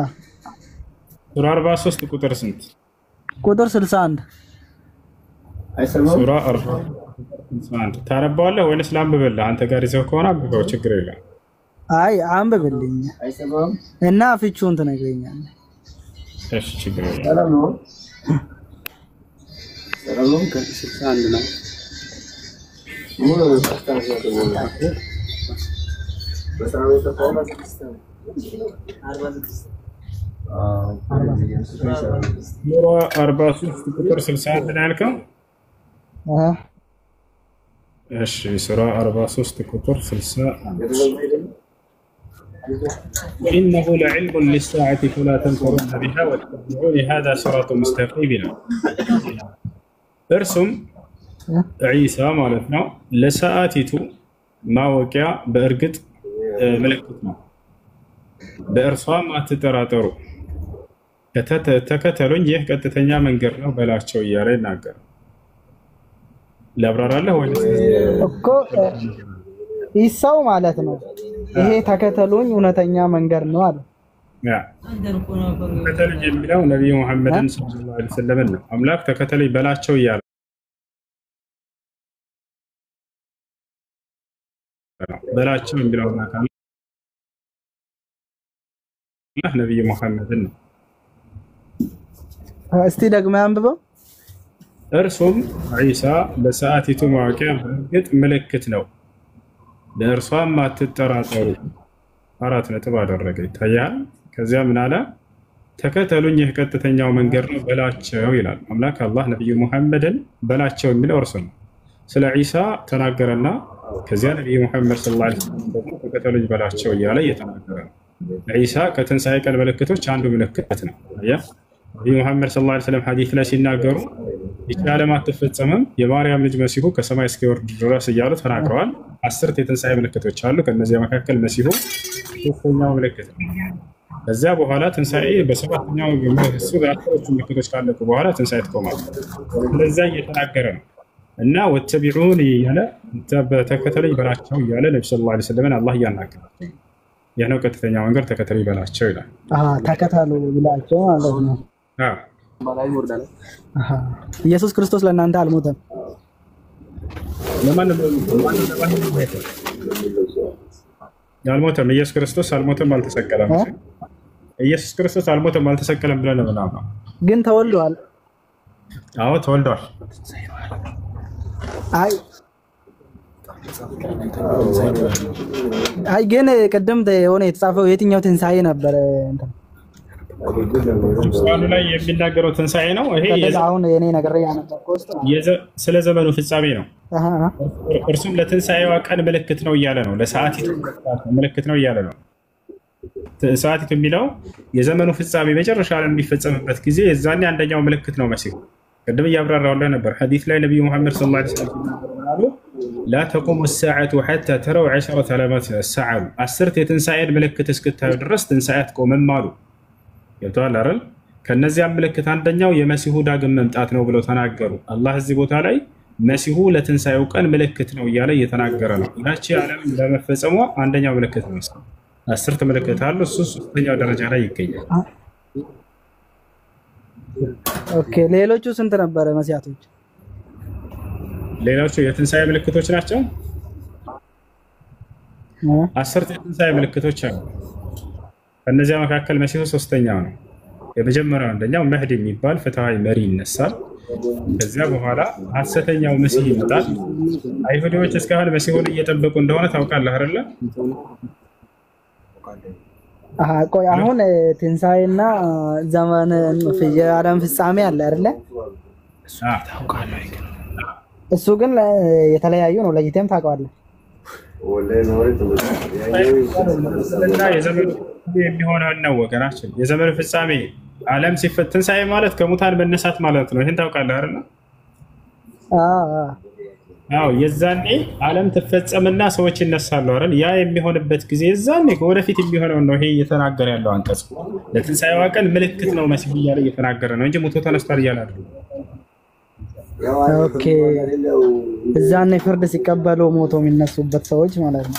ሱራ 43 ቁጥር ስንት? ቁጥር 61 ሱራ 41 ታነባዋለህ ወይስ ላንብብልህ? አንተ ጋር ይዘው ከሆነ አንብበው፣ ችግር የለም። አይ አንብብልኝ እና ፍቹን ትነግረኛለህ። እሺ ችግር የለም። ሰላም ነው። ሰላም ነው። ከ61 ነው። ሙሉ ሱራ 43 ቁጥር 61 ነው ያልከው? እሺ ሱራ 43 ቁጥር 61 وإنه لعلم للساعة فلا تمترن بها واتبعوني هذا صراط مستقيم እርሱም ዒሳ ማለት ነው ለሰዓቲቱ ማወቂያ በእርግጥ ምልክት ነው፣ በእርሷም አትጠራጠሩ፣ ተከተሉኝ፣ ይህ ቀጥተኛ መንገድ ነው በላቸው እያለ ይናገራል። ለብራራለህ ወይ እኮ ኢሳው ማለት ነው ይሄ ተከተሉኝ እውነተኛ መንገድ ነው አለ። ያ ተከተሉኝ የሚለው ነብዩ መሐመድን ሰለላሁ ዐለይሂ ወሰለም ነው። አምላክ ተከተሉኝ በላቸው እያለ በላቸው የሚለው አምላክ ነብዩ መሐመድን ነው። እስቲ ደግሞ አንብበው። እርሱም ዒሳ ለሰዓቲቱ ማወቂያ በእርግጥ ምልክት ነው፣ በእርሷም አትጠራጠሩ። 4 ነጥብ አደረገ። ይታያል። ከዚያ ምን አለ? ተከተሉኝ ይህ ቀጥተኛው መንገድ ነው በላቸው ይላል አምላክ። አላህ ነብዩ መሐመድን በላቸው የሚለው እርሱ ነው። ስለ ዒሳ ተናገረና ከዚያ ነብዩ መሐመድ ሰለላሁ ዐለይሂ ወሰለም ደግሞ ተከተሉኝ በላቸው እያለ እየተናገረ ነው። ዒሳ ከትንሣኤ ቀን ምልክቶች አንዱ ምልክት ነው። ነብዩ መሐመድ ሰለላሁ ዐለይሂ ወሰለም ሐዲስ ላይ ሲናገሩ ይህች ዓለም አትፈጸምም የማርያም ልጅ መሲሁ ከሰማይ እስኪወርድ ድረስ እያሉ ተናግረዋል። 10 የትንሣኤ ምልክቶች አሉ። ከነዚያ መካከል መሲሁ ሶስተኛው ምልክት ነው። ከዚያ በኋላ ትንሣኤ በሰባተኛው እሱ በአስሮቹ ምልክቶች ካለቁ በኋላ ትንሣኤ ትቆማለች። ስለዚያ እየተናገረ ነው እና ወተቢዑኒ እያለ ተከተለኝ በላቸው እያለ ነቢ ሰለላሁ ዐለይሂ ወሰለም አላህ እያናገራቸው ይህ ነው ቀጥተኛ መንገድ ተከተለኝ በላቸው ይላል። ተከተሉ ይላቸው ማለት ነው። ኢየሱስ ክርስቶስ ለእናንተ አልሞተም። አልሞተም። ኢየሱስ ክርስቶስ አልሞተም፣ አልተሰቀለም። ኢየሱስ ክርስቶስ አልሞተም፣ አልተሰቀለም ብለን ነው ምናምን፣ ግን ተወልዷል። አዎ ተወልዷል። አይ ግን ቅድም የሆነ የተጻፈው የትኛው ትንሣኤ ነበረ? ቁርአኑ ላይ የሚናገረው ትንሣኤ ነው። ይሄ አሁን የኔ ነገር ያነበብኩት ስለ ዘመኑ ፍጻሜ ነው። እርሱም ለትንሣኤዋ ቀን ምልክት ነው እያለ ነው። ለሰዓቲቱ ምልክት ነው እያለ ነው። ሰዓቲቱ የሚለው የዘመኑ ፍጻሜ መጨረሻ ላይ የሚፈጸምበት ጊዜ የዛኔ አንደኛው ምልክት ነው መሲሁ። ቅድም እያብራራሁልህ ነበር። ሐዲስ ላይ ነብዩ መሐመድ ሰለላሁ ዐለይሂ ወሰለም ሲናገሩ ላ ተቁሙ ሰዓቱ ሐታ ተረው 10 ዓለማት ሰዓሉ 10 የትንሣኤን ምልክት እስክታዩ ድረስ ትንሣኤ አትቆምም አሉ። ገብቶሃል አይደል? ከነዚያም ምልክት አንደኛው የመሲሁ ዳግም መምጣት ነው ብለው ተናገሩ። አላህ እዚህ ቦታ ላይ መሲሁ ለትንሣኤው ቀን ምልክት ነው እያለ እየተናገረ ነው። ያቺ ዓለም ለመፈጸሟ አንደኛው ምልክት ነው። 10 ምልክት አሉ። እሱ ሶስተኛው ደረጃ ላይ ይገኛል። ኦኬ ሌሎቹ ስንት ነበረ መሲያቶች? ሌሎቹ የትንሣኤ ምልክቶች ናቸው። 10 የትንሣኤ ምልክቶች አሉ። ከነዚያ መካከል መሲሁ ሶስተኛው ነው። የመጀመሪያው አንደኛው መህዲ የሚባል ፍትሃዊ መሪ ይነሳል። ከዚያ በኋላ ሐሰተኛው መሲህ ይመጣል። አይሁዶች እስካሁን መሲሁን እየጠበቁ እንደሆነ ታውቃለህ አይደለ? ቆይ አሁን ትንሣኤና ዘመን የዓለም ፍጻሜ አለ አይደለ? እሱ ግን የተለያዩ ነው። ለይተም ታውቀዋለህ። እና የዘመኑ የሚሆነው ነው ወገናችን። የዘመኑ ፍጻሜ ዓለም ሲፈት ትንሣኤ ማለት ከሙታን መነሳት ማለት ነው። ይሄን ታውቃለህ አይደል? አዎ የዛኔ ዓለም ትፈጸምና ሰዎች ይነሳሉ አይደል? ያ የሚሆንበት ጊዜ የዛኔ ወደፊት የሚሆነው ነው። ይሄ እየተናገረ ያለው አንቀጽ ለትንሣኤዋ ቀን ምልክት ነው መሲሁ እያለ እየተናገረ ነው እንጂ ሙቶ ተነስቷል እያለ አይደለም። ኦኬ እዛኔ ፍርድ ሲቀበሉ ሞቶ የሚነሱበት ሰዎች ማለት ነው።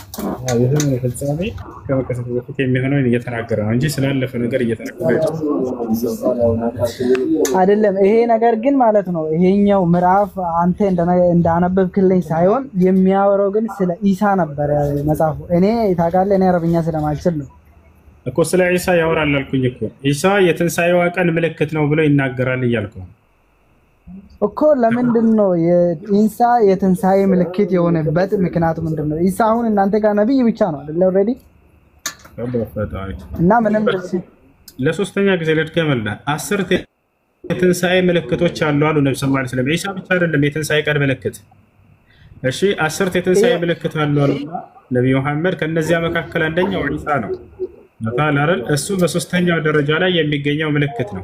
የዘመኑ ፍጻሜ ከመከሰቱ በፊት የሚሆነው እየተናገረ ነው እንጂ ስላለፈ ነገር እየተናገረ አይደለም። ይሄ ነገር ግን ማለት ነው ይሄኛው ምዕራፍ አንተ እንዳነበብክልኝ ሳይሆን የሚያወራው ግን ስለ ኢሳ ነበር መጽሐፉ። እኔ ታውቃለህ፣ እኔ አረብኛ ስለማልችል ነው እኮ ስለ ኢሳ ያወራል አልኩኝ እኮ። ኢሳ የትንሣኤዋ ቀን ምልክት ነው ብሎ ይናገራል እያልኩ እኮ። ለምንድን ነው የኢሳ የትንሣኤ ምልክት የሆነበት ምክንያቱ ምንድን ነው? ኢሳ አሁን እናንተ ጋር ነብይ ብቻ ነው አይደል? ኦልሬዲ እና ምንም ለሶስተኛ ጊዜ ልድገምልህ። 10 የትንሣኤ ምልክቶች አሉ አሉ ነብዩ ሰለላሁ ዐለይሂ ወሰለም። ኢሳ ብቻ አይደለም የትንሣኤ ቀን ምልክት። እሺ 10 የትንሣኤ ምልክት አሉ አሉ ነብዩ መሐመድ። ከነዚያ መካከል አንደኛው ኢሳ ነው አይደል? እሱ በሶስተኛው ደረጃ ላይ የሚገኘው ምልክት ነው።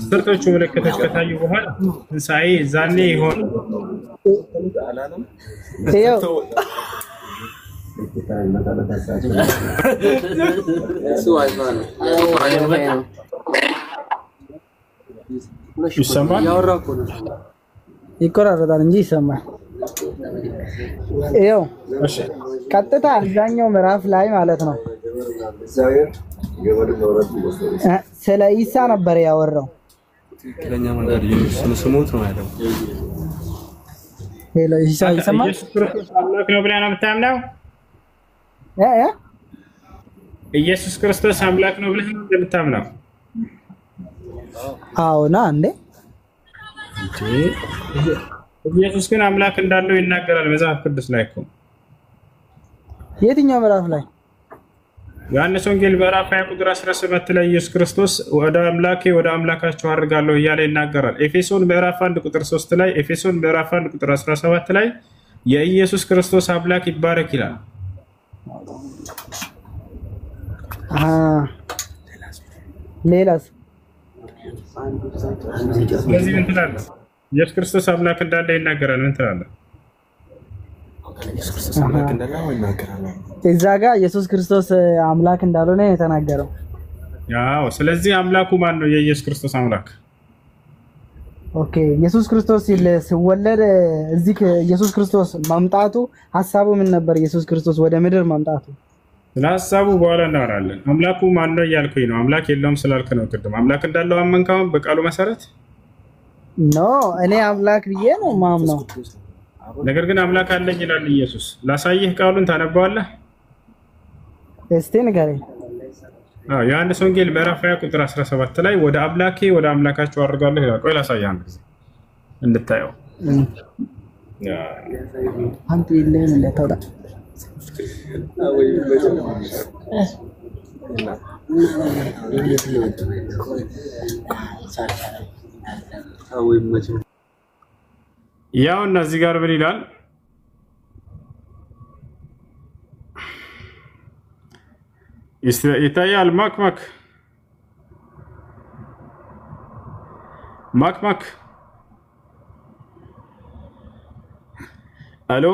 10ቶቹ ምልክቶች ከታዩ በኋላ ትንሣኤ ዛኔ ይሆን ይሰማል? ይቆራረጣል እንጂ ይሰማል። ይኸው ቀጥታ አብዛኛው ምዕራፍ ላይ ማለት ነው ስለ ኢሳ ነበር ያወራው። ትክክለኛ መንገድ ስሙት ነው ያለው። ሄሎ ኢሳ ይሰማል? ኢየሱስ ክርስቶስ አምላክ ነው ብለህ ነው የምታምነው? ኢየሱስ ክርስቶስ አምላክ ነው ብለህ ነው የምታምነው? አዎና እንዴ ኢየሱስ ግን አምላክ እንዳለው ይናገራል መጽሐፍ ቅዱስ ላይ እኮ። የትኛው ምዕራፍ ላይ? ዮሐንስ ወንጌል ምዕራፍ 20 ቁጥር 17 ላይ ኢየሱስ ክርስቶስ ወደ አምላኬ ወደ አምላካችሁ አድርጋለሁ እያለ ይናገራል። ኤፌሶን ምዕራፍ 1 ቁጥር 3 ላይ ኤፌሶን ምዕራፍ 1 ቁጥር 17 ላይ የኢየሱስ ክርስቶስ አምላክ ይባረክ ይላል። ሌላስ? ስለዚህ ምን ትላለህ? ኢየሱስ ክርስቶስ አምላክ እንዳለ ይናገራል። ምን ትላለህ? እዛ ጋር ኢየሱስ ክርስቶስ አምላክ እንዳልሆነ የተናገረው። ያው ስለዚህ አምላኩ ማን ነው? የኢየሱስ ክርስቶስ አምላክ። ኦኬ ኢየሱስ ክርስቶስ ሲወለድ እዚህ ኢየሱስ ክርስቶስ መምጣቱ ሐሳቡ ምን ነበር? ኢየሱስ ክርስቶስ ወደ ምድር መምጣቱ ስለ ሐሳቡ በኋላ እናወራለን። አምላኩ ማን ነው እያልኩኝ ነው። አምላክ የለውም ስላልክ ነው ቅድም። አምላክ እንዳለው አመንካውን በቃሉ መሰረት ኖ እኔ አምላክ ብዬ ነው ማምነው። ነገር ግን አምላክ አለኝ ይላል ኢየሱስ። ላሳይህ ቃሉን ታነባዋለህ? እስቲ ንገረኝ። ዮሐንስ ወንጌል ምዕራፍ 20 ቁጥር 17 ላይ ወደ አምላኬ ወደ አምላካችሁ አድርጋለሁ ይላል። ቆይ ላሳይህ አንድ ጊዜ እንድታየው። አንተ የለም ለታውዳ ያው እና እዚህ ጋር ምን ይላል? ይታያል። ማክማክ አሎ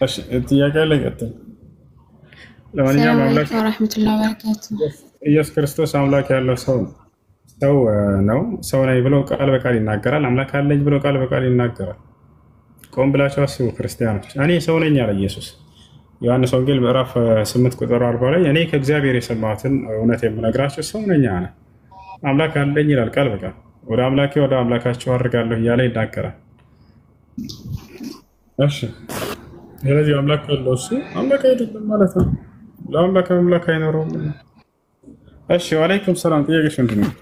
እሺ ጥያቄ ላይ ቀጥል። ለማንኛውም አምላክ ወራህመቱላሂ ወበረካቱ ኢየሱስ ክርስቶስ አምላክ ያለው ሰው ነው። ሰው ነኝ ብሎ ቃል በቃል ይናገራል። አምላክ አለኝ ብሎ ቃል በቃል ይናገራል። ቆም ብላችሁ አስቡ ክርስቲያኖች። እኔ ሰው ነኝ አለ ኢየሱስ ዮሐንስ ወንጌል ምዕራፍ 8 ቁጥር 40 ላይ እኔ ከእግዚአብሔር የሰማሁትን እውነት የምነግራችሁ ሰው ነኝ አለ። አምላክ አለኝ ይላል ቃል በቃል። ወደ አምላኬ ወደ አምላካችሁ አድርጋለሁ እያለ ይናገራል። እሺ ስለዚህ አምላክ ያለው እሱ አምላክ አይደለም ማለት ነው። ለአምላክ አምላክ አይኖረውም። እሺ ወአለይኩም ሰላም። ጥያቄሽ ምንድን ነው?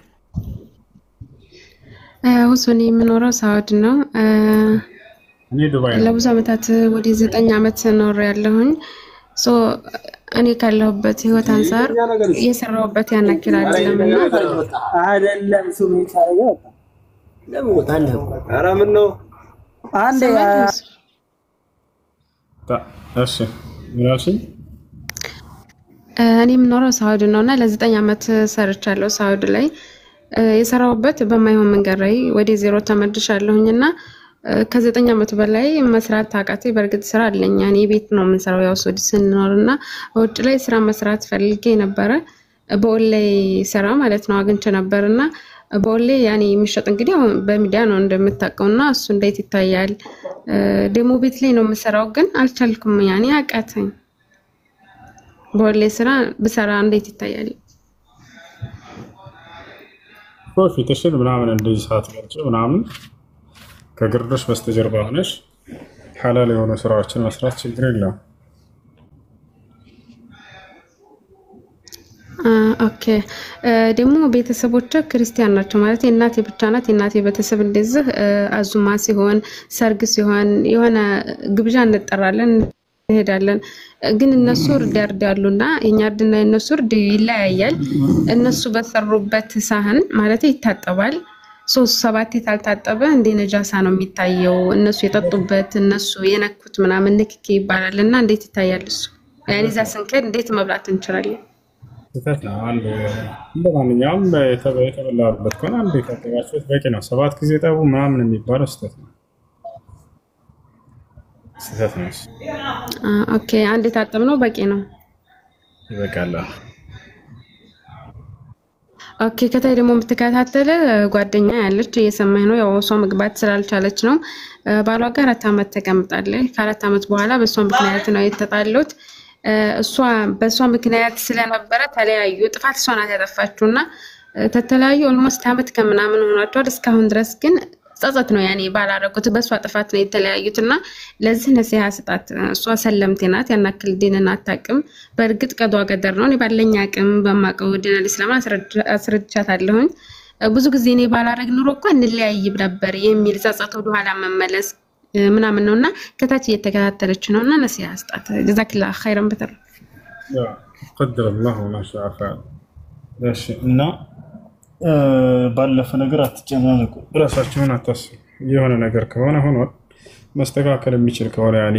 ሁሱን የምኖረው ሳውዲ ነው። እኔ ዱባይ ነው። ለብዙ ዓመታት ወደ 9 ዓመት ኖር ያለሁኝ እኔ ካለሁበት ህይወት አንፃር የሰራሁበት ያናክል አይደለም አይደለም ሱም ይቻላል ለምን ታነው ኧረ ምን ነው አንዴ እሺ ምናልሽኝ? እኔ የምኖረው ሳውዲ ነውና ለ9 ዓመት ሰርቻለሁ ሳውዲ ላይ የሰራሁበት በማይሆን መንገድ ላይ ወደ ዜሮ ተመድሻለሁኝና ከ9 ዓመት በላይ መስራት ታቃተኝ። በርግጥ ስራ አለኝ እኔ ቤት ነው የምንሰራው ያው ሳውዲ ስንኖርና ውጭ ላይ ስራ መስራት ፈልጌ ነበር። በኦንላይ ስራ ማለት ነው አግኝቼ ነበርና በኦንላይ ያኔ የሚሸጥ እንግዲህ አሁን በሚዲያ ነው እንደምታውቀውና እሱ እንዴት ይታያል ደሞ ቤት ላይ ነው የምሰራው ግን አልቻልኩም ያኔ አቃተኝ። በኦንላይ ስራ በሰራ እንዴት ይታያል? ፊትሽን ምናምን እንደዚህ ሰዓት ገልጭ ምናምን ከግርዶሽ በስተጀርባ ሆነሽ ሐላል የሆኑ ስራዎችን መስራት ችግር የለውም። ኦኬ ደግሞ ቤተሰቦቿ ክርስቲያን ናቸው ማለት የእናቴ ብቻ ናት። የእናቴ ቤተሰብ እንደዚህ አዙማ ሲሆን ሰርግ ሲሆን የሆነ ግብዣ እንጠራለን እንሄዳለን። ግን እነሱ እርድ ያርዳሉና የኛ እርድና የነሱ እርድ ይለያያል። እነሱ በሰሩበት ሳህን ማለት ይታጠባል 3-7 ታልታጠበ እንደ ነጃሳ ነው የሚታየው። እነሱ የጠጡበት እነሱ የነኩት ምናምን ንክኪ ይባላልና እንዴት ይታያል እሱ? ያኔ ዛ ስንከድ እንዴት መብላት እንችላለን? ስህተት ነው። አንድ እንደማንኛውም የተበላበት ከሆነ አንድ የታጠባችሁት በቂ ነው። 7 ጊዜ ጠቡ ምናምን የሚባለው ስህተት ነው። ስህተት ነው። ኦኬ አንድ የታጠብ ነው በቂ ነው ይበቃል። ኦኬ ከታይ ደግሞ የምትከታተለ ጓደኛ ያለች እየሰማኝ ነው። ያው እሷ መግባት ስላልቻለች ነው ባሏ ጋር 4 ዓመት ተቀምጣለች። ከ4 ዓመት በኋላ በሷ ምክንያት ነው የተጣሉት። እሷ በሷ ምክንያት ስለነበረ ተለያዩ። ጥፋት እሷ ናት ያጠፋችውና ተተለያዩ ኦልሞስት ዓመት ከምናምን ሆኗቸዋል። እስካሁን ድረስ ግን ጸጸት ነው ያኔ ባላረቁት በሷ ጥፋት ነው የተለያዩትና ለዚህ ነሲሃ ስጣት። እሷ ሰለምቴ ናት ያናክል ዲንን አታውቅም። በእርግጥ ቀዷ ገደር ነው። እኔ ባለኝ አቅም በማቀው ዲን አልእስላም አስረድቻታለሁኝ። ብዙ ጊዜ እኔ ባላረግ ኑሮ እኮ እንለያይ ነበር የሚል ጸጸት ወደ ኋላ መመለስ ምናምን ነውና ከታች እየተከታተለች ነውና ነሲሃ ስጣት። ጀዛከላህ ኸይረን በተር قدر الله ما شاء فعل። እሺ እና ባለፈ ነገር አትጨናነቁ። ራሳችሁን አታስቡ። የሆነ ነገር ከሆነ ሆኗል። መስተካከል የሚችል ከሆነ ያኔ